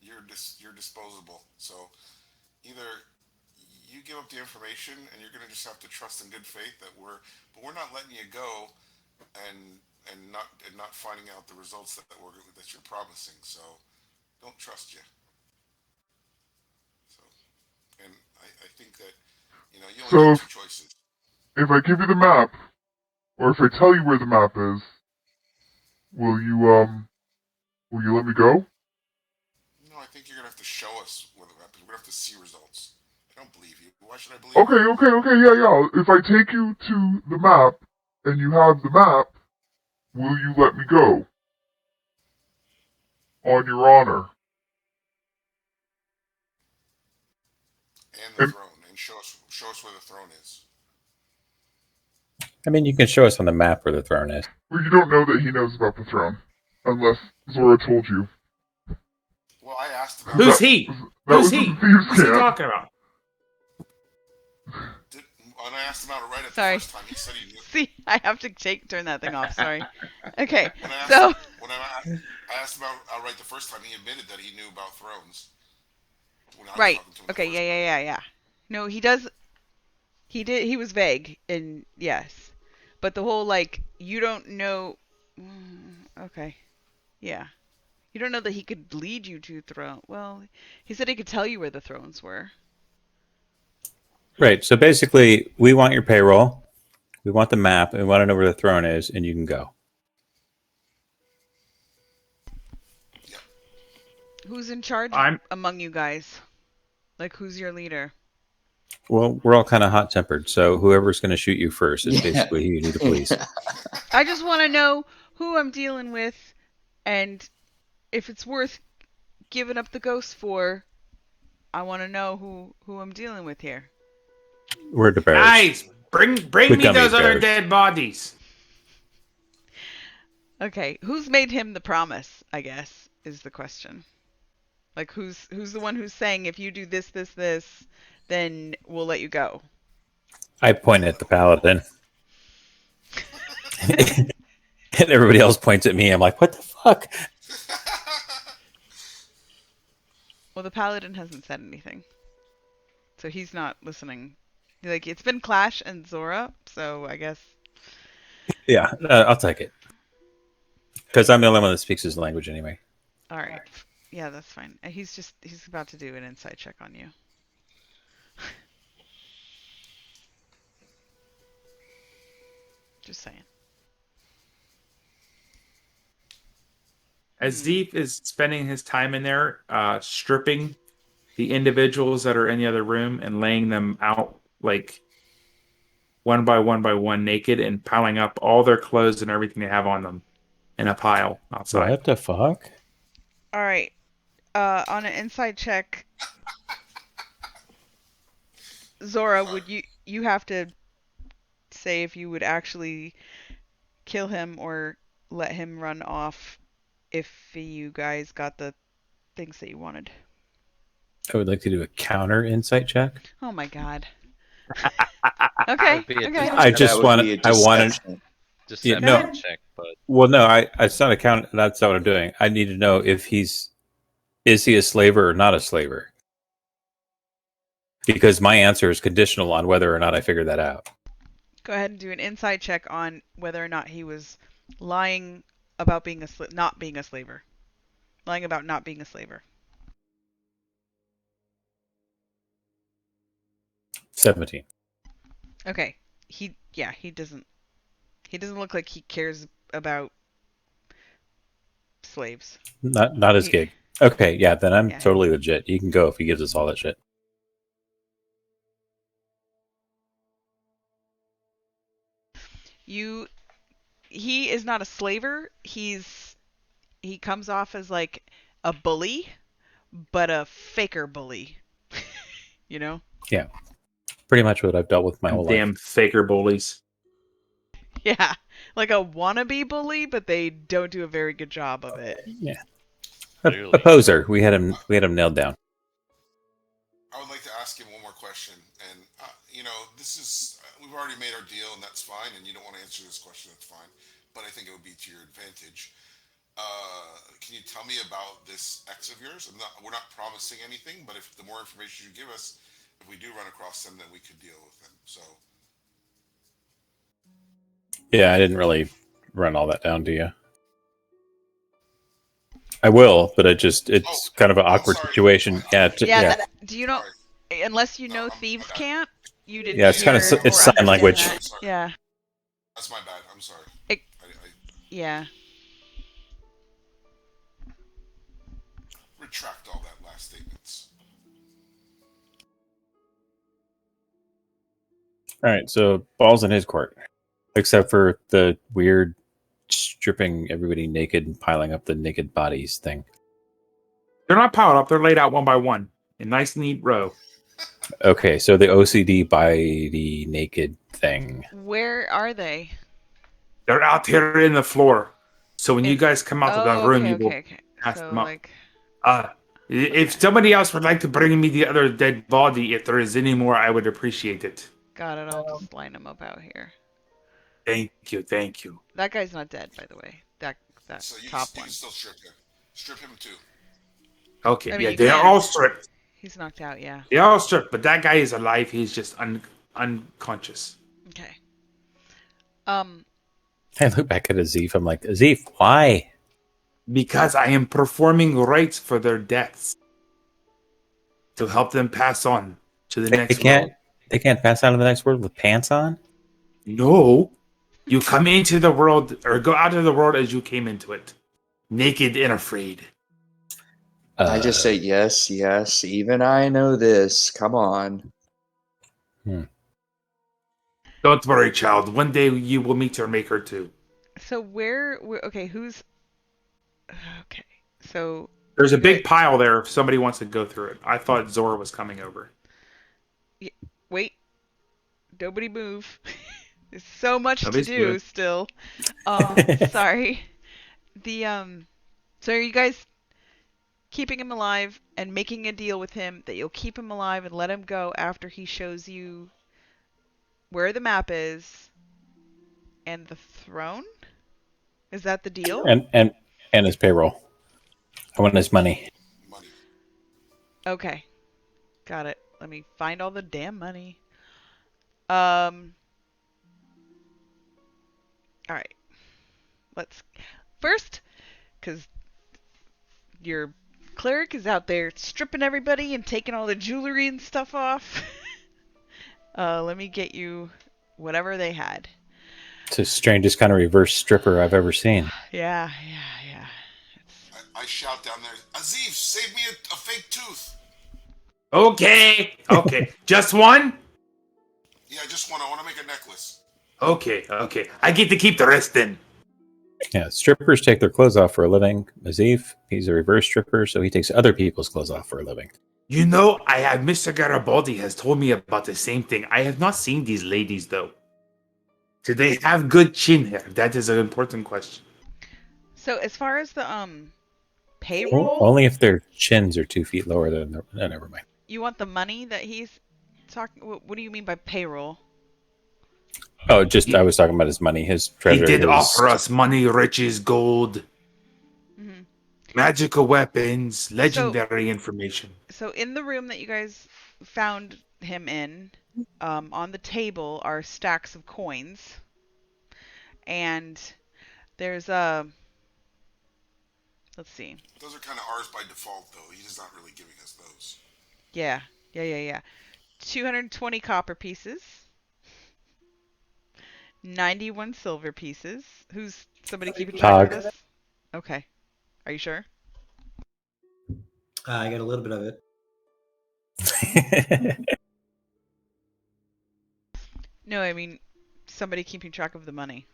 You're disposable. So either you give up the information, and you're going to just have to trust in good faith that we're not letting you go, and not finding out the results that you're promising. So don't trust you. So, and I think that you only So have two choices. if I give you the map, or if I tell you where the map is, will you let me go? No, I think you're going to have to show us where the map is. We're going to have to see results. I don't believe you. Why should I believe you? Okay, yeah. If I take you to the map, and you have the map, will you let me go? On your honor. And the throne, and show us where the throne is. I mean, you can show us on the map where the throne is. Well, you don't know that he knows about the throne, unless Zorra told you. Well, I asked about Who's he? That Who's was he? in the thieves' Who's he camp. talking about? and I asked him out right at Sorry. the first time. He said he knew. See, I have to turn that thing off. Sorry. Okay, When I asked, so when I asked him out outright the first time, he admitted that he knew about thrones. When I was right. talking to him the Okay. first Yeah. No, he does. He did. He was vague, and yes, but the whole like you don't know. Okay. Yeah. You don't know that he could lead you to throne. Well, he said he could tell you where the thrones were. Right. So basically, we want your payroll, we want the map, and we want to know where the throne is, and you can go. Who's in charge among you guys? Like, who's your leader? Well, we're all kind of hot-tempered, so whoever's going to shoot you first is basically who you need to please. I just want to know who I'm dealing with, and if it's worth giving up the ghost for. I want to know who I'm dealing with here. We're the bears. Nice. Bring me gummy those other bears. dead bodies. Okay, who's made him the promise, I guess, is the question. Like, who's the one who's saying, if you do this, then we'll let you go? I point at the paladin. And everybody else points at me. I'm like, what the fuck? Well, the paladin hasn't said anything, so he's not listening. Like, it's been Clash and Zorra, so I guess. Yeah, I'll take it. Because I'm the only one that speaks his language anyway. All right. Yeah, that's fine. He's about to do an insight check on you. Just saying. As Zeke is spending his time in there, stripping the individuals that are in the other room and laying them out like one by one naked and piling up all their clothes and everything they have on them in a pile outside. What the fuck? All right. On an insight check, Zorra, would you have to say if you would actually kill him or let him run off if you guys got the things that you wanted? I would like to do a counter insight check. Oh my god. Okay. Okay. I just want to. I want to. Deception no. check, but Well, no, it's not a count. That's not what I'm doing. I need to know if is he a slaver or not a slaver? Because my answer is conditional on whether or not I figure that out. Go ahead and do an insight check on whether or not he was lying about being not being a slaver. Lying about not being a slaver. 17. Okay. He doesn't look like he cares about slaves. Not his gig. Okay, yeah, then I'm totally legit. You can go if he gives us all that shit. He is not a slaver. He comes off as like a bully, but a faker bully. You know? Yeah. Pretty much what I've dealt with my whole life. Damn faker bullies. Yeah. Like a wannabe bully, but they don't do a very good job of it. Yeah. A poser. We had him nailed down. I would like to ask him one more question, and this is we've already made our deal, and that's fine. And you don't want to answer this question, that's fine. But I think it would be to your advantage. Can you tell me about this ex of yours? We're not promising anything, but if the more information you give us, if we do run across them, then we could deal with them. So. Yeah, I didn't really run all that down to you. I will, but it's kind of an awkward situation. Yeah. Do you know? Unless you know thieves can't, you didn't. Yeah, it's kind of sign language. Yeah. That's my bad. I'm sorry. Yeah. Retract all that last statements. All right, so ball's in his court, except for the weird stripping everybody naked and piling up the naked bodies thing. They're not piled up. They're laid out one by one in nice, neat row. Okay, so the OCD body naked thing. Where are they? They're out here in the floor. So when you guys come out of the room, you will pass them up. If somebody else would like to bring me the other dead body, if there is any more, I would appreciate it. Got it. I'll just line them up out here. Thank you. That guy's not dead, by the way. That so top you one. can still strip him. Strip him too. Okay, yeah, they're all stripped. He's knocked out, yeah. They're all stripped, but that guy is alive. He's just unconscious. Okay. I look back at Azif. I'm like, Azif, why? Because I am performing rites for their deaths to help them pass on to the next world. They can't pass on to the next world with pants on? No. You come into the world, or go out of the world as you came into it. Naked and afraid. I just say yes. Even I know this. Come on. Don't worry, child. One day you will meet your maker too. So okay, so... There's a big pile there if somebody wants to go through it. I thought Zorra was coming over. Wait. Nobody move. There's so much to do still. Sorry. So are you guys keeping him alive and making a deal with him that you'll keep him alive and let him go after he shows you where the map is and the throne? Is that the deal? And his payroll. I want his money. Okay. Got it. Let me find all the damn money. All right. Let's first, because your cleric is out there stripping everybody and taking all the jewelry and stuff off. Let me get you whatever they had. It's the strangest kind of reverse stripper I've ever seen. Yeah. I shout down there, Aziz, save me a fake tooth. Okay. Just one? Yeah, just one. I want to make a necklace. Okay. I get to keep the rest then. Yeah, strippers take their clothes off for a living. Mazif, he's a reverse stripper, so he takes other people's clothes off for a living. You know, I have Mr. Garibaldi has told me about the same thing. I have not seen these ladies though. Do they have good chin hair? That is an important question. So as far as the payroll, Only if their chins are 2 feet lower than the... No, never mind. you want the money that he's talking. What do you mean by payroll? Oh, just I was talking about his money, his treasure. He did offer us money, riches, gold, magical weapons, legendary information. So in the room that you guys found him in, on the table are stacks of coins, and there's a. Let's see. Those are kind of ours by default, though. He's not really giving us those. Yeah. 220 copper pieces. 91 silver pieces. Who's somebody keeping track of this? Okay. Are you sure? I got a little bit of it. No, I mean somebody keeping track of the money.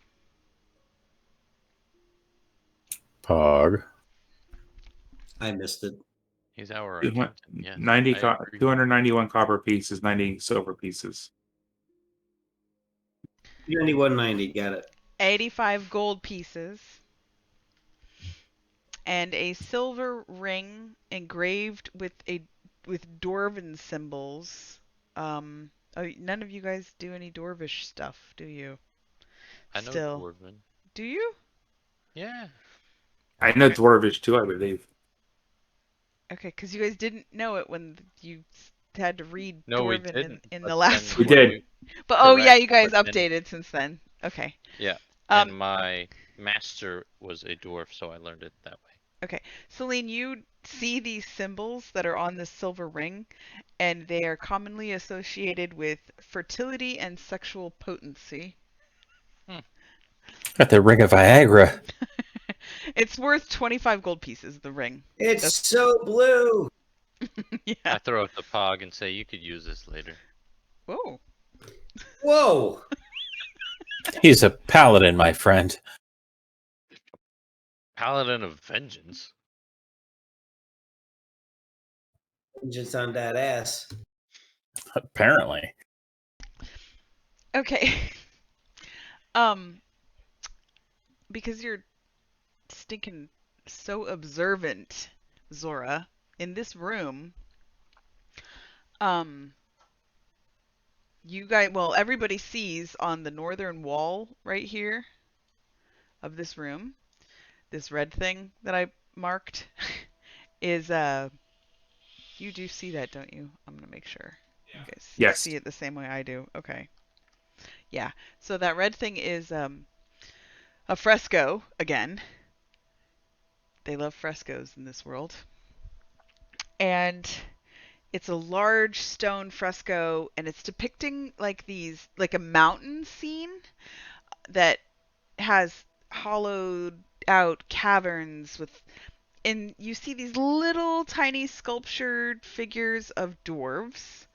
Pog. I missed it. He's our accountant. Yeah, 291 copper pieces, 90 silver pieces. 91.90, got it. 85 gold pieces. And a silver ring engraved with dwarven symbols. None of you guys do any dwarvish stuff, do you? I know Still. Dwarven. Do you? Yeah. I know Dwarvish too, I believe. Okay, because you guys didn't know it when you had to read No, we Dwarven didn't. in But the last then We one. did. But oh yeah, Correct, you guys but then- updated since then. Okay. Yeah. And my master was a dwarf, so I learned it that way. Okay. Celine, you see these symbols that are on this silver ring, and they are commonly associated with fertility and sexual potency. Got the ring of Viagra. It's worth 25 gold pieces, the ring. It's so blue. Yeah. I throw out the pog and say, you could use this later. Whoa. Whoa. He's a paladin, my friend. Paladin of Vengeance. Vengeance on that ass. Apparently. Okay. Because you're stinking so observant, Zorra, in this room, everybody sees on the northern wall right here of this room, this red thing that I marked is, you do see that, don't you? I'm gonna make sure. You guys Yes. see it the same way I do. Okay. Yeah. So that red thing is, a fresco, again. They love frescoes in this world. And it's a large stone fresco, and it's depicting like a mountain scene that has hollowed out caverns and you see these little tiny sculptured figures of dwarves,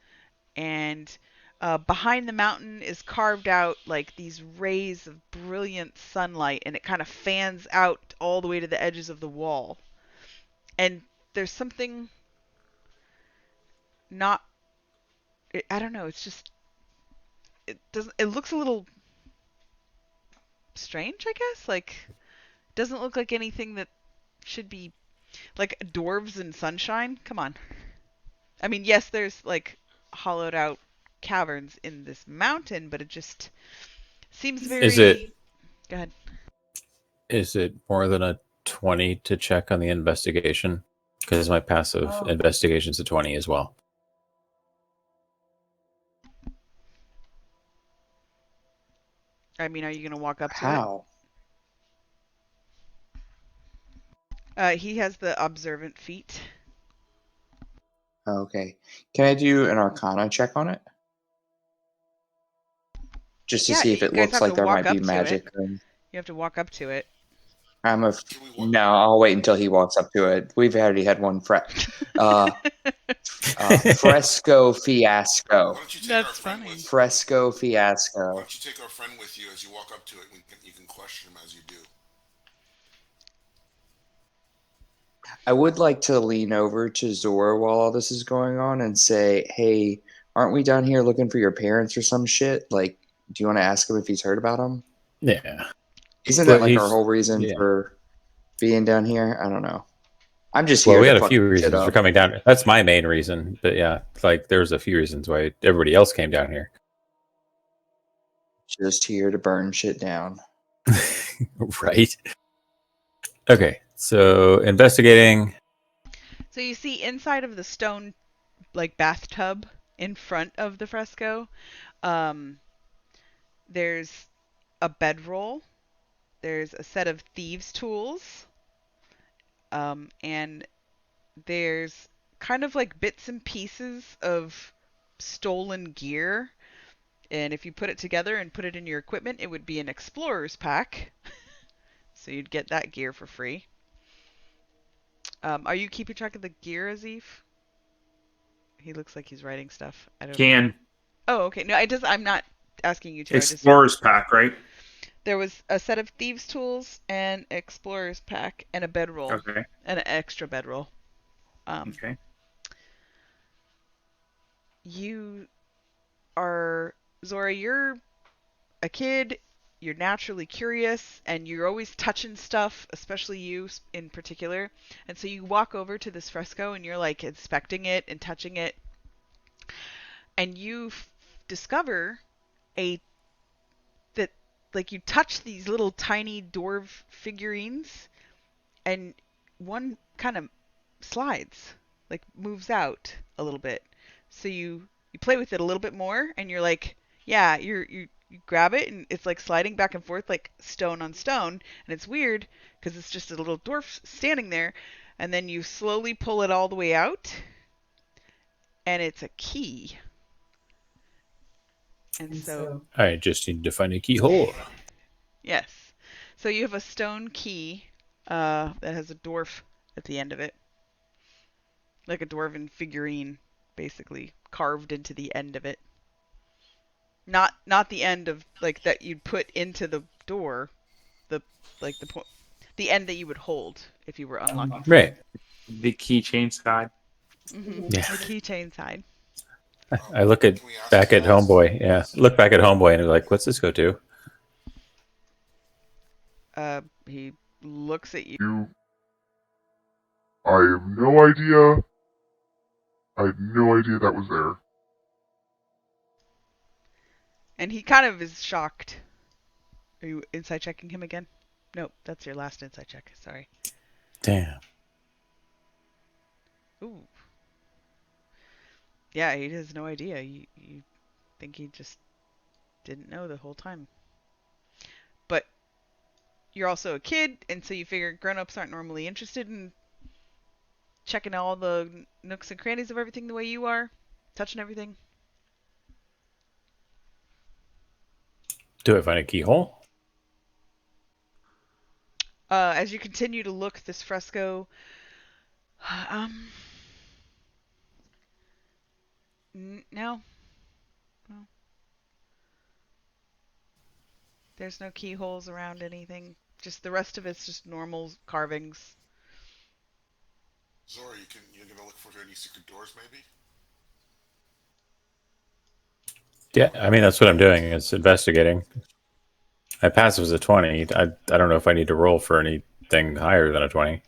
and behind the mountain is carved out like these rays of brilliant sunlight, and it kind of fans out all the way to the edges of the wall. And there's something not, I don't know, it's just, it looks a little strange, I guess. Like, it doesn't look like anything that should be, like, dwarves in sunshine. Come on. I mean, yes, there's like hollowed out caverns in this mountain, but it just seems very... Go ahead. Is it more than a 20 to check on the investigation? because my passive investigation's a 20 as well. I mean, are you going to walk up to How? it? He has the observant feat. Okay. Can I do an Arcana check on it? Just to Yeah, see if you it guys looks have like to there walk might up be to magic. You have to walk up to it. No, I'll wait until he walks up to it. We've already had one Fresco fiasco. Why don't you take That's our friend funny. with Fresco Why fiasco. don't you take our friend with you as you walk up to it? You can question him as you do. I would like to lean over to Zorra while all this is going on and say, hey, aren't we down here looking for your parents or some shit? Like, do you want to ask him if he's heard about them? Yeah. Isn't Well, that like our he's- whole reason yeah. for being down here? I don't know. I'm just Well, here we to had a fuck few shit reasons for up. coming down. That's my main reason. But yeah, like there's a few reasons why everybody else came down here. Just here to burn shit down. Right. Okay. So investigating. So you see inside of the stone, like, bathtub in front of the fresco, there's a bedroll. There's a set of thieves' tools. And there's kind of like bits and pieces of stolen gear. And if you put it together and put it in your equipment, it would be an explorer's pack. So you'd get that gear for free. Are you keeping track of the gear, Azif? He looks like he's writing stuff. I don't know. Can. Oh, okay. No, I'm not asking you to. Explorer's pack, right? There was a set of thieves' tools, and explorer's pack, and a bedroll. Okay. And an extra bedroll. Okay. You are, Zorra, you're a kid, you're naturally curious, and you're always touching stuff, especially you in particular. And so you walk over to this fresco and you're like inspecting it and touching it. And you discover that like you touch these little tiny dwarf figurines and one kind of slides, like moves out a little bit. So you play with it a little bit more and you're like, yeah, you grab it and it's like sliding back and forth like stone on stone, and it's weird because it's just a little dwarf standing there, and then you slowly pull it all the way out and it's a key. And so I just need to find a keyhole. yes. So you have a stone key that has a dwarf at the end of it. Like a dwarven figurine, basically, carved into the end of it. Not the end of like that you'd put into the door, the end that you would hold if you were unlocking. Right. The keychain side. Mm-hmm. Yeah. The keychain side. I look at back at Homeboy. Yeah. Look back at Homeboy and be like, what's this go to? He looks at you. I have no idea. I had no idea that was there. And he kind of is shocked. Are you insight checking him again? Nope, that's your last insight check. Sorry. Damn. Ooh. Yeah, he has no idea. You think he just didn't know the whole time. But you're also a kid, and so you figure grown-ups aren't normally interested in checking all the nooks and crannies of everything the way you are, touching everything. Do I find a keyhole? As you continue to look, this fresco, no. There's no keyholes around anything. Just the rest of it's just normal carvings. Zorra, you're gonna look for any secret doors, maybe? Yeah, I mean, that's what I'm doing. It's investigating. My passive is a 20. I don't know if I need to roll for anything higher than a 20.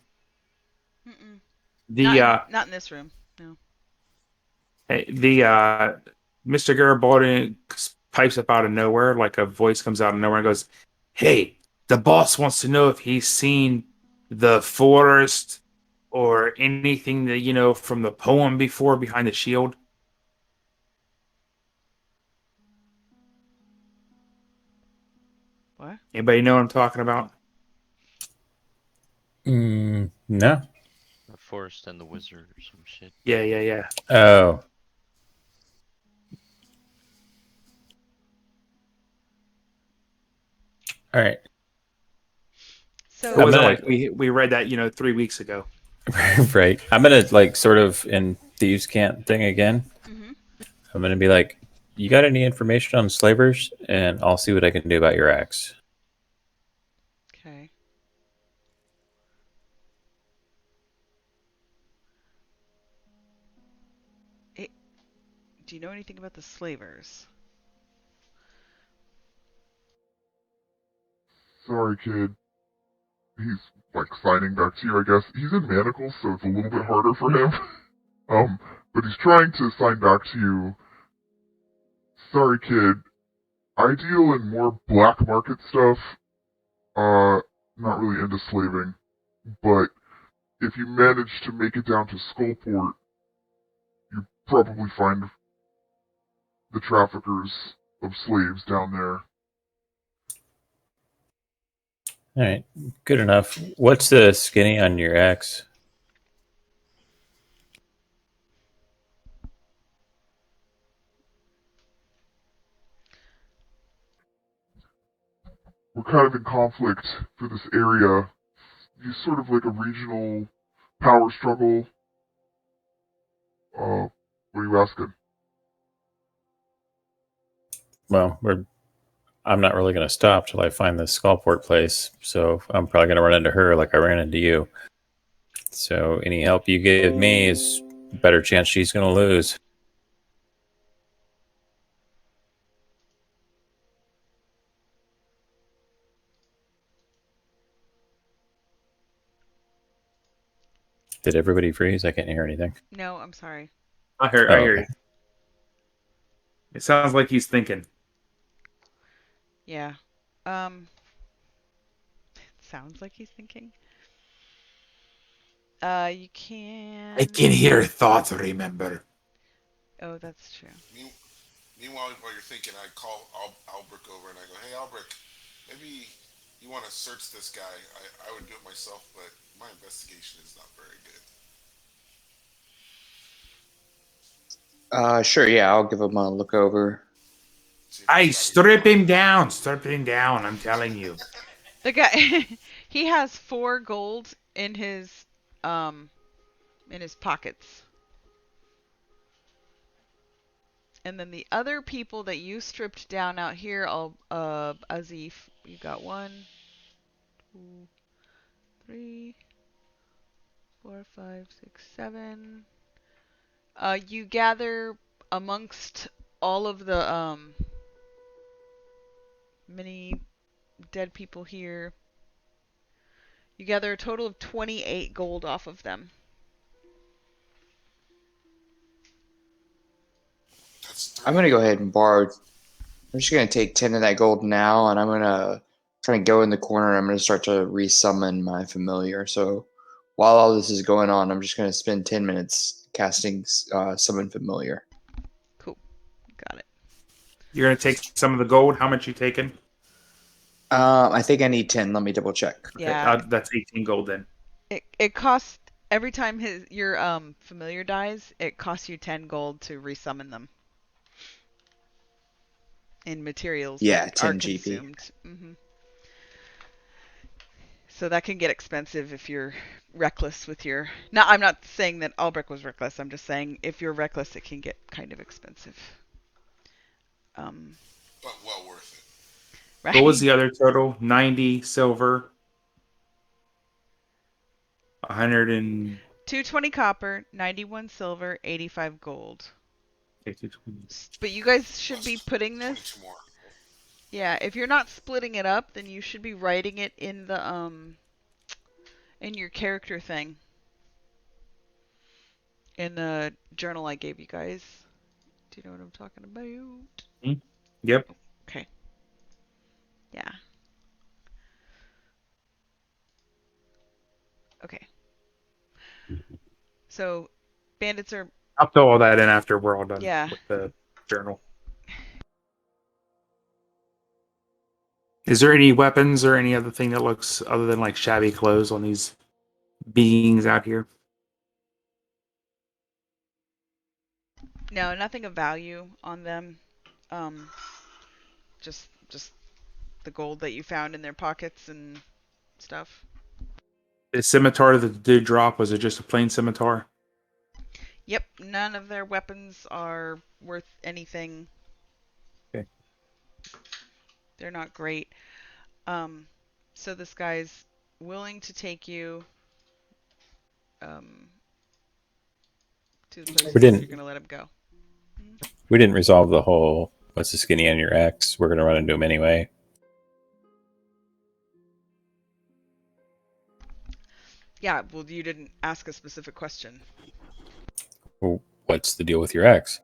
Mm-mm. The Not in this room. No. Mr. Garibaldi pipes up out of nowhere, like a voice comes out of nowhere and goes, "Hey, the boss wants to know if he's seen the forest or anything that you know from the poem before behind the shield? What? Anybody know what I'm talking about? No. The Forest and the Wizard or some shit. Yeah. Oh. All right. It So I'm wasn't gonna like we read that 3 weeks ago. right. I'm gonna like sort of in thieves' cant thing again. Mhm. I'm gonna be like, you got any information on slavers? And I'll see what I can do about your axe. Okay. Do you know anything about the slavers? Sorry, kid. He's like signing back to you, I guess. He's in manacles, so it's a little bit harder for him. But he's trying to sign back to you. Sorry, kid. I deal in more black market stuff. Not really into slaving. But if you manage to make it down to Skullport, you probably find the traffickers of slaves down there. All right, good enough. What's the skinny on your axe? We're kind of in conflict for this area. He's sort of like a regional power struggle. What are you asking? Well, I'm not really going to stop till I find this Skullport place, so I'm probably going to run into her like I ran into you. So any help you give me is a better chance she's going to lose. Did everybody freeze? I can't hear anything. No, I'm sorry. I hear okay. you. It sounds like he's thinking. Yeah. Sounds like he's thinking. You can. I can hear thoughts, remember. Oh, that's true. Meanwhile, while you're thinking, I call Albrecht over and I go, "Hey, Albrecht, maybe you want to search this guy. I would do it myself, but my investigation is not very good." Sure, yeah, I'll give him a look over. See if I he's strip him down. Strip him down. I'm telling you. The guy he has 4 gold in his pockets. And then the other people that you stripped down out here, Azif, you got 1, 2, 3, 4, 5, 6, 7. You gather amongst all of the many dead people here. You gather a total of 28 gold off of them. I'm gonna go ahead and borrow. I'm just gonna take 10 of that gold now, and I'm gonna kind of go in the corner. And I'm gonna start to resummon my familiar. So while all this is going on, I'm just gonna spend 10 minutes casting summon familiar. Cool. Got it. You're gonna take some of the gold. How much you taking? I think I need 10. Let me double check. Yeah. Okay, that's 18 gold then. It costs every time your familiar dies, it costs you 10 gold to resummon them. In materials Yeah, that 10 are GP. consumed. So that can get expensive if you're reckless with your. No, I'm not saying that Albrecht was reckless. I'm just saying if you're reckless, it can get kind of expensive. But well worth it. Right? What was the other total? 90 silver, 100 and 220 copper, 91 silver, 85 gold. okay, 220. But you guys should Plus be putting this. 22 more. Yeah, if you're not splitting it up, then you should be writing it in the in your character thing. In the journal I gave you guys. Do you know what I'm talking about? Yep. Okay. Yeah. Okay. So, bandits are... I'll fill all that in after we're all done Yeah. with the journal. Is there any weapons or any other thing that looks other than like shabby clothes on these beings out here? No, nothing of value on them. Um, just the gold that you found in their pockets and stuff. The scimitar that the dude dropped, was it just a plain scimitar? Yep, none of their weapons are worth anything. Okay. They're not great. So this guy's willing to take you to the place We didn't- you're going to let him go. We didn't resolve the whole what's the skinny on your ex. We're going to run into him anyway. Yeah, well, you didn't ask a specific question. Well, what's the deal with your ex?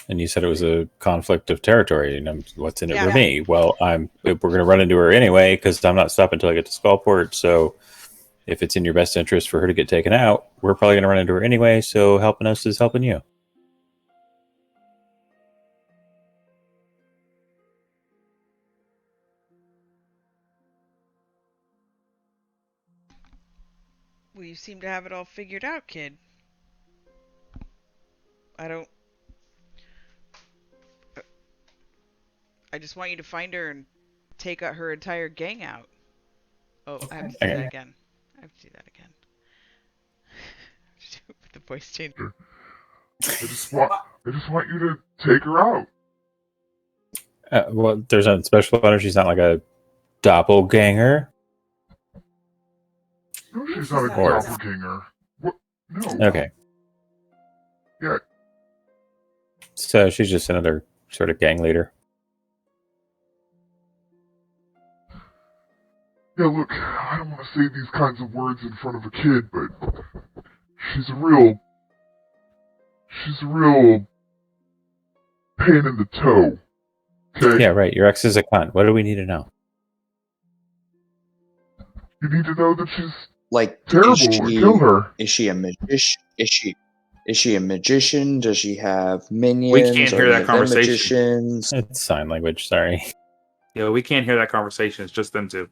And you said it was a conflict of territory. And what's in it for me? Well, we're going to run into her anyway because I'm not stopping until I get to Skullport. So if it's in your best interest for her to get taken out, we're probably going to run into her anyway. So helping us is helping you. Well, you seem to have it all figured out, kid. I just want you to find her and take out her entire gang out. Oh, I have to do that again. With the voice change. I just want you to take her out. Well, there's a special honor. She's not like a doppelganger. No, she's not a doppelganger. What? No. Okay. Yeah. So she's just another sort of gang leader. Yeah, look, I don't want to say these kinds of words in front of a kid, but she's a real pain in the toe. Okay? Yeah, right. Your ex is a cunt. What do we need to know? You need to know that she's Like, terrible and kill her. Is she a magician? Is she a magician? Does she have minions? We can't hear Are that any of them conversation. magicians? It's sign language. Sorry. Yeah, we can't hear that conversation. It's just them two.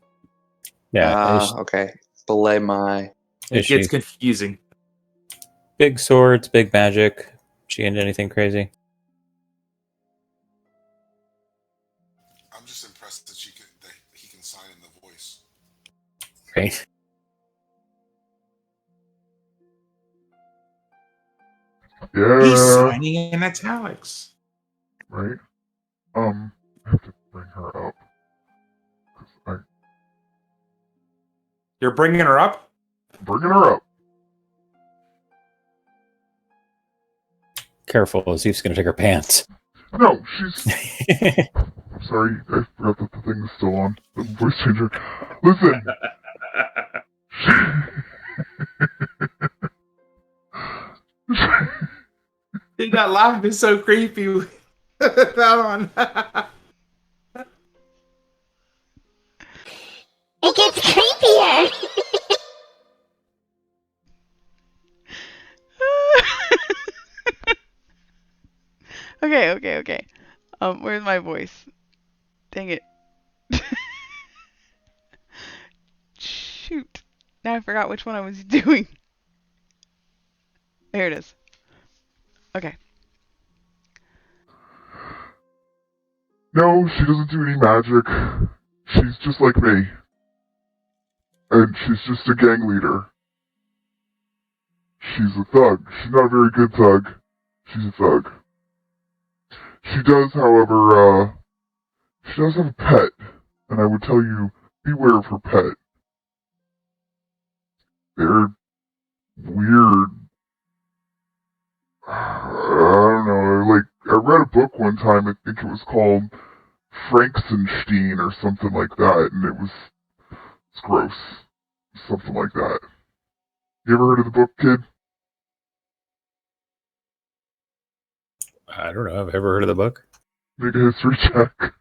Yeah. Okay. Belay my. It gets confusing. Big swords, big magic. She into anything crazy? I'm just impressed that he can sign in the voice. Right. Yeah. He's signing in italics. Right? I have to bring her up. You're bringing her up? Bringing her up. Careful, Zeef's going to take her pants. No, she's... Sorry, I forgot that the thing is still on. The voice changer. Listen. Dude, that laugh is so creepy. That on. It gets creepier. Okay. Where's my voice? Dang it. Shoot. Now I forgot which one I was doing. There it is. Okay. No, she doesn't do any magic. She's just like me. And she's just a gang leader. She's a thug. She's not a very good thug. She's a thug. She does, however, she does have a pet. And I would tell you, beware of her pet. They're weird. I don't know, like, I read a book one time, I think it was called Frankenstein or something like that, and it's gross. Something like that. You ever heard of the book, kid? I don't know. I've ever heard of the book. Make a history check.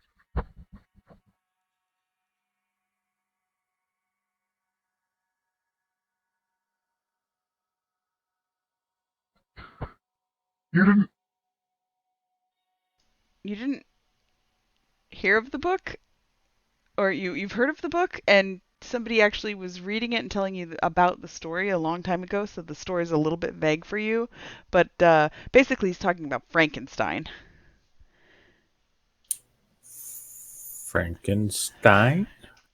You didn't. You didn't hear of the book? Or you've heard of the book, and somebody actually was reading it and telling you about the story a long time ago, so the story is a little bit vague for you. But basically, he's talking about Frankenstein. Frankenstein?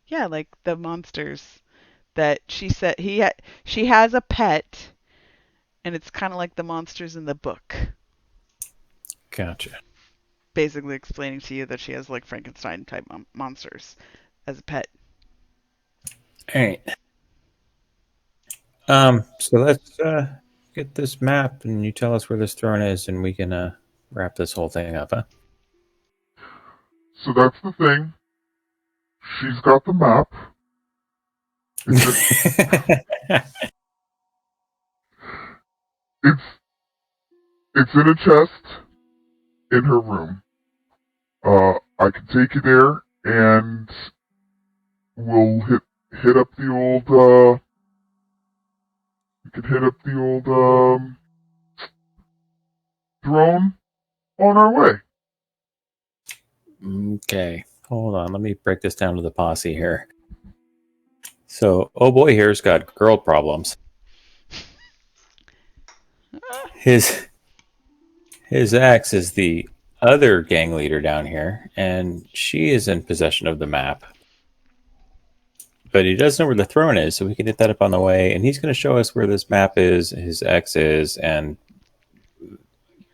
Yeah, like the monsters that she said she has a pet, and it's kind of like the monsters in the book. Gotcha. Basically explaining to you that she has like Frankenstein type monsters as a pet. All right. So let's get this map, and you tell us where this throne is, and we can wrap this whole thing up, huh? So that's the thing. She's got the map. It's it's in a chest in her room. I can take you there, and we'll hit up the old. We can hit up the old throne on our way. Okay, hold on. Let me break this down to the posse here. So, oh boy, here's got girl problems. His ex is the other gang leader down here, and she is in possession of the map. But he does know where the throne is, so we can hit that up on the way. And he's going to show us where this map is, his ex is, and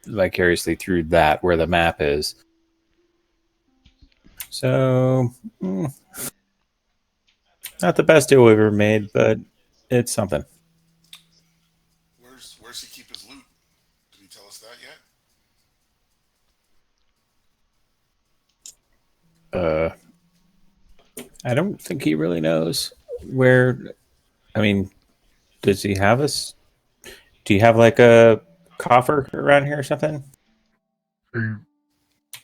vicariously through that where the map is. So, not the best deal we've ever made, but it's something. Where's he keep his loot? Did he tell us that yet? I don't think he really knows where. I mean, does he have us? Do you have like a coffer around here or something? Are you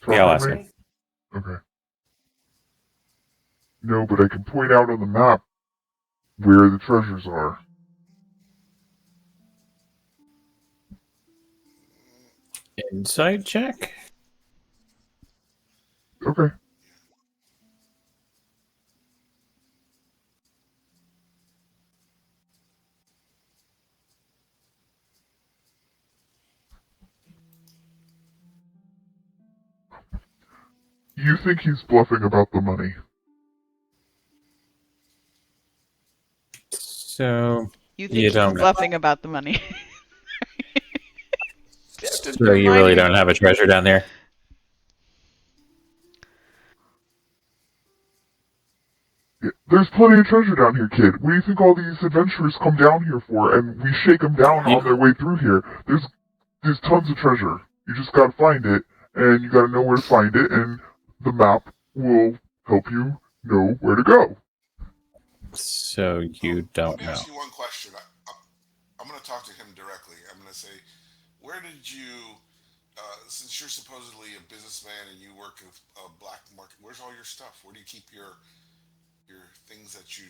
Yeah, I'll ask talking to him. me? Okay. No, but I can point out on the map where the treasures are. Insight check? Okay. You think he's bluffing about the money? So You you think he's don't know. bluffing about the money? So you really don't have a treasure down there? Yeah, there's plenty of treasure down here, kid. What do you think all these adventurers come down here for? And we shake them down on their way through here. There's tons of treasure. You just gotta find it, and you gotta know where to find it, and the map will help you know where to go. So you don't Let me know. ask you one question. I'm going to talk to him directly. I'm going to say, where did you, since you're supposedly a businessman and you work with a black market, where's all your stuff? Where do you keep your things that you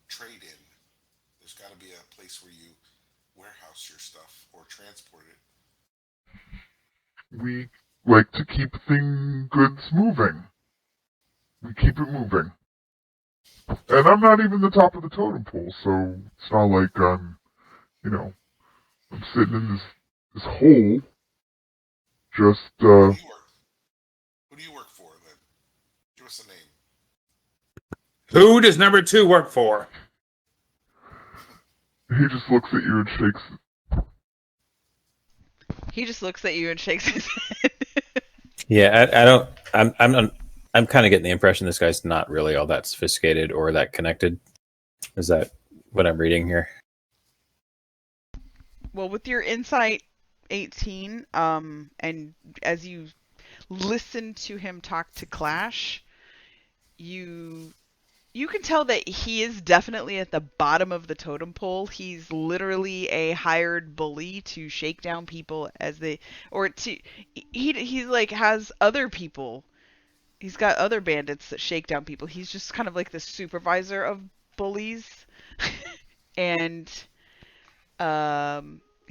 trade in? There's got to be a place where you warehouse your stuff or transport it. We like to keep goods moving. We keep it moving. And I'm not even the top of the totem pole, so it's not like I'm sitting in this hole. Just, Who do you work for, then? Give us a name. Who does number 2 work for? he just looks at you and shakes. He just looks at you and shakes his head. Yeah, I don't. I'm kind of getting the impression this guy's not really all that sophisticated or that connected. Is that what I'm reading here? Well, with your insight 18, and as you listen to him talk to Clash, you can tell that he is definitely at the bottom of the totem pole. He's literally a hired bully to shake down people as they, or to, he's like has other people. He's got other bandits that shake down people. He's just kind of like the supervisor of bullies. And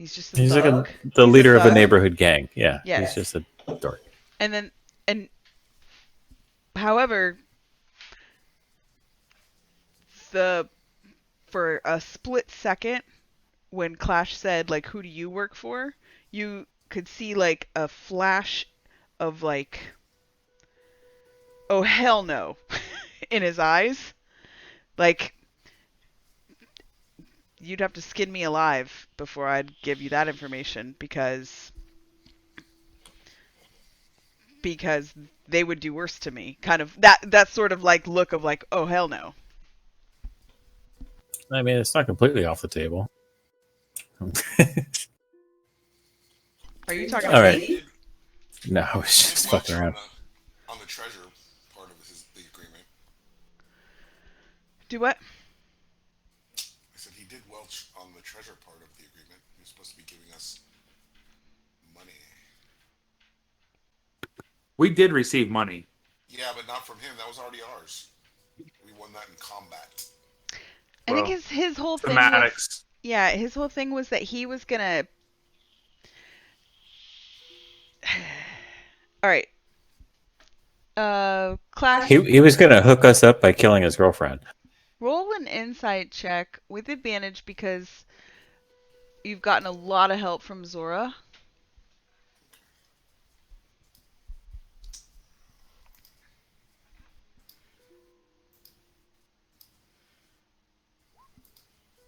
He's just a He's like thug. the He's leader of a thug. neighborhood gang. Yeah, Yes. he's just a dork. And however, for a split second, when Clash said, like, who do you work for? You could see, like, a flash of, like, oh, hell no, in his eyes. Like, you'd have to skin me alive before I'd give you that information, because they would do worse to me. Kind of that sort of, like, look of, like, oh, hell no. I mean, it's not completely off the table. Are you talking All to right. me? No, I was just fucking around. On the treasure part of the agreement. Do what? I said he did welch on the treasure part of the agreement. He was supposed to be giving us money. We did receive money. Yeah, but not from him. That was already ours. We won that in combat. I think Well, his whole thing was, Thematics. yeah, his whole thing was that he was gonna. All right. Clash. He was gonna hook us up by killing his girlfriend. Roll an insight check with advantage because you've gotten a lot of help from Zorra.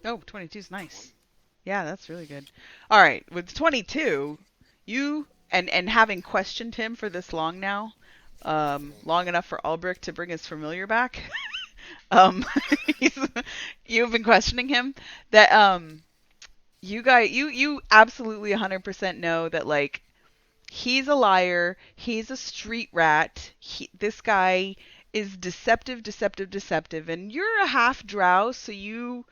Oh, 22 is nice. Yeah, that's really good. All right, with 22, you and having questioned him for this long now, long enough for Albrecht to bring his familiar back. You've been questioning him. That you absolutely 100% know that, like, he's a liar. He's a street rat. This guy is deceptive, and you're a half drow, so you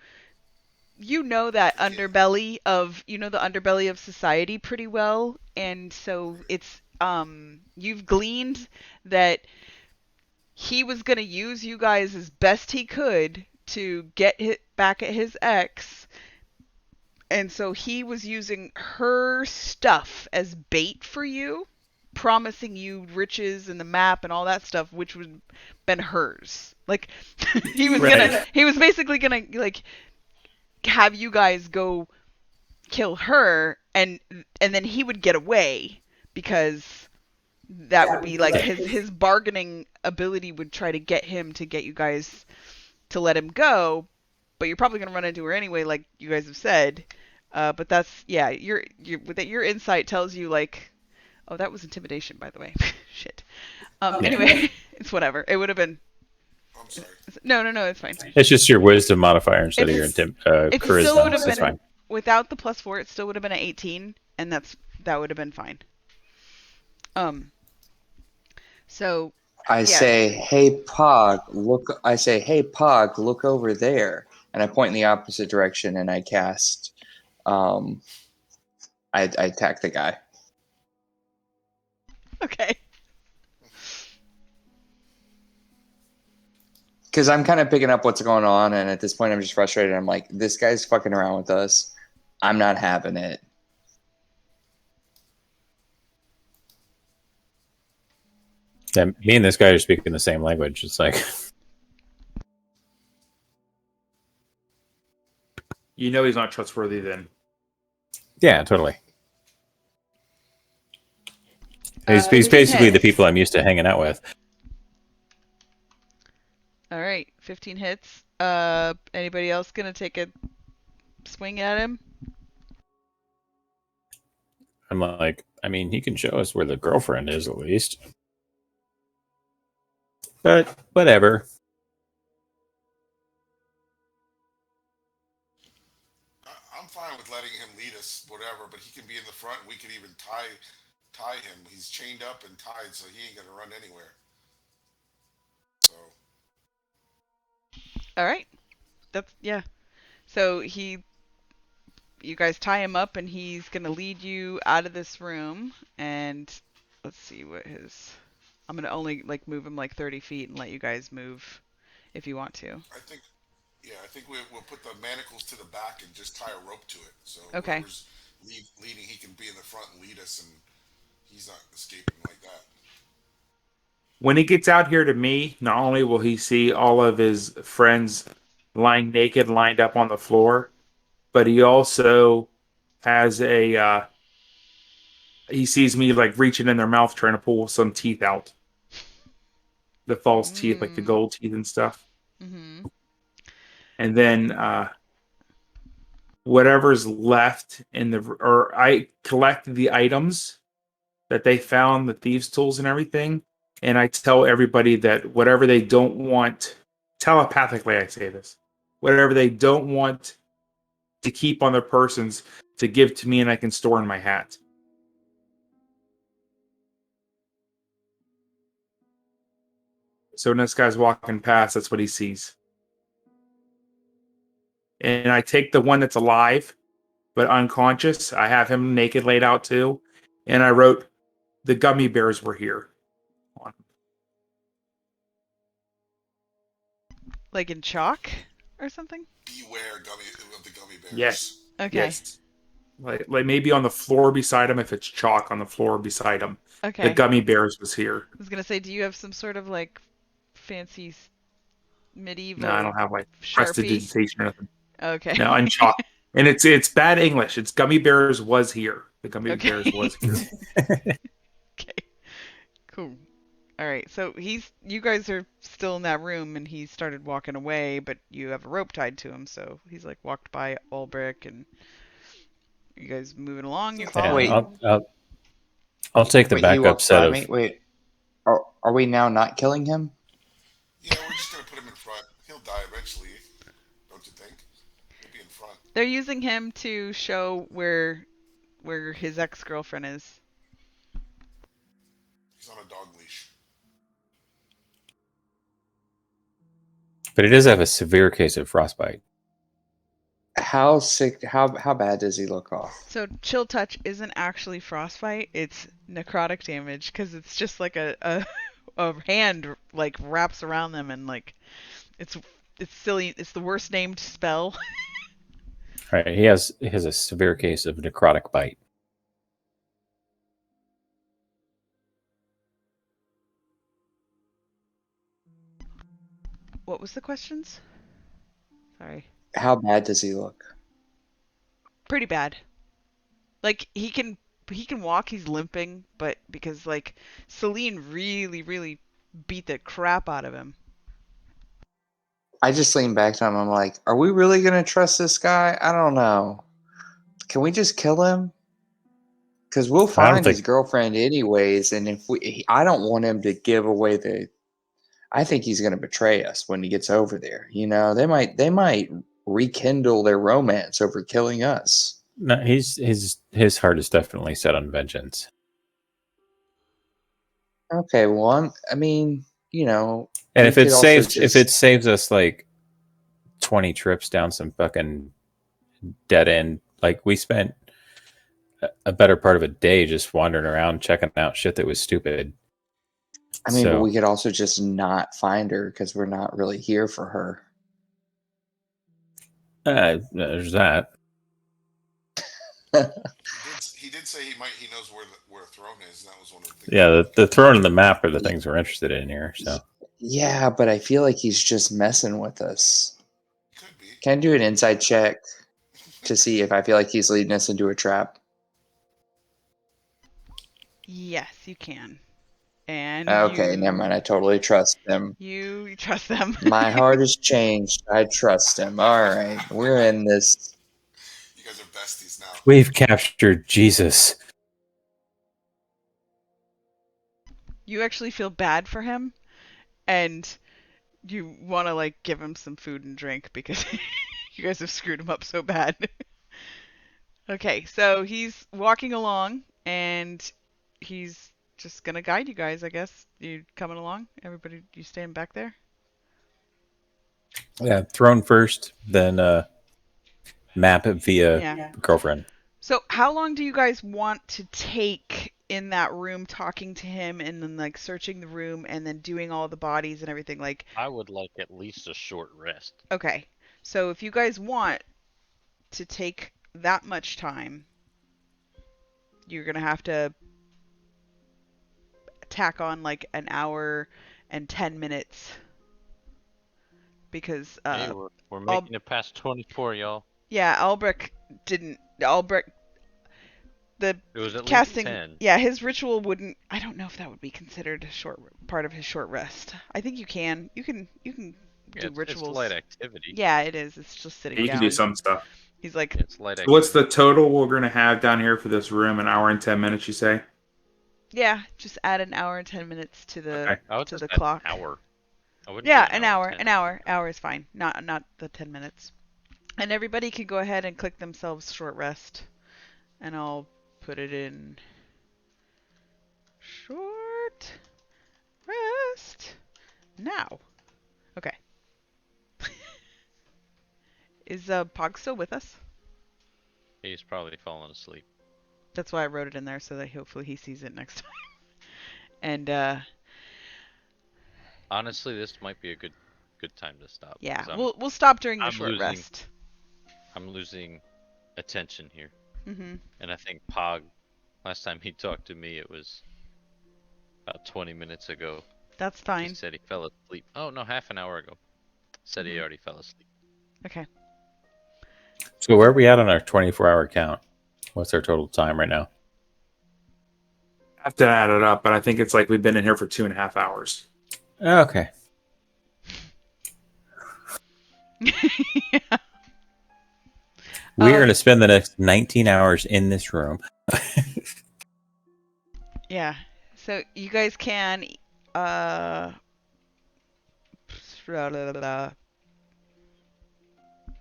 know that underbelly of the underbelly of society pretty well, and so it's you've gleaned that he was going to use you guys as best he could to get back at his ex, and so he was using her stuff as bait for you, promising you riches and the map and all that stuff, which would have been hers. Like, he was basically gonna, like, have you guys go kill her, and then he would get away, because that would be like his bargaining ability would try to get him to get you guys to let him go, but you're probably going to run into her anyway, like you guys have said. But that's, yeah, your insight tells you, like, oh, that was intimidation, by the way. Shit. Anyway, it's whatever. It would have been. I'm sorry. No, it's fine. It's just your wisdom modifier instead of your It still charisma. would have That's been, fine. without the +4, it still would have been an 18, and that would have been fine. So I say, hey Pog, look. I say, hey Pog, look over there, and I point in the opposite direction, and I cast. I attack the guy. okay. Because I'm kind of picking up what's going on, and at this point, I'm just frustrated. I'm like, this guy's fucking around with us. I'm not having it. Yeah, me and this guy are speaking the same language. It's like, You know he's not trustworthy then. yeah, totally. He's 15 basically the hits. people I'm used to hanging out with. All right, 15 hits. Anybody else gonna take a swing at him? I'm like, I mean, he can show us where the girlfriend is at least. But whatever. I'm fine with letting him lead us, whatever. But he can be in the front. We could even tie him. He's chained up and tied, so he ain't gonna run anywhere. So. All right. That's, yeah. So you guys tie him up, and he's gonna lead you out of this room. And let's see what his. I'm gonna only, like, move him like 30 feet and let you guys move if you want to. I think we'll put the manacles to the back and just tie a rope to it. So Okay. whoever's leading. He can be in the front and lead us, and he's not escaping like that. When he gets out here to me, not only will he see all of his friends lying naked, lined up on the floor, but he also has he sees me like reaching in their mouth trying to pull some teeth out. The false teeth, like the gold teeth and stuff. Mm-hmm. And then whatever's left or I collect the items that they found, the thieves' tools and everything, and I tell everybody that whatever they don't want, telepathically I say this, whatever they don't want to keep on their persons to give to me and I can store in my hat. So when this guy's walking past, that's what he sees. And I take the one that's alive, but unconscious. I have him naked laid out too. And I wrote, the gummy bears were here. Like in chalk or something? Beware of the gummy bears. Yes. Okay. Yes. Like maybe on the floor beside him, if it's chalk on the floor beside him. Okay. The gummy bears was here. I was gonna say, do you have some sort of like fancy medieval? No, I don't have like Sharpie? prestidigitation or nothing. Okay. No, on chalk. And it's bad English. It's gummy bears was here. The gummy bears was here. Okay. Cool. All right. So you guys are still in that room, and he started walking away, but you have a rope tied to him, so he's like walked by Ulbrich, and you guys moving along. You're following. I'll take the backup set of. Wait, are we now not killing him? Yeah, we're just gonna put him in front. He'll die eventually, don't you think? He'll be in front. They're using him to show where his ex-girlfriend is. He's on a dog leash. But he does have a severe case of frostbite. How sick? How bad does he look off? So chill touch isn't actually frostbite; it's necrotic damage because it's just like a hand like wraps around them and like it's silly. It's the worst named spell. Right, he has a severe case of necrotic bite. What was the questions? Sorry. How bad does he look? Pretty bad. Like he can walk, he's limping, but because like Celine really beat the crap out of him. I just lean back to him. I'm like, are we really gonna trust this guy? I don't know. Can we just kill him? Because we'll find his girlfriend anyways, and I don't want him to give away the. I think he's going to betray us when he gets over there. You know, they might rekindle their romance over killing us. No, his heart is definitely set on vengeance. Okay, well, I mean, you know, and if it saves us like 20 trips down some fucking dead end, like we spent a better part of a day just wandering around checking out shit that was stupid. I mean, but we could also just not find her because we're not really here for her. There's that. He did say he knows where the throne is, and that was one of the things. Yeah, the throne and the map are the things we're interested in here. So. Yeah, but I feel like he's just messing with us. Could be. Can I do an inside check to see if I feel like he's leading us into a trap? Yes, you can. And okay, never mind. I totally trust him. You trust them. My heart has changed. I trust him. All right, we're in this. You guys are besties now. We've captured Jesus. You actually feel bad for him, and you want to like give him some food and drink because you guys have screwed him up so bad. Okay, so he's walking along, and he's just gonna guide you guys, I guess. You coming along? Everybody, you staying back there? Yeah, throne first, then map it via girlfriend. So how long do you guys want to take in that room talking to him and then like searching the room and then doing all the bodies and everything? Like, I would like at least a short rest. Okay. So if you guys want to take that much time, you're gonna have to tack on like an hour and 10 minutes because Hey, we're making it past 24, y'all. yeah, Albrecht the It was at casting least 10. yeah, his ritual wouldn't. I don't know if that would be considered a short part of his short rest. I think you can do rituals. It's light activity. Yeah, it is. It's just sitting You down. can do some stuff. He's like, It's light So activity. what's the total we're going to have down here for this room? An hour and 10 minutes, you say? yeah, just add an hour and 10 minutes to the Okay. I would to just the add clock. An hour. I wouldn't Yeah, do an hour. 10. An hour. Hour is fine. Not the 10 minutes. And everybody can go ahead and click themselves short rest. And I'll put it in short rest now. Okay. Is Pog still with us? He's probably fallen asleep. That's why I wrote it in there so that hopefully he sees it next time. And Honestly, this might be a good time to stop. yeah, 'cause we'll stop during the I'm short rest. I'm losing attention here. Mhm. And I think Pog, last time he talked to me, it was about 20 minutes ago. That's He fine. said he fell asleep. Oh, no, half an hour ago. Said he Mhm. already fell asleep. Okay. So where are we at on our 24-hour count? What's our total time right now? I have to add it up, but I think it's like we've been in here for 2.5 hours. Okay. Yeah. We're going to spend the next 19 hours in this room. Yeah. So you guys can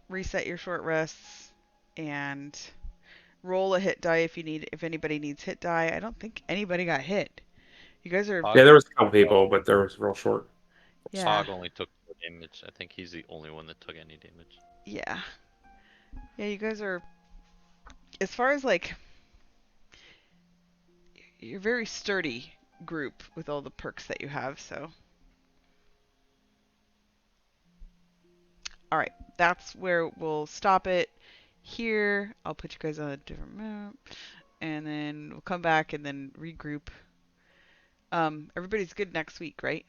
reset your short rests and roll a hit die if anybody needs hit die. I don't think anybody got hit. You guys are Yeah, there was a couple people, but there was real short. yeah. Pog only took damage. I think he's the only one that took any damage. Yeah. Yeah, you guys are as far as like you're a very sturdy group with all the perks that you have, so alright, that's where we'll stop it here. I'll put you guys on a different map and then we'll come back and then regroup. Everybody's good next week, right?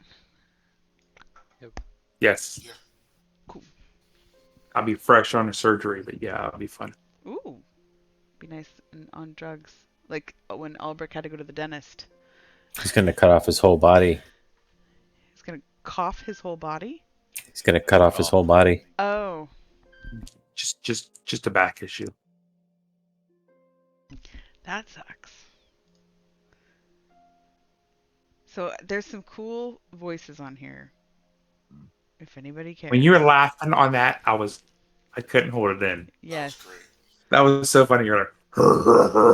Yes. Yeah. Cool. I'll be fresh on the surgery, but yeah, it'll be fun. Ooh. Be nice and on drugs. Like when Albrecht had to go to the dentist. He's going to cut off his whole body. He's gonna cough his whole body? He's going to cut off his whole body. Oh. Just a back issue. That sucks. So there's some cool voices on here. If anybody cares. When you were laughing on that, I couldn't hold it in. Yes. That was great. That was so funny. You're like,